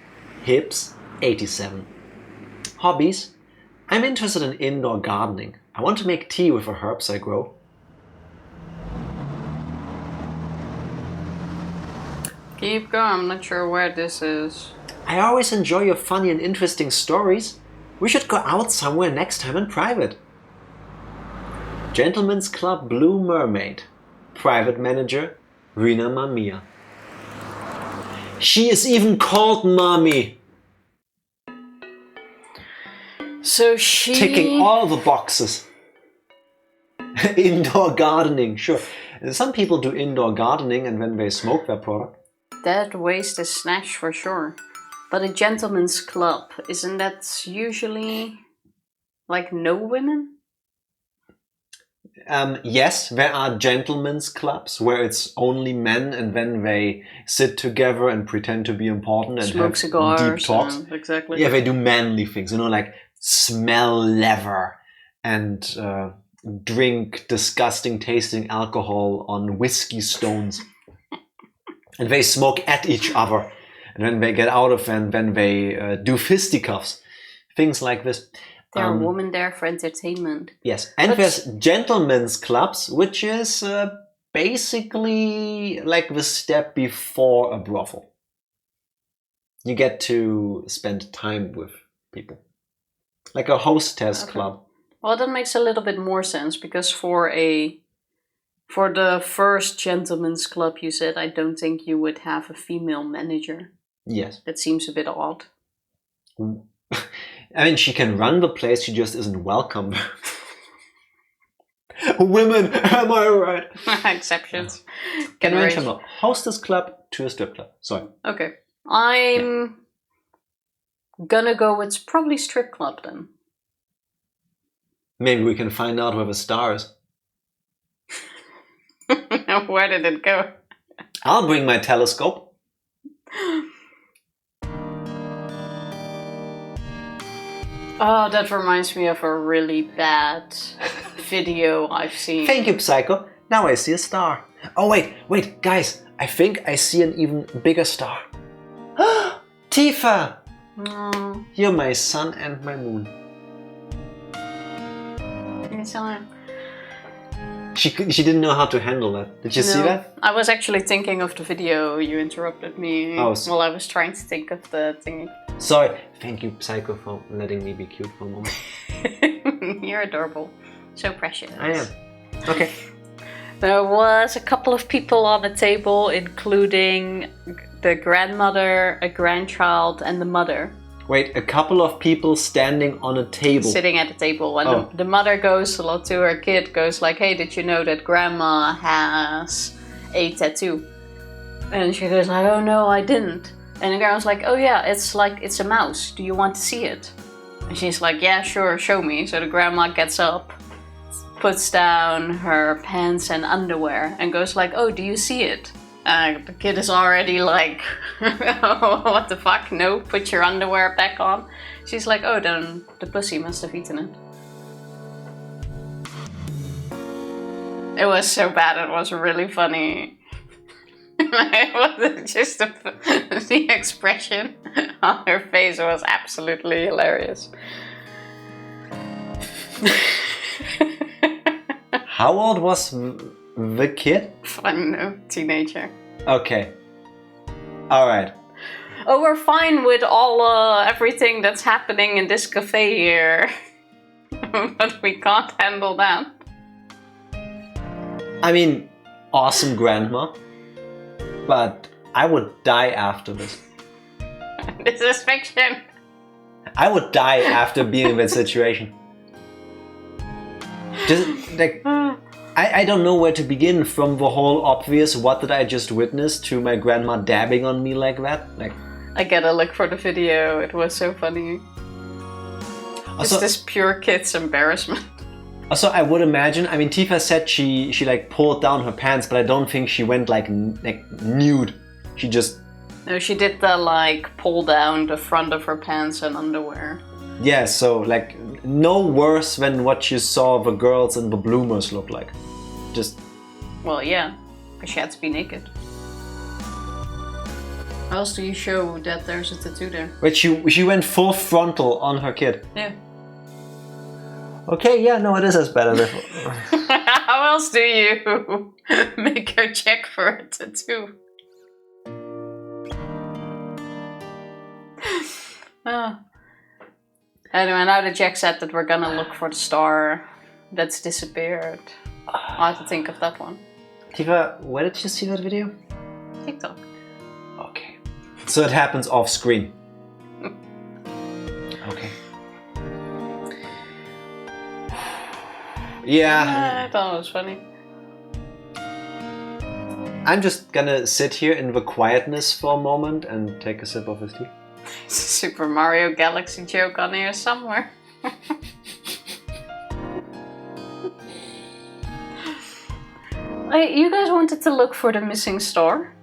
hips 87. Hobbies? I'm interested in indoor gardening. I want to make tea with the herbs I grow. Keep going, I'm not sure where this is. I always enjoy your funny and interesting stories. We should go out somewhere next time in private. Gentlemen's Club Blue Mermaid. Private manager, Rina Mamiya. She is even called Mommy. So she... Ticking all the boxes. Indoor gardening, sure. Some people do indoor gardening and then they smoke their product. That waist is snatched for sure. But a gentleman's club, isn't that usually like no women? Yes, there are gentlemen's clubs where it's only men and then they sit together and pretend to be important and smoke have cigars, deep talks. Exactly. Yeah, they do manly things, like smell leather and drink disgusting tasting alcohol on whiskey stones. And they smoke at each other. And when they get out of them, then they do fisticuffs. Things like this. There are women there for entertainment. Yes. And there's gentlemen's clubs, which is basically like the step before a brothel. You get to spend time with people. Like a hostess club. Well, that makes a little bit more sense because for the first gentleman's club you said, I don't think you would have a female manager. Yes. That seems a bit odd. I mean, she can run the place, she just isn't welcome. Women, am I right? Exceptions. Can I mention a hostess club to a strip club? Sorry. Okay. I'm gonna go with probably strip club then. Maybe we can find out where the star is. Where did it go? I'll bring my telescope. Oh, that reminds me of a really bad video I've seen. Thank you, Psycho. Now I see a star. Oh, wait, guys. I think I see an even bigger star. Tifa! You're my sun and my moon. She didn't know how to handle that. Did you see that? I was actually thinking of the video. You interrupted me while I was trying to think of the thing. Sorry. Thank you, Psycho, for letting me be cute for a moment. You're adorable. So precious. I am. Okay. There was a couple of people on the table, including the grandmother, a grandchild, and the mother. Wait, a couple of people standing on a table. Sitting at the table. And the mother goes to her kid, goes like, hey, did you know that grandma has a tattoo? And she goes like, oh no, I didn't. And the grandma's like, oh yeah, it's a mouse. Do you want to see it? And she's like, yeah, sure, show me. So the grandma gets up, puts down her pants and underwear, and goes like, oh, do you see it? The kid is already like, what the fuck? No, put your underwear back on. She's like, oh, then the pussy must have eaten it. It was so bad, it was really funny. It was just the expression on her face was absolutely hilarious. How old was the kid? I don't know, teenager. Okay. Alright. Oh, we're fine with all everything that's happening in this cafe here. But we can't handle that. I mean, awesome grandma. But I would die after this. This is fiction. I would die after being in that situation. Just like I don't know where to begin from the whole obvious what did I just witness to my grandma dabbing on me like that. Like I gotta look for the video, it was so funny. Also, it's this pure kid's embarrassment. Also, I would imagine, I mean, Tifa said she like pulled down her pants, but I don't think she went like nude. She just... No, she did the like pull down the front of her pants and underwear. Yeah, so like no worse than what you saw the girls in the Bloomers look like. Just... Well, yeah, because she had to be naked. How else do you show that there's a tattoo there? Wait, she went full frontal on her kid. Yeah. Okay, yeah, no, it is as bad as How else do you make her check for a tattoo? Anyway, now that Jack said that we're gonna look for the star that's disappeared, I have to think of that one. Tifa, where did you see that video? TikTok. Okay. So it happens off screen. Okay. Yeah. I thought it was funny. I'm just gonna sit here in the quietness for a moment and take a sip of his tea. It's a Super Mario Galaxy joke on here somewhere. Hey, you guys wanted to look for the missing star?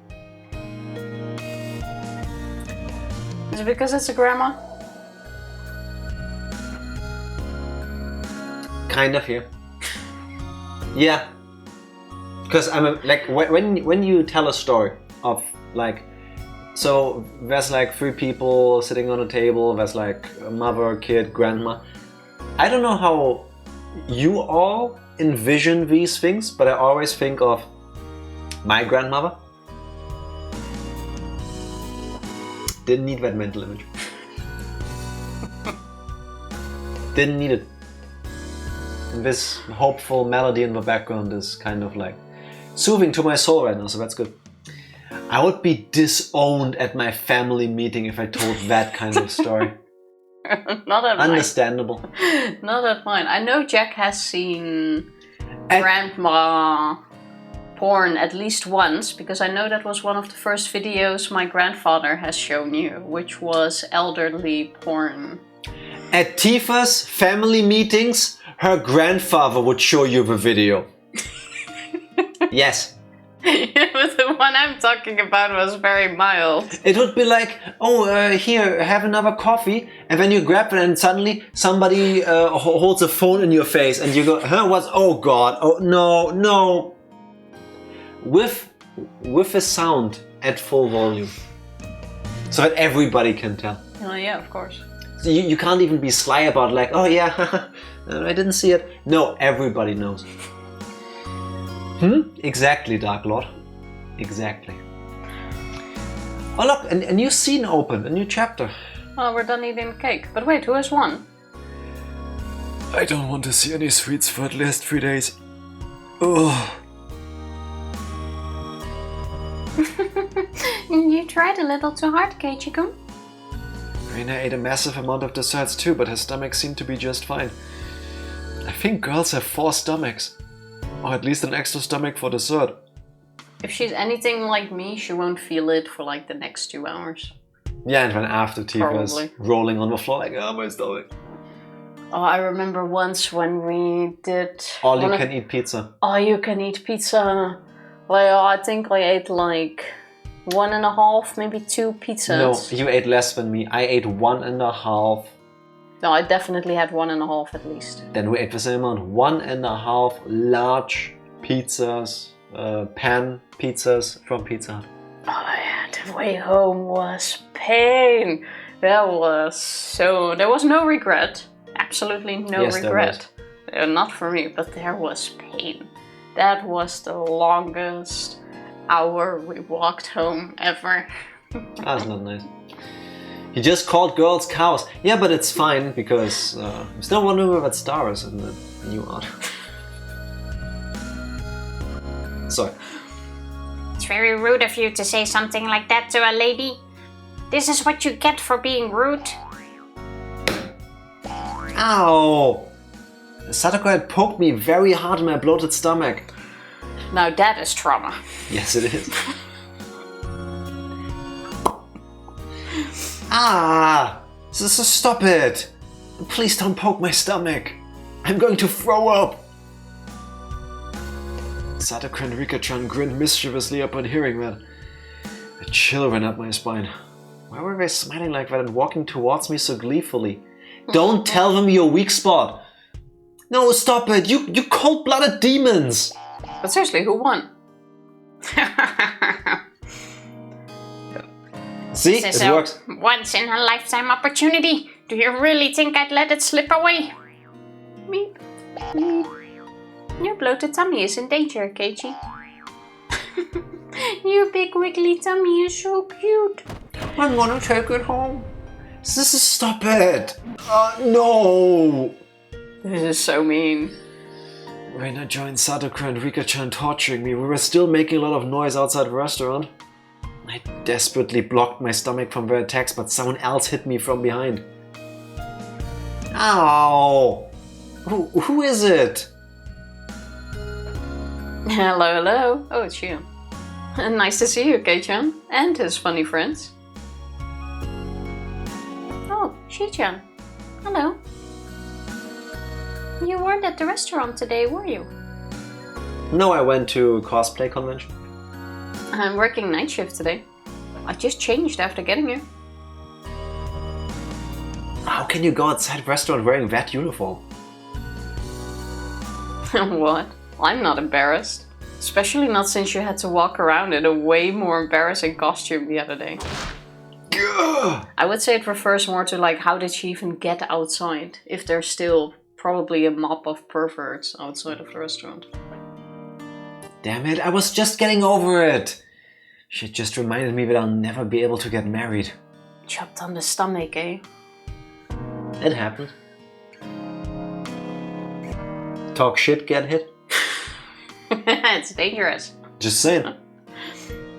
Is it because it's a grandma? Kind of, yeah. Yeah. Because like when you tell a story of like, so there's like 3 people sitting on a table, there's like a mother, kid, grandma. I don't know how you all envision these things, but I always think of my grandmother. Didn't need that mental image. Didn't need it. This hopeful melody in the background is kind of like soothing to my soul right now, so that's good. I would be disowned at my family meeting if I told that kind of story. Not at Understandable. mine. Not at mine. I know Jack has seen grandma porn at least once, because I know that was one of the first videos my grandfather has shown you, which was elderly porn. At Tifa's family meetings, her grandfather would show you the video. Yes. Yeah, but the one I'm talking about was very mild. It would be like, oh, here, have another coffee, and then you grab it and suddenly somebody holds a phone in your face and you go, huh, what? Oh God, oh no, no. With with the sound at full volume. So that everybody can tell. Oh yeah, of course. So you can't even be sly about like, oh yeah, I didn't see it. No, everybody knows. Exactly, Dark Lord. Exactly. Oh look, a new scene opened, a new chapter. Oh, we're done eating cake. But wait, who has won? I don't want to see any sweets for at least 3 days. Oh. You tried a little too hard, Keiichi-kun. Reina ate a massive amount of desserts too, but her stomach seemed to be just fine. I think girls have 4 stomachs. Or at least an extra stomach for dessert. If she's anything like me, she won't feel it for like the next 2 hours. Yeah, and then after Tifa's Probably. rolling on the floor like, oh, my stomach. Oh, I remember once when we did... All you can eat pizza. All you can eat pizza. Well, I think I ate like 1.5, maybe 2 pizzas. No, you ate less than me. I ate 1.5. No, I definitely had 1.5 at least. Then we ate the same amount. 1.5 large pizzas, pan pizzas from Pizza Hut. Oh yeah, the way home was pain. There was no regret. Absolutely no Yes, regret. Not for me, but there was pain. That was the longest hour we walked home ever. That's not nice. You just called girls cows. Yeah, but it's fine because I'm still wondering where that star is in the new art. Sorry. It's very rude of you to say something like that to a lady. This is what you get for being rude. Ow! Sadako had poked me very hard in my bloated stomach. Now that is trauma. Yes, it is. Ah! Stop it! Please don't poke my stomach. I'm going to throw up. Sadako and Rika-chan grinned mischievously upon hearing that. A chill ran up my spine. Why were they smiling like that and walking towards me so gleefully? Don't tell them your weak spot. No, stop it! You cold-blooded demons! But seriously, who won? See, This is it a works. once-in-a-lifetime opportunity. Do you really think I'd let it slip away? Meep. Meep. Your bloated tummy is in danger, Keiichi. Your big wiggly tummy is so cute. I'm gonna take it home. Stop it! No! This is so mean. When I joined Sadako and Rika-chan torturing me, we were still making a lot of noise outside the restaurant. I desperately blocked my stomach from their attacks, but someone else hit me from behind. Ow! Who is it? Hello, hello. Oh, it's you. Nice to see you, Kei-chan. And his funny friends. Oh, Shi-chan. Hello. You weren't at the restaurant today, were you? No, I went to a cosplay convention. I'm working night shift today. I just changed after getting here. How can you go outside the restaurant wearing that uniform? What? I'm not embarrassed. Especially not since you had to walk around in a way more embarrassing costume the other day. Gah! I would say it refers more to like, how did she even get outside? If there's still probably a mob of perverts outside of the restaurant. Damn it, I was just getting over it. She just reminded me that I'll never be able to get married. Chopped on the stomach, eh? It happened. Talk shit, get hit. It's dangerous. Just saying.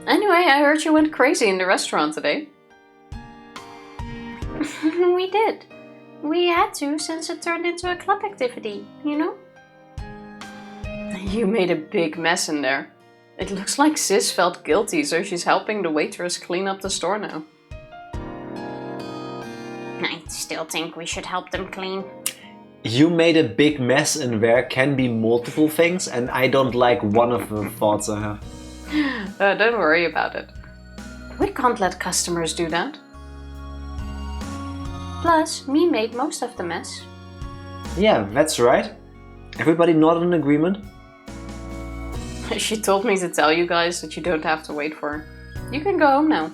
Anyway, I heard you went crazy in the restaurant today. We did. We had to since it turned into a club activity, you know? You made a big mess in there. It looks like Sis felt guilty, so she's helping the waitress clean up the store now. I still think we should help them clean. You made a big mess in there can be multiple things, and I don't like one of the thoughts I have. Don't worry about it. We can't let customers do that. Plus, me made most of the mess. Yeah, that's right. Everybody not in agreement? She told me to tell you guys that you don't have to wait for her. You can go home now.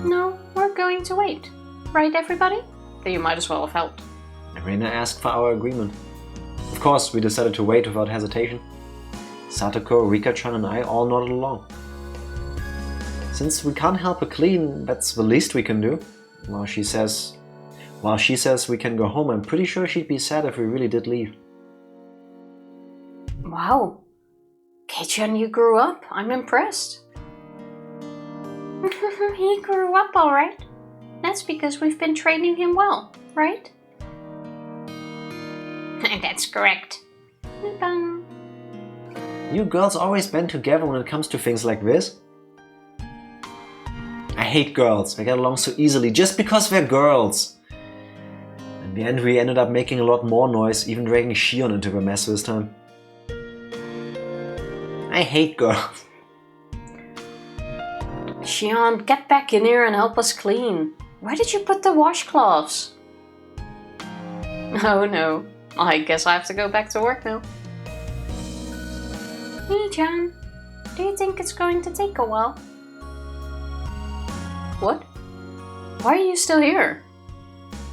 No, we're going to wait. Right, everybody? Then you might as well have helped. Reina asked for our agreement. Of course, we decided to wait without hesitation. Satoko, Rika-chan and I all nodded along. Since we can't help her clean, that's the least we can do. While she says we can go home, I'm pretty sure she'd be sad if we really did leave. Wow. Keiichi, you grew up. I'm impressed. He grew up alright. That's because we've been training him well, right? That's correct. Bang. You girls always band together when it comes to things like this. I hate girls. They get along so easily just because they're girls. In the end, we ended up making a lot more noise, even dragging Shion into the mess this time. I hate girls. Shion, get back in here and help us clean. Where did you put the washcloths? Oh no, I guess I have to go back to work now. Mii-chan, do you think it's going to take a while? What? Why are you still here?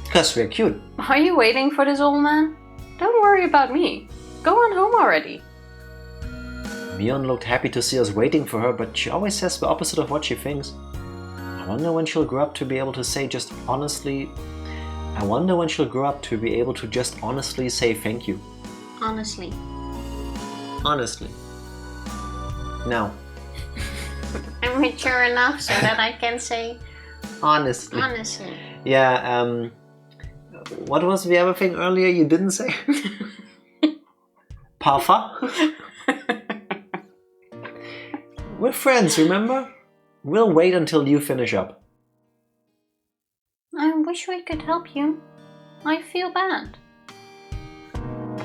Because we're cute. Are you waiting for this old man? Don't worry about me. Go on home already. Mion looked happy to see us waiting for her, but she always says the opposite of what she thinks. I wonder when she'll grow up to be able to say just honestly... I wonder when she'll grow up to be able to just honestly say thank you. Honestly. Honestly. Now. I'm mature enough so that I can say Honestly. honestly. Yeah, what was the other thing earlier you didn't say? Parfa? We're friends, remember? We'll wait until you finish up. I wish we could help you. I feel bad.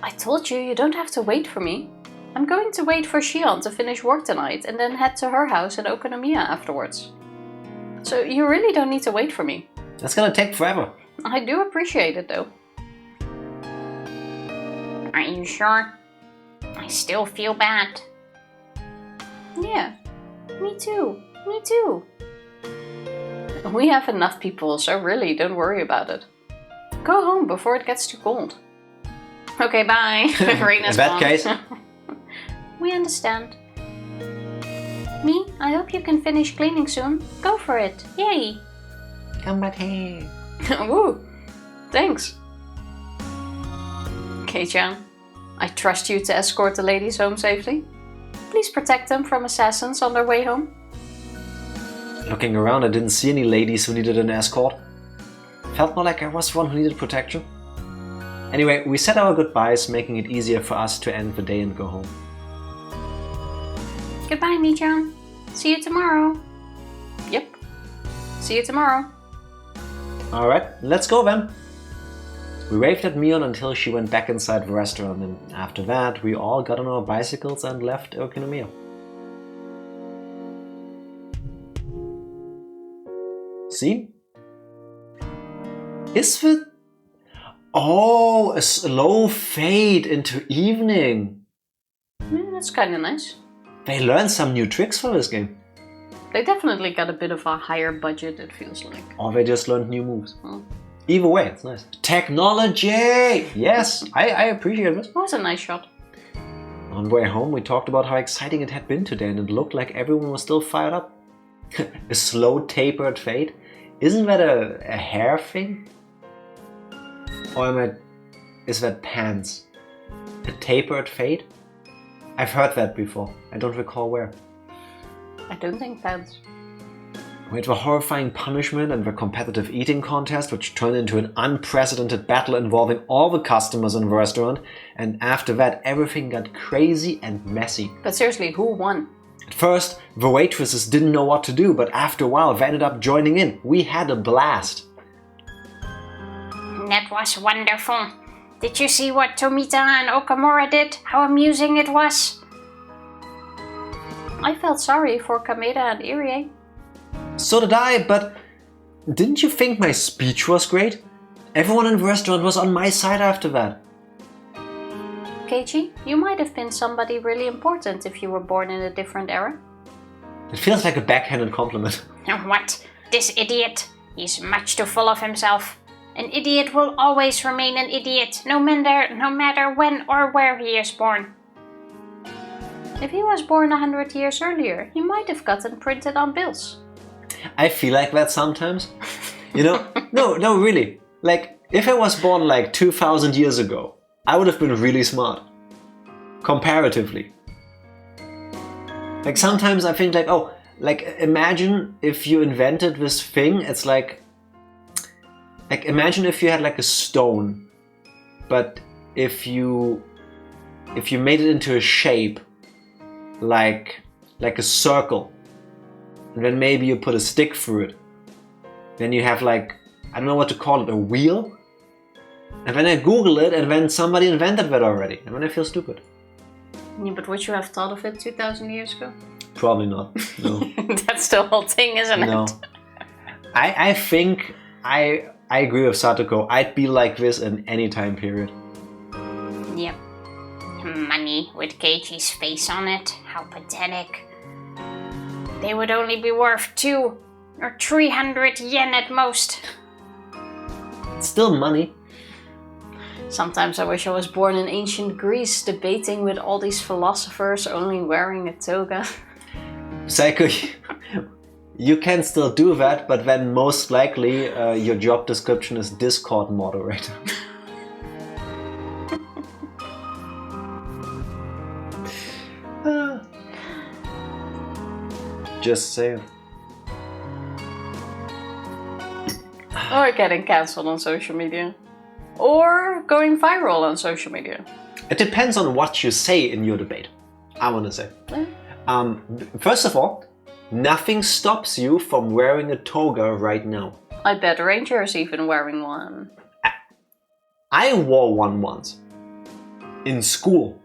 I told you don't have to wait for me. I'm going to wait for Shion to finish work tonight and then head to her house in Okonomiya afterwards. So you really don't need to wait for me. That's gonna take forever. I do appreciate it though. Are you sure? I still feel bad. Yeah, me too. Me too. We have enough people, so really don't worry about it. Go home before it gets too cold. Okay, bye. Reina's In that gone. case. We understand. Me, I hope you can finish cleaning soon. Go for it. Yay! Come back here. Woo! Thanks. Kei-chan, I trust you to escort the ladies home safely. Please protect them from assassins on their way home. Looking around, I didn't see any ladies who needed an escort. Felt more like I was one who needed protection. Anyway, we said our goodbyes, making it easier for us to end the day and go home. Goodbye, Mii-chan. See you tomorrow. Yep. See you tomorrow. Alright, let's go then. We waved at Mion until she went back inside the restaurant, and after that we all got on our bicycles and left Okonomiya. See? Is it? Oh, a slow fade into evening. Yeah, that's kinda nice. They learned some new tricks for this game. They definitely got a bit of a higher budget, it feels like. Or they just learned new moves. Hmm. Either way, it's nice. Technology! Yes, I appreciate it. That was a nice shot. On the way home, we talked about how exciting it had been today, and it looked like everyone was still fired up. A slow tapered fade? Isn't that a hair thing? Or is that pants? A tapered fade? I've heard that before. I don't recall where. I don't think that's... We had the horrifying punishment and the competitive eating contest, which turned into an unprecedented battle involving all the customers in the restaurant, and after that everything got crazy and messy. But seriously, who won? At first, the waitresses didn't know what to do, but after a while they ended up joining in. We had a blast. That was wonderful. Did you see what Tomita and Okamura did? How amusing it was. I felt sorry for Kameda and Irie. So did I, but didn't you think my speech was great? Everyone in the restaurant was on my side after that. Keiichi, you might have been somebody really important if you were born in a different era. It feels like a backhanded compliment. What? This idiot? He's much too full of himself. An idiot will always remain an idiot, no matter when or where he is born. If he was born 100 years earlier, he might have gotten printed on bills. I feel like that sometimes. You know, no, really. Like, if I was born like 2000 years ago, I would have been really smart. Comparatively. Like, sometimes I think like, oh, like, imagine if you invented this thing, it's like imagine if you had like a stone, but if you made it into a shape, like a circle, and then maybe you put a stick through it, then you have like, I don't know what to call it, a wheel? And then I Google it, and then somebody invented that already, and then I feel stupid. Yeah, but would you have thought of it 2000 years ago? Probably not, no. That's the whole thing, isn't No. it? I think I agree with Satoko. I'd be like this in any time period. Yep. Money with Keiichi's face on it. How pathetic. They would only be worth 2 or 300 yen at most. It's still money. Sometimes I wish I was born in ancient Greece, debating with all these philosophers, only wearing a toga. Psycho, you can still do that, but then most likely your job description is Discord moderator. Just saying. Or getting cancelled on social media. Or going viral on social media. It depends on what you say in your debate, I want to say. Yeah. First of all, nothing stops you from wearing a toga right now. I bet Ranger is even wearing one. I wore one once. In school.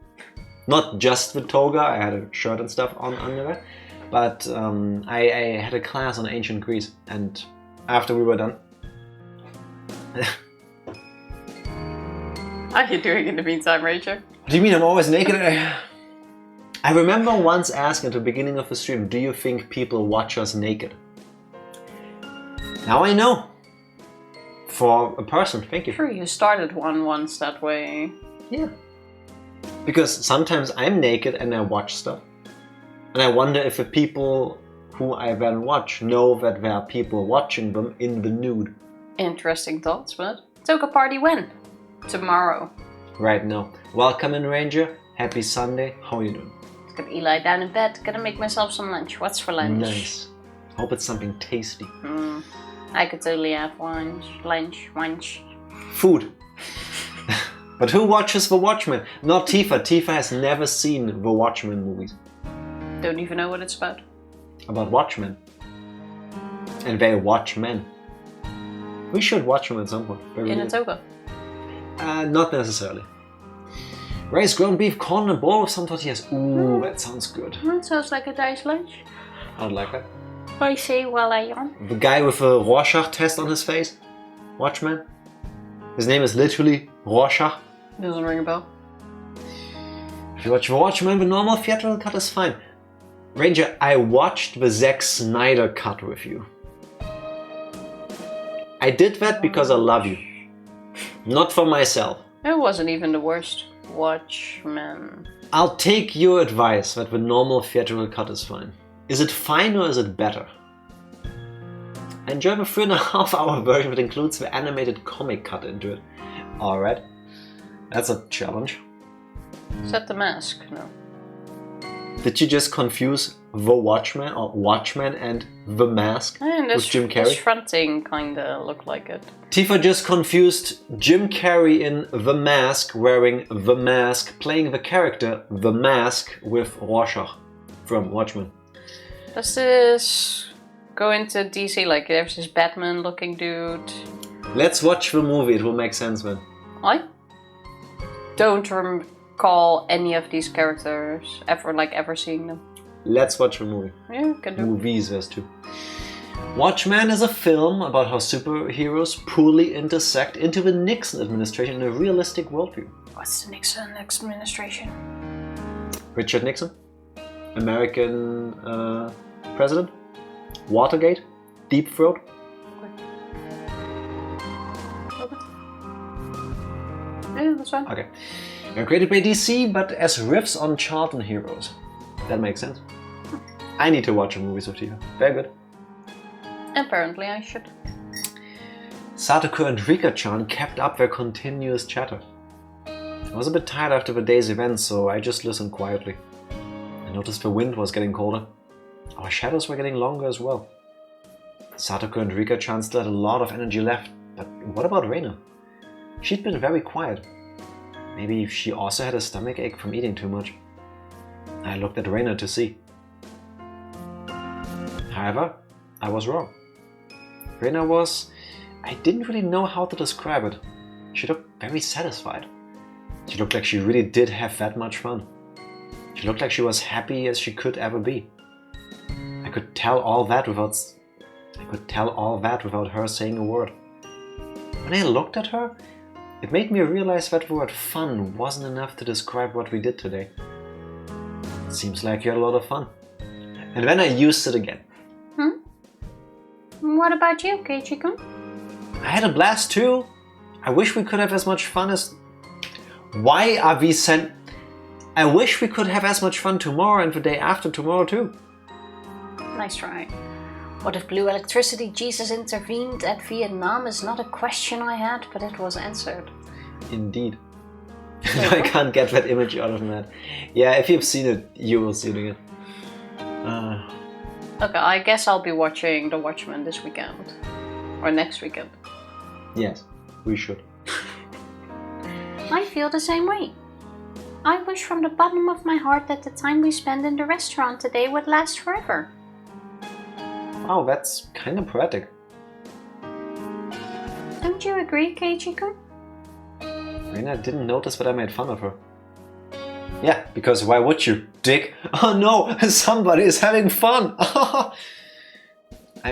Not just the toga, I had a shirt and stuff on under it. But I had a class on ancient Greece, and after we were done... How are you doing in the meantime, Ranger? What do you mean I'm always naked? I remember once asking at the beginning of the stream, do you think people watch us naked? Now I know. For a person, thank you. Sure, you started one once that way. Yeah. Because sometimes I'm naked and I watch stuff. And I wonder if the people who I then watch know that there are people watching them in the nude. Interesting thoughts, but toga party when? Tomorrow. Right now. Welcome in, Ranger. Happy Sunday. How are you doing? Got Eli down in bed. Gonna make myself some lunch. What's for lunch? Nice. Hope it's something tasty. I could totally have lunch. Food. But who watches The Watchmen? Not Tifa. Tifa has never seen The Watchmen movies. Don't even know what it's about. About Watchmen. And they watch men. We should watch them at some point. In a toga. Not necessarily. Rice, ground beef, corn, and a bowl of some tortillas. Ooh, that sounds good. That sounds like a nice lunch. I'd like that. I say while I yawn. The guy with a Rorschach test on his face. Watchman. His name is literally Rorschach. Doesn't ring a bell. If you watch The Watchmen, the normal theatrical cut is fine. Ranger, I watched the Zack Snyder cut with you. I did that because I love you. Not for myself. It wasn't even the worst. Watchmen. I'll take your advice that the normal theatrical cut is fine. Is it fine or is it better? I enjoy the 3.5 hour version that includes the animated comic cut into it. Alright. That's a challenge. Set the mask. No. Did you just confuse The Watchmen or Watchmen and The Mask And with Jim Carrey? this front thing kinda looked like it. Tifa just confused Jim Carrey in The Mask wearing The Mask, playing the character The Mask with Rorschach from Watchmen. Does this go into DC? Like there's this Batman looking dude. Let's watch the movie, it will make sense then. I don't recall any of these characters ever seeing them. Let's watch the movie. Yeah, can do. Movies, there's two. Watchmen is a film about how superheroes poorly intersect into the Nixon administration in a realistic worldview. What's the Nixon administration? Richard Nixon, American president, Watergate, Deep Throat. Okay. Yeah, that's fine. Okay. They're created by DC, but as riffs on Charlton heroes. That makes sense. I need to watch the movies of Tifa. Very good. Apparently I should. Satoko and Rika-chan kept up their continuous chatter. I was a bit tired after the day's events, so I just listened quietly. I noticed the wind was getting colder. Our shadows were getting longer as well. Satoko and Rika-chan still had a lot of energy left, but what about Reina? She'd been very quiet. Maybe she also had a stomach ache from eating too much. I looked at Reina to see. However, I was wrong. Reina was... I didn't really know how to describe it. She looked very satisfied. She looked like she really did have that much fun. She looked like she was happy as she could ever be. I could tell all that without her saying a word. When I looked at her, it made me realize that the word fun wasn't enough to describe what we did today. It seems like you had a lot of fun. And then I used it again. What about you, Keiichi-kun? I had a blast too. I wish we could have as much fun as... Why are we sent... I wish we could have as much fun tomorrow and the day after tomorrow too. Nice try. What if blue electricity Jesus intervened at Vietnam is not a question I had, but it was answered. Indeed. I can't get that image out of my head. Yeah, if you've seen it, you will see it again. Okay, I guess I'll be watching The Watchmen this weekend. Or next weekend. Yes, we should. I feel the same way. I wish from the bottom of my heart that the time we spend in the restaurant today would last forever. Wow, that's kind of poetic. Don't you agree, Keiichi-kun? Reina didn't notice that I made fun of her. Yeah, because why would you, dick? Oh no, somebody is having fun! I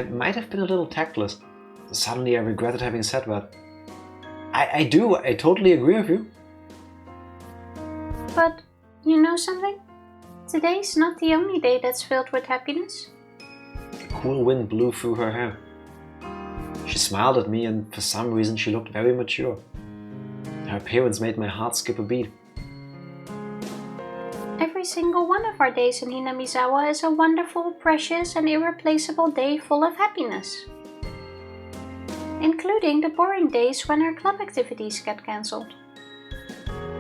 might have been a little tactless. Suddenly I regretted having said that. I totally agree with you. But, you know something? Today's not the only day that's filled with happiness. A cool wind blew through her hair. She smiled at me and for some reason she looked very mature. Her appearance made my heart skip a beat. Every single one of our days in Hinamizawa is a wonderful, precious and irreplaceable day full of happiness. Including the boring days when our club activities get cancelled.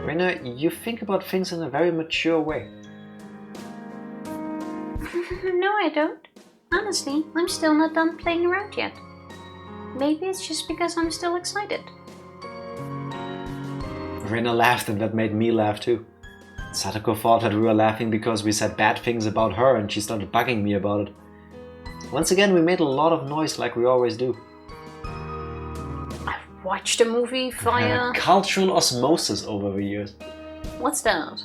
Reina, you think about things in a very mature way. No, I don't. Honestly, I'm still not done playing around yet. Maybe it's just because I'm still excited. Reina laughed and that made me laugh too. Satoko thought that we were laughing because we said bad things about her and she started bugging me about it. Once again, we made a lot of noise like we always do. I've watched a movie via... Cultural osmosis over the years. What's that?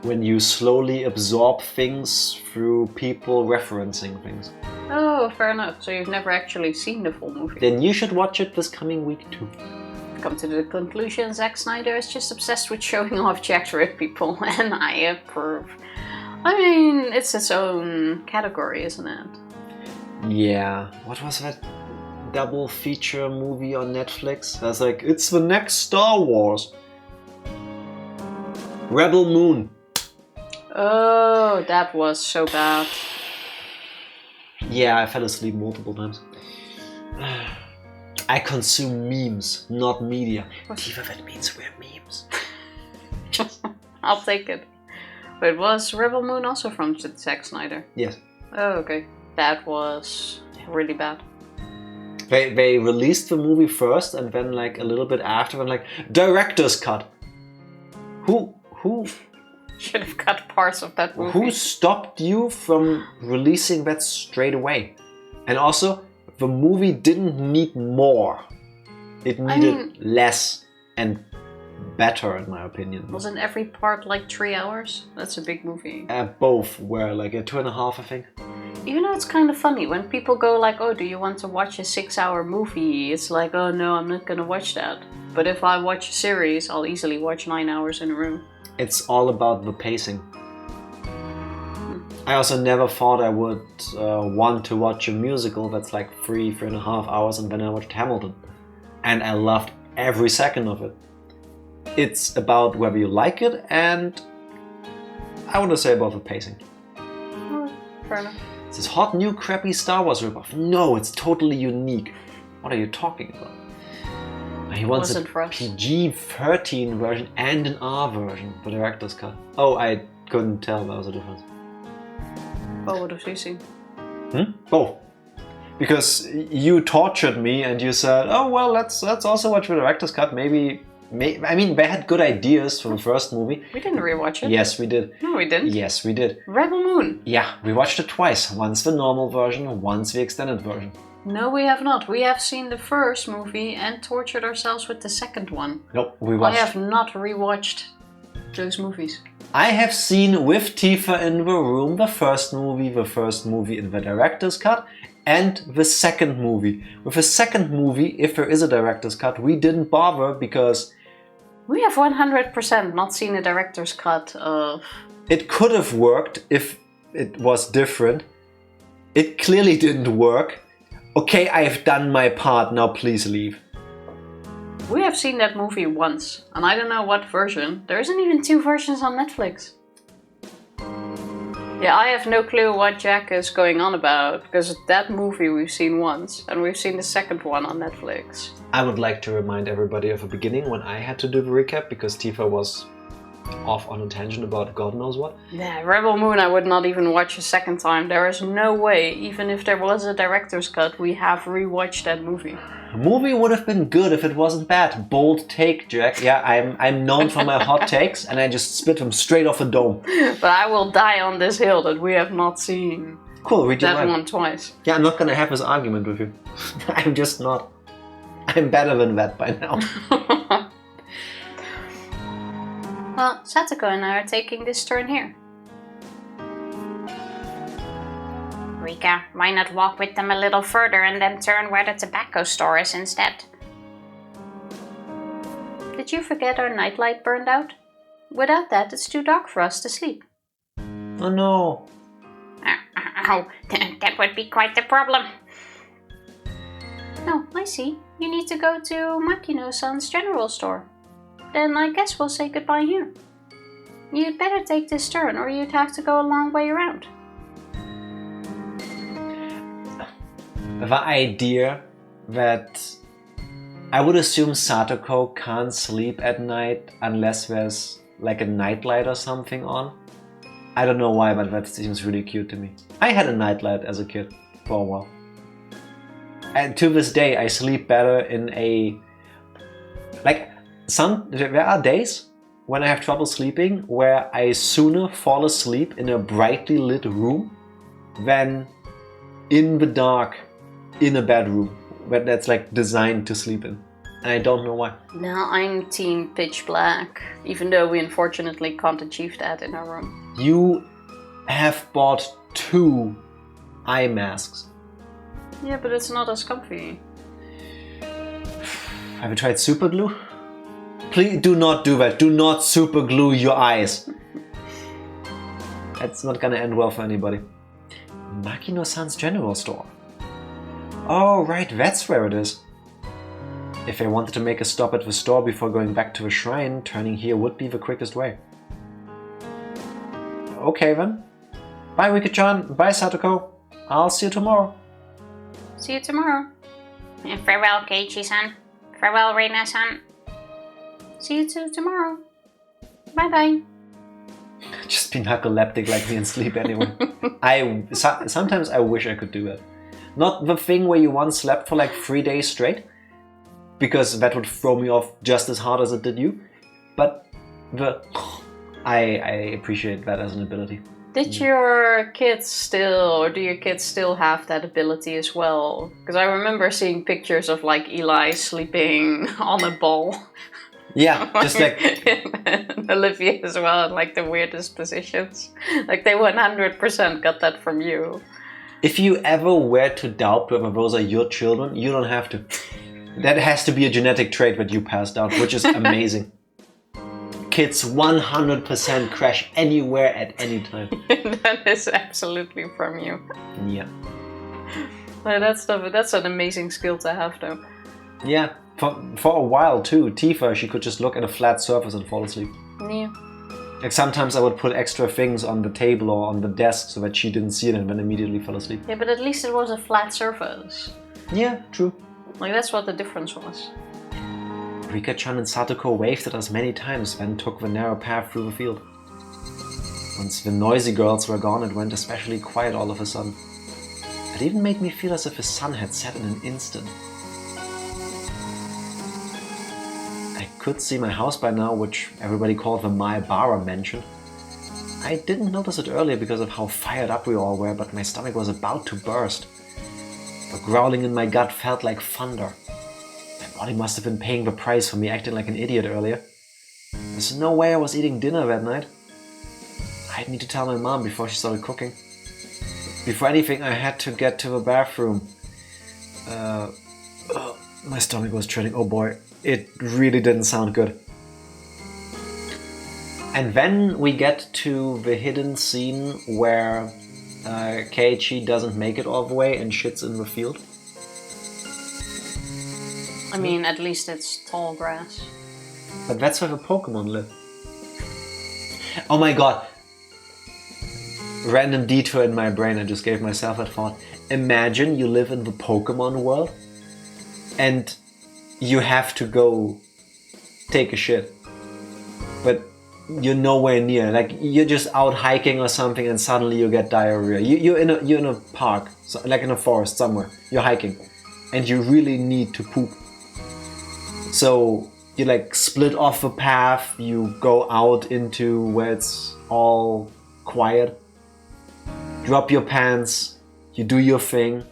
When you slowly absorb things through people referencing things. Oh, fair enough. So you've never actually seen the full movie. Then you should watch it this coming week too. Come to the conclusion Zack Snyder is just obsessed with showing off jacked rip people, and I approve. I mean, it's its own category, isn't it? Yeah. What was that double feature movie on Netflix? That's like, it's the next Star Wars. Rebel Moon. Oh, that was so bad. Yeah, I fell asleep multiple times. I consume memes, not media. Tifa, that means we're memes. I'll take it. But was Rebel Moon also from Zack Snyder? Yes. Oh, okay. That was really bad. They released the movie first and then like a little bit after and like, director's cut. Who should have cut parts of that movie. Who stopped you from releasing that straight away? And also, the movie didn't need more. It needed less and better, in my opinion. Wasn't every part like 3 hours? That's a big movie. Both were like a 2.5, I think. Even though it's kind of funny when people go like, oh, do you want to watch a 6-hour movie? It's like, oh no, I'm not gonna watch that. But if I watch a series, I'll easily watch 9 hours in a row. It's all about the pacing. I also never thought I would want to watch a musical that's like 3.5 hours, and then I watched Hamilton. And I loved every second of it. It's about whether you like it, and I want to say about the pacing. Fair enough. It's this hot new crappy Star Wars ripoff. No, it's totally unique. What are you talking about? He wants a Wasn't for us. PG-13 version and an R version, the director's cut. Oh, I couldn't tell there was a difference. Oh, what have you seen? Both. Because you tortured me and you said, oh well, let's also watch the director's cut. Maybe I mean, they had good ideas from the first movie. We didn't rewatch it. Yes, we did. No, we didn't. Yes, we did. Rebel Moon. Yeah, we watched it twice. Once the normal version, once the extended version. No, we have not. We have seen the first movie and tortured ourselves with the second one. Nope, we watched. I have not rewatched those movies. I have seen with Tifa in the room the first movie in the director's cut, and the second movie. With the second movie, if there is a director's cut, we didn't bother because We have 100% not seen a director's cut of... it could have worked if it was different. It clearly didn't work. Okay, I've done my part, now please leave. We have seen that movie once, and I don't know what version. There isn't even 2 versions on Netflix. Yeah, I have no clue what Jack is going on about, because that movie we've seen once, and we've seen the second one on Netflix. I would like to remind everybody of the beginning when I had to do the recap because Tifa was off on a tangent about God knows what. Yeah, Rebel Moon I would not even watch a second time. There is no way, even if there was a director's cut, we have rewatched that movie. The movie would have been good if it wasn't bad. Bold take, Jack. Yeah, I'm known for my hot takes, and I just spit them straight off the dome. But I will die on this hill that we have not seen Cool, read your that mind. one twice. Yeah, I'm not gonna have this argument with you. I'm just not. I'm better than that by now. Well, Satoko and I are taking this turn here. Rika, why not walk with them a little further and then turn where the tobacco store is instead? Did you forget our nightlight burned out? Without that, it's too dark for us to sleep. Oh no. Oh, that would be quite the problem. Oh, I see. You need to go to Makino-san's general store. Then I guess we'll say goodbye here. You'd better take this turn or you'd have to go a long way around. The idea that I would assume Satoko can't sleep at night unless there's like a nightlight or something on. I don't know why, but that seems really cute to me. I had a nightlight as a kid for a while. And to this day, I sleep better in a... there are days when I have trouble sleeping where I sooner fall asleep in a brightly lit room than in the dark in a bedroom that's like designed to sleep in. And I don't know why. No, I'm team pitch black, even though we unfortunately can't achieve that in our room. You have bought 2 eye masks. Yeah, but it's not as comfy. Have you tried super glue? Please do not do that. Do not super glue your eyes. That's not gonna end well for anybody. Makino-san's general store. Oh, right, that's where it is. If I wanted to make a stop at the store before going back to the shrine, turning here would be the quickest way. Okay then. Bye, Rika-chan. Bye, Satoko. I'll see you tomorrow. See you tomorrow. And farewell, Keiichi-san. Farewell, Reina-san. See you too tomorrow. Bye bye. Just be narcoleptic like me and sleep anyway. Sometimes I wish I could do that. Not the thing where you once slept for like 3 days straight, because that would throw me off just as hard as it did you. But I appreciate that as an ability. Did your kids still, or do your kids still have that ability as well? Because I remember seeing pictures of like Eli sleeping on a ball. Yeah, just like... and Olivia as well, in like the weirdest positions. Like they 100% got that from you. If you ever were to doubt whether those are your children, you don't have to. That has to be a genetic trait that you passed down, which is amazing. Kids 100% crash anywhere at any time. That is absolutely from you. Yeah. That's an amazing skill to have, though. Yeah, for a while too. Tifa, she could just look at a flat surface and fall asleep. Yeah. Like sometimes I would put extra things on the table or on the desk so that she didn't see it and then immediately fell asleep. Yeah, but at least it was a flat surface. Yeah, true. Like, that's what the difference was. Rika-chan and Satoko waved at us many times, then took the narrow path through the field. Once the noisy girls were gone, it went especially quiet all of a sudden. It even made me feel as if the sun had set in an instant. I could see my house by now, which everybody called the Maebara mansion. I didn't notice it earlier because of how fired up we all were, but my stomach was about to burst. The growling in my gut felt like thunder. My body must have been paying the price for me acting like an idiot earlier. There's no way I was eating dinner that night. I'd need to tell my mom before she started cooking. Before anything, I had to get to the bathroom. My stomach was churning. Oh boy, it really didn't sound good. And then we get to the hidden scene where Keiichi doesn't make it all the way and shits in the field. I mean, at least it's tall grass. But that's where the Pokemon live. Oh my god. Random detour in my brain, I just gave myself that thought. Imagine you live in the Pokemon world and you have to go take a shit. But you're nowhere near. Like, you're just out hiking or something and suddenly you get diarrhea. You're in a park, so, like in a forest somewhere. You're hiking and you really need to poop. So you like split off the path, you go out into where it's all quiet. Drop your pants, you do your thing,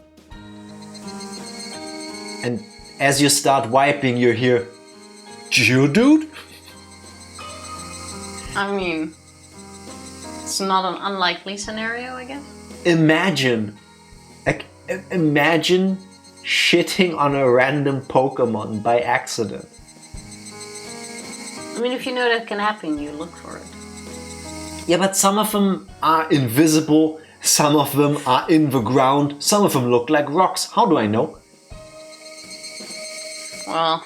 and as you start wiping, you hear, "Geodude?" I mean, it's not an unlikely scenario, I guess. Imagine shitting on a random Pokemon by accident. I mean, if you know that can happen, you look for it. Yeah, but some of them are invisible. Some of them are in the ground. Some of them look like rocks. How do I know? Well,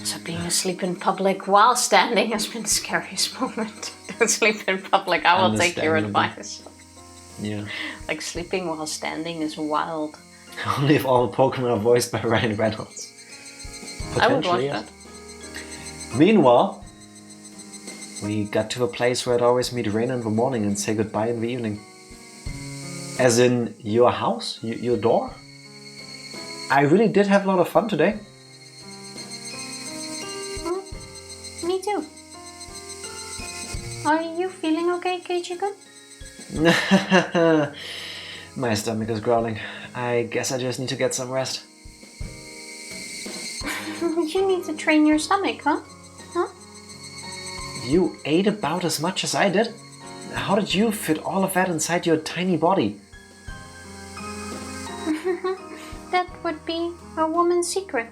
so being asleep in public while standing has been the scariest moment. Don't sleep in public. I will take your advice. Yeah. Like, sleeping while standing is wild. Only if all Pokemon are voiced by Ryan Reynolds. I would watch Potentially, yes. that. Meanwhile, we got to the place where I'd always meet Reina in the morning and say goodbye in the evening. As in your house? Your door? I really did have a lot of fun today. Me too. Are you feeling okay, Keiichi-kun? My stomach is growling. I guess I just need to get some rest. You need to train your stomach, huh? You ate about as much as I did? How did you fit all of that inside your tiny body? That would be a woman's secret.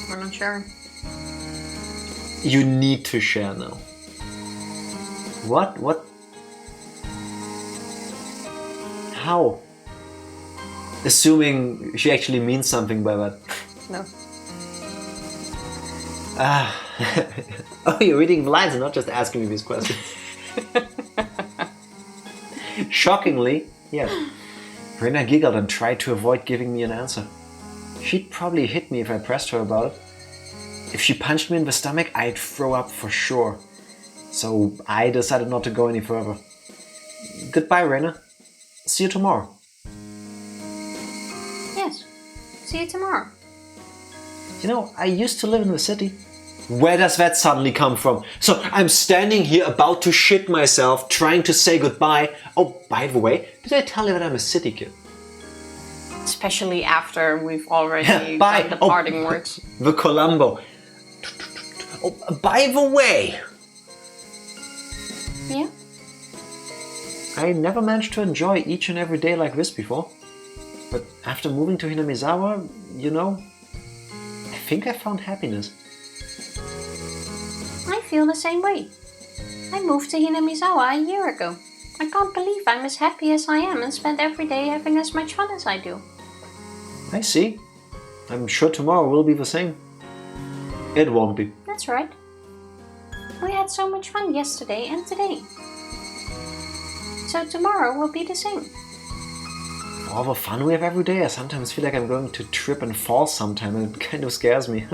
We're not sharing. You need to share now. What? How? Assuming she actually means something by that. No. Oh, you're reading the lines and not just asking me these questions. Shockingly, yes. Rena giggled and tried to avoid giving me an answer. She'd probably hit me if I pressed her about it. If she punched me in the stomach, I'd throw up for sure. So I decided not to go any further. Goodbye, Rena. See you tomorrow. Yes. See you tomorrow. You know, I used to live in the city. Where does that suddenly come from? So I'm standing here about to shit myself, trying to say goodbye. Oh, by the way, did I tell you that I'm a city kid? Especially after we've already Bye. done the parting words. The Columbo. Oh, by the way, Yeah? I never managed to enjoy each and every day like this before. But after moving to Hinamizawa, you know, I think I found happiness. I feel the same way. I moved to Hinamizawa a year ago. I can't believe I'm as happy as I am and spend every day having as much fun as I do. I see. I'm sure tomorrow will be the same. It won't be. That's right. We had so much fun yesterday and today. So tomorrow will be the same. For all the fun we have every day, I sometimes feel like I'm going to trip and fall sometime, and it kind of scares me.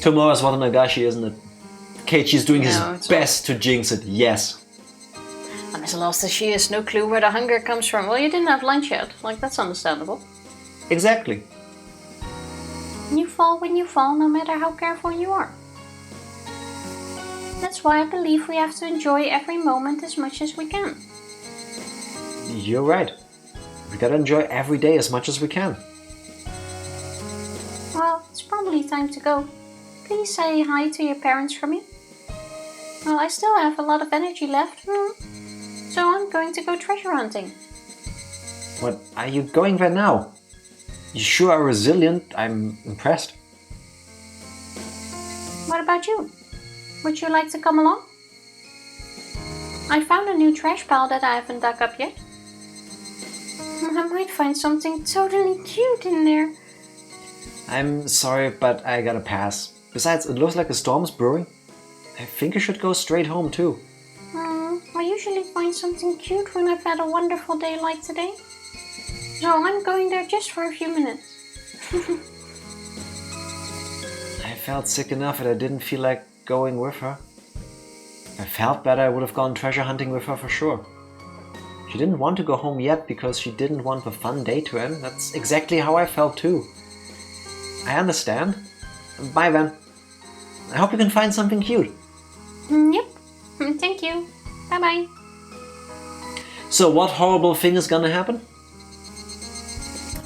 Tomorrow's Watanagashi, isn't it? Keiichi's doing his best to jinx it, yes. I'm as lost as she has no clue where the hunger comes from. Well, you didn't have lunch yet. Like, that's understandable. Exactly. You fall when you fall, no matter how careful you are. That's why I believe we have to enjoy every moment as much as we can. You're right. We gotta enjoy every day as much as we can. Well, it's probably time to go. Please say hi to your parents for me. Well, I still have a lot of energy left, so I'm going to go treasure hunting. What, are you going there now? You sure are resilient. I'm impressed. What about you? Would you like to come along? I found a new trash pile that I haven't dug up yet. I might find something totally cute in there. I'm sorry, but I gotta pass. Besides, it looks like a storm's brewing. I think you should go straight home too. I usually find something cute when I've had a wonderful day like today. So I'm going there just for a few minutes. I felt sick enough that I didn't feel like going with her. If I felt better, I would have gone treasure hunting with her for sure. She didn't want to go home yet because she didn't want the fun day to end. That's exactly how I felt too. I understand. Bye then. I hope you can find something cute. Yep. Thank you. Bye bye. So what horrible thing is gonna happen?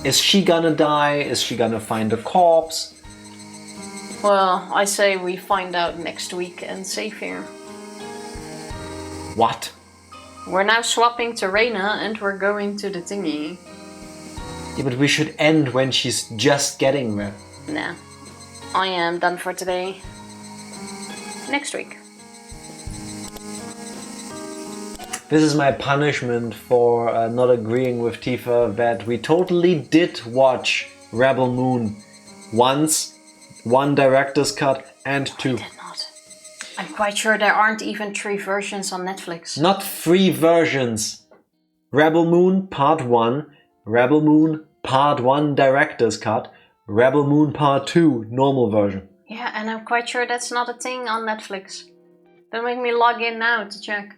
Is she gonna die? Is she gonna find a corpse? Well, I say we find out next week and save here. What? We're now swapping to Reina and we're going to the thingy. Yeah, but we should end when she's just getting there. Nah. I am done for today. Next week. This is my punishment for not agreeing with Tifa that we totally did watch Rebel Moon once, one director's cut and two. I did not. I'm quite sure there aren't even 3 versions on Netflix. Not 3 versions. Rebel Moon Part 1, Rebel Moon Part 1 director's cut, Rebel Moon Part 2 normal version. Yeah, and I'm quite sure that's not a thing on Netflix. Don't make me log in now to check.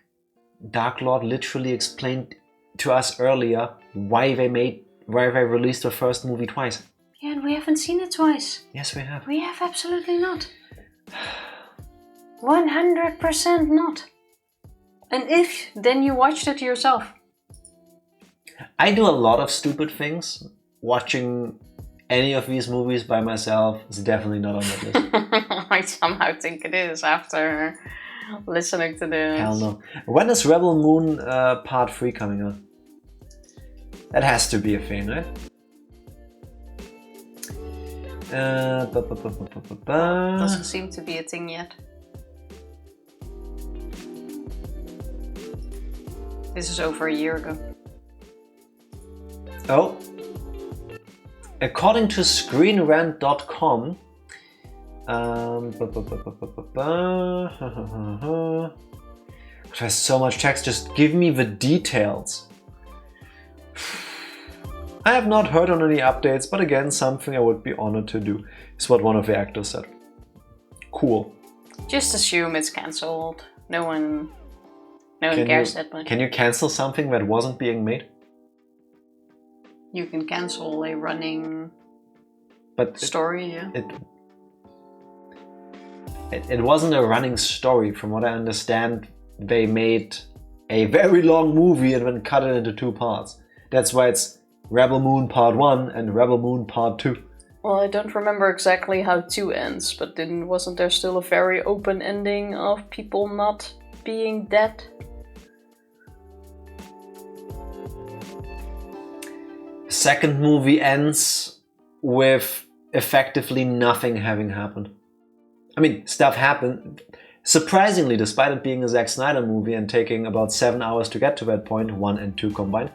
Dark Lord literally explained to us earlier why they released the first movie twice. Yeah, and we haven't seen it twice. Yes, we have. We have absolutely not. 100% not. And if, then you watched it yourself. I do a lot of stupid things. Watching any of these movies by myself is definitely not on that list. I somehow think it is after listening to this. Hell no. When is Rebel Moon Part 3 coming out? That has to be a thing, right? Doesn't seem to be a thing yet. This is over a year ago. Oh. According to ScreenRant.com, there's so much text, just give me the details. I have not heard on any updates, but again, something I would be honored to do, is what one of the actors said. Cool. Just assume it's cancelled. No one cares that much. Can you cancel something that wasn't being made? You can cancel a running But story, yeah. It wasn't a running story. From what I understand, they made a very long movie and then cut it into 2 parts. That's why it's Rebel Moon Part 1 and Rebel Moon Part 2. Well, I don't remember exactly how 2 ends, but then wasn't there still a very open ending of people not being dead. Second movie ends with effectively nothing having happened. I mean, stuff happened. Surprisingly, despite it being a Zack Snyder movie and taking about 7 hours to get to that point, 1 and 2 combined,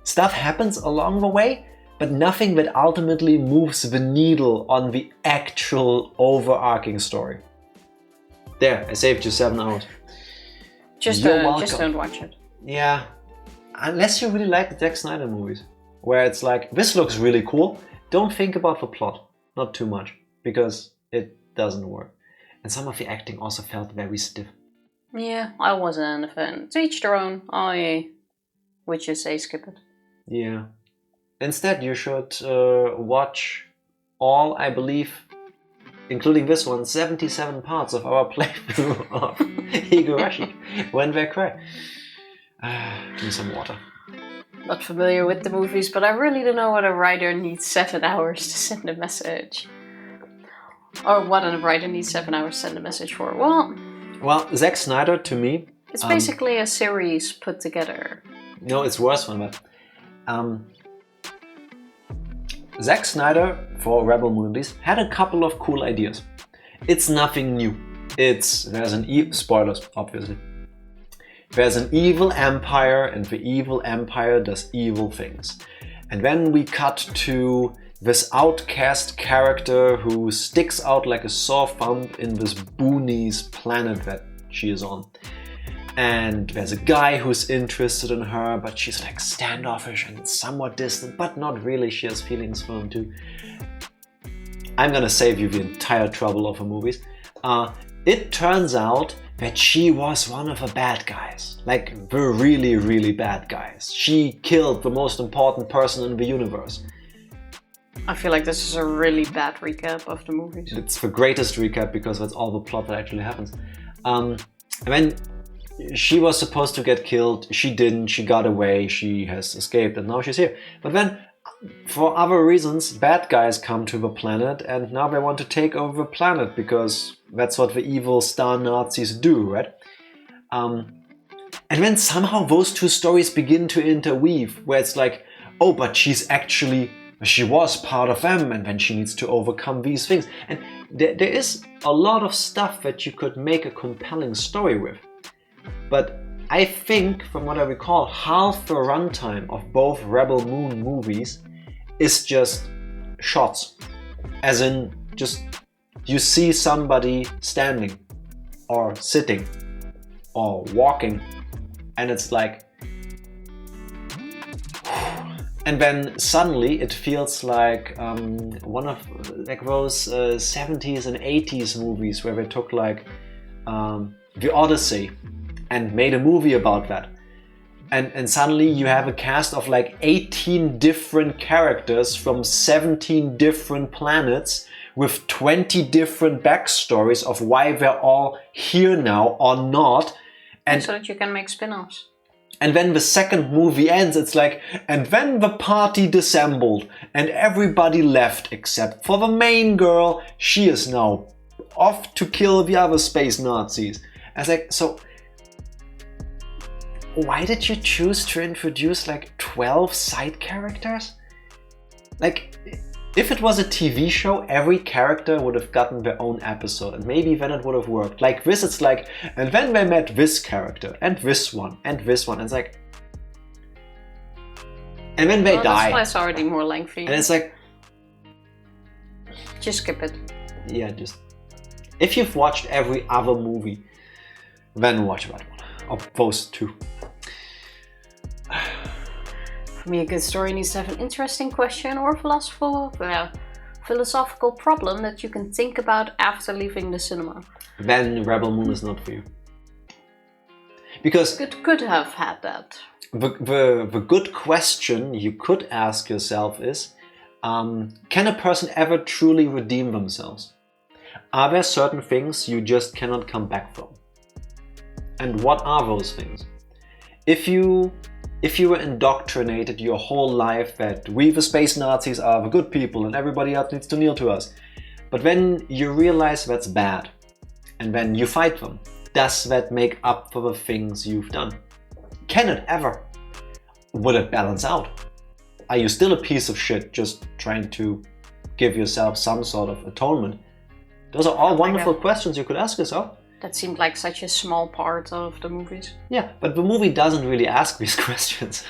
stuff happens along the way, but nothing that ultimately moves the needle on the actual overarching story. There, I saved you 7 hours. Just don't watch it. Yeah, unless you really like the Zack Snyder movies, where it's like, this looks really cool, don't think about the plot, not too much, because it doesn't work. And some of the acting also felt very stiff. Yeah, I wasn't a fan. To each their own. I would just say skip it. Yeah. Instead, you should watch all, I believe, including this one, 77 parts of our playthrough of Higurashi, When They Cry. Give me some water. Not familiar with the movies, but I really don't know what a writer needs 7 hours to send a message. Or what a writer needs 7 hours to send a message for. Well, Zack Snyder, to me... It's basically a series put together. No, it's worse than that. Zack Snyder, for Rebel movies, had a couple of cool ideas. It's nothing new. There's an spoilers, obviously. There's an evil empire, and the evil empire does evil things. And then we cut to this outcast character who sticks out like a sore thumb in this boonies planet that she is on. And there's a guy who's interested in her, but she's like standoffish and somewhat distant, but not really. She has feelings for him too. I'm gonna save you the entire trouble of the movies. It turns out that she was one of the bad guys. Like the really, really bad guys. She killed the most important person in the universe. I feel like this is a really bad recap of the movies. It's the greatest recap because that's all the plot that actually happens. And then she was supposed to get killed, she didn't, she got away, she has escaped, and now she's here. But then, for other reasons, bad guys come to the planet, and now they want to take over the planet, because that's what the evil star Nazis do, right? And then somehow those two stories begin to interweave, where it's like, oh, but she was part of them, and then she needs to overcome these things. And there is a lot of stuff that you could make a compelling story with. But I think, from what I recall, half the runtime of both Rebel Moon movies is just shots. As in, just you see somebody standing, or sitting, or walking, and it's like... And then suddenly it feels like one of like those 70s and 80s movies where they took like The Odyssey and made a movie about that. And suddenly you have a cast of like 18 different characters from 17 different planets with 20 different backstories of why they're all here now or not. And so that you can make spin-offs. And then the second movie ends, it's like, and then the party dissembled and everybody left except for the main girl. She is now off to kill the other space Nazis. I was like, so why did you choose to introduce like 12 side characters? Like, if it was a TV show, every character would have gotten their own episode, and maybe then it would have worked. Like this, it's like, and then they met this character, and this one, and this one, and it's like... And then they die. That's why it's already more lengthy. And it's like... Just skip it. Yeah, just... If you've watched every other movie, then watch that one. Or those two. For me, a good story needs to have an interesting question or philosophical problem that you can think about after leaving the cinema. Then Rebel Moon is not for you. Because it could have had that. The good question you could ask yourself is, can a person ever truly redeem themselves? Are there certain things you just cannot come back from? And what are those things? If you were indoctrinated your whole life that we the space Nazis are the good people and everybody else needs to kneel to us, but then you realize that's bad, and then you fight them, does that make up for the things you've done? Can it ever? Will it balance out? Are you still a piece of shit just trying to give yourself some sort of atonement? Those are all wonderful questions you could ask yourself. That seemed like such a small part of the movies. Yeah, but the movie doesn't really ask these questions.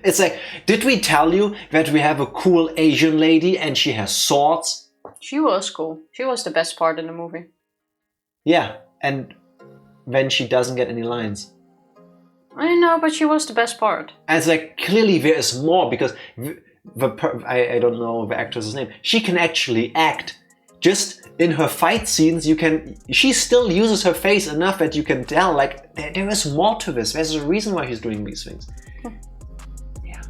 It's like, did we tell you that we have a cool Asian lady and she has swords? She was cool. She was the best part in the movie. Yeah, and then she doesn't get any lines. I know, but she was the best part. And it's like, clearly there is more, because I don't know the actress's name. She can actually act. Just in her fight scenes, she still uses her face enough that you can tell, like, there is more to this. There's a reason why she's doing these things. Yeah.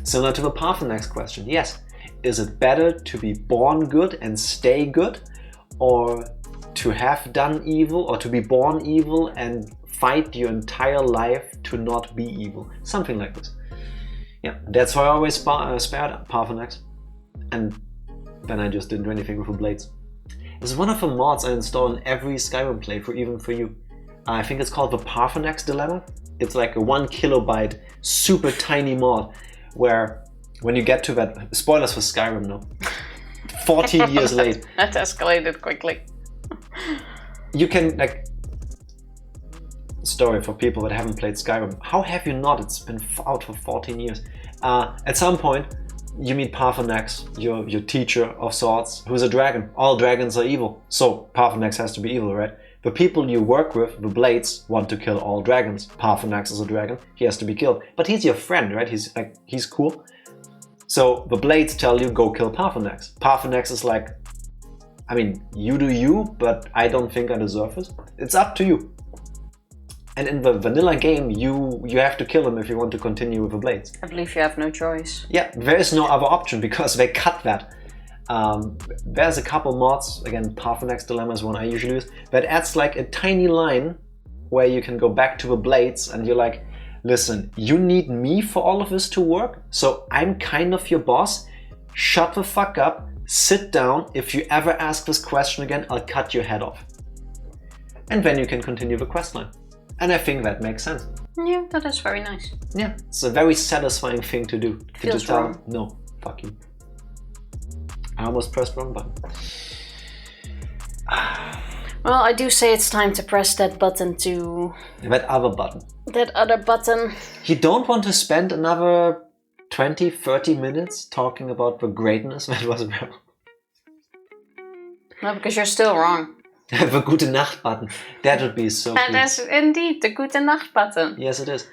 Similar to the Parthenax question. Yes. Is it better to be born good and stay good, or to have done evil, or to be born evil and fight your entire life to not be evil? Something like this. Yeah, that's why I always spared Parthenax. And then I just didn't do anything with the blades. It's one of the mods I install in every Skyrim playthrough, even for you. I think it's called the Parthenax Dilemma. It's like a 1 kilobyte, super tiny mod, where when you get to that, spoilers for Skyrim now, 14 years late. That escalated quickly. You can, like, story for people that haven't played Skyrim. How have you not? It's been out for 14 years. At some point, you meet Parthenax, your teacher of swords, who's a dragon. All dragons are evil, so Parthenax has to be evil, right? The people you work with, the blades, want to kill all dragons. Parthenax is a dragon, he has to be killed. But he's your friend, right? He's cool. So the blades tell you, go kill Parthenax. Parthenax is like, I mean, you do you, but I don't think I deserve this. It's up to you. And in the vanilla game, you have to kill him if you want to continue with the blades. I believe you have no choice. Yeah, there is no other option because they cut that. There's a couple mods, again, Parthenax Dilemma is one I usually use, that adds like a tiny line where you can go back to the blades and you're like, listen, you need me for all of this to work, so I'm kind of your boss. Shut the fuck up, sit down. If you ever ask this question again, I'll cut your head off. And then you can continue the questline. And I think that makes sense. Yeah, that is very nice. Yeah, it's a very satisfying thing to do. To Feels just tell wrong. them, no, fuck you. I almost pressed the wrong button. Well, I do say it's time to press that button to... That other button. That other button. You don't want to spend another 20, 30 minutes talking about the greatness that was Rebel. No, because you're still wrong. The Gute Nacht button. That would be so And cool. that's indeed the Gute Nacht button. Yes, it is.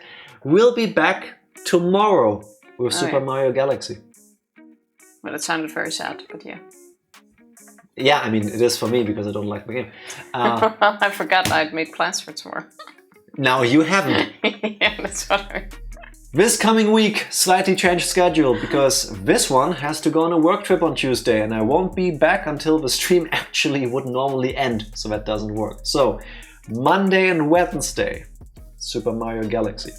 We'll be back tomorrow with Super yeah. Mario Galaxy. Well, it sounded very sad, but yeah. Yeah, I mean, it is for me because I don't like the game. I forgot I'd made plans for tomorrow. Now you haven't. Yeah, that's what I... This coming week, slightly changed schedule because this one has to go on a work trip on Tuesday and I won't be back until the stream actually would normally end, so that doesn't work. So, Monday and Wednesday, Super Mario Galaxy.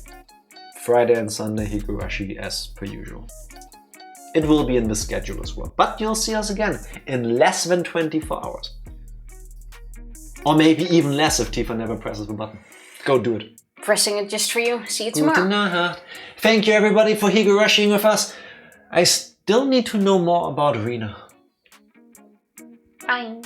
Friday and Sunday, Higurashi as per usual. It will be in the schedule as well, but you'll see us again in less than 24 hours. Or maybe even less if Tifa never presses the button. Go do it. Pressing it just for you. See you tomorrow. Gute Nacht. Thank you everybody for Higurashing with us. I still need to know more about Rena. Bye.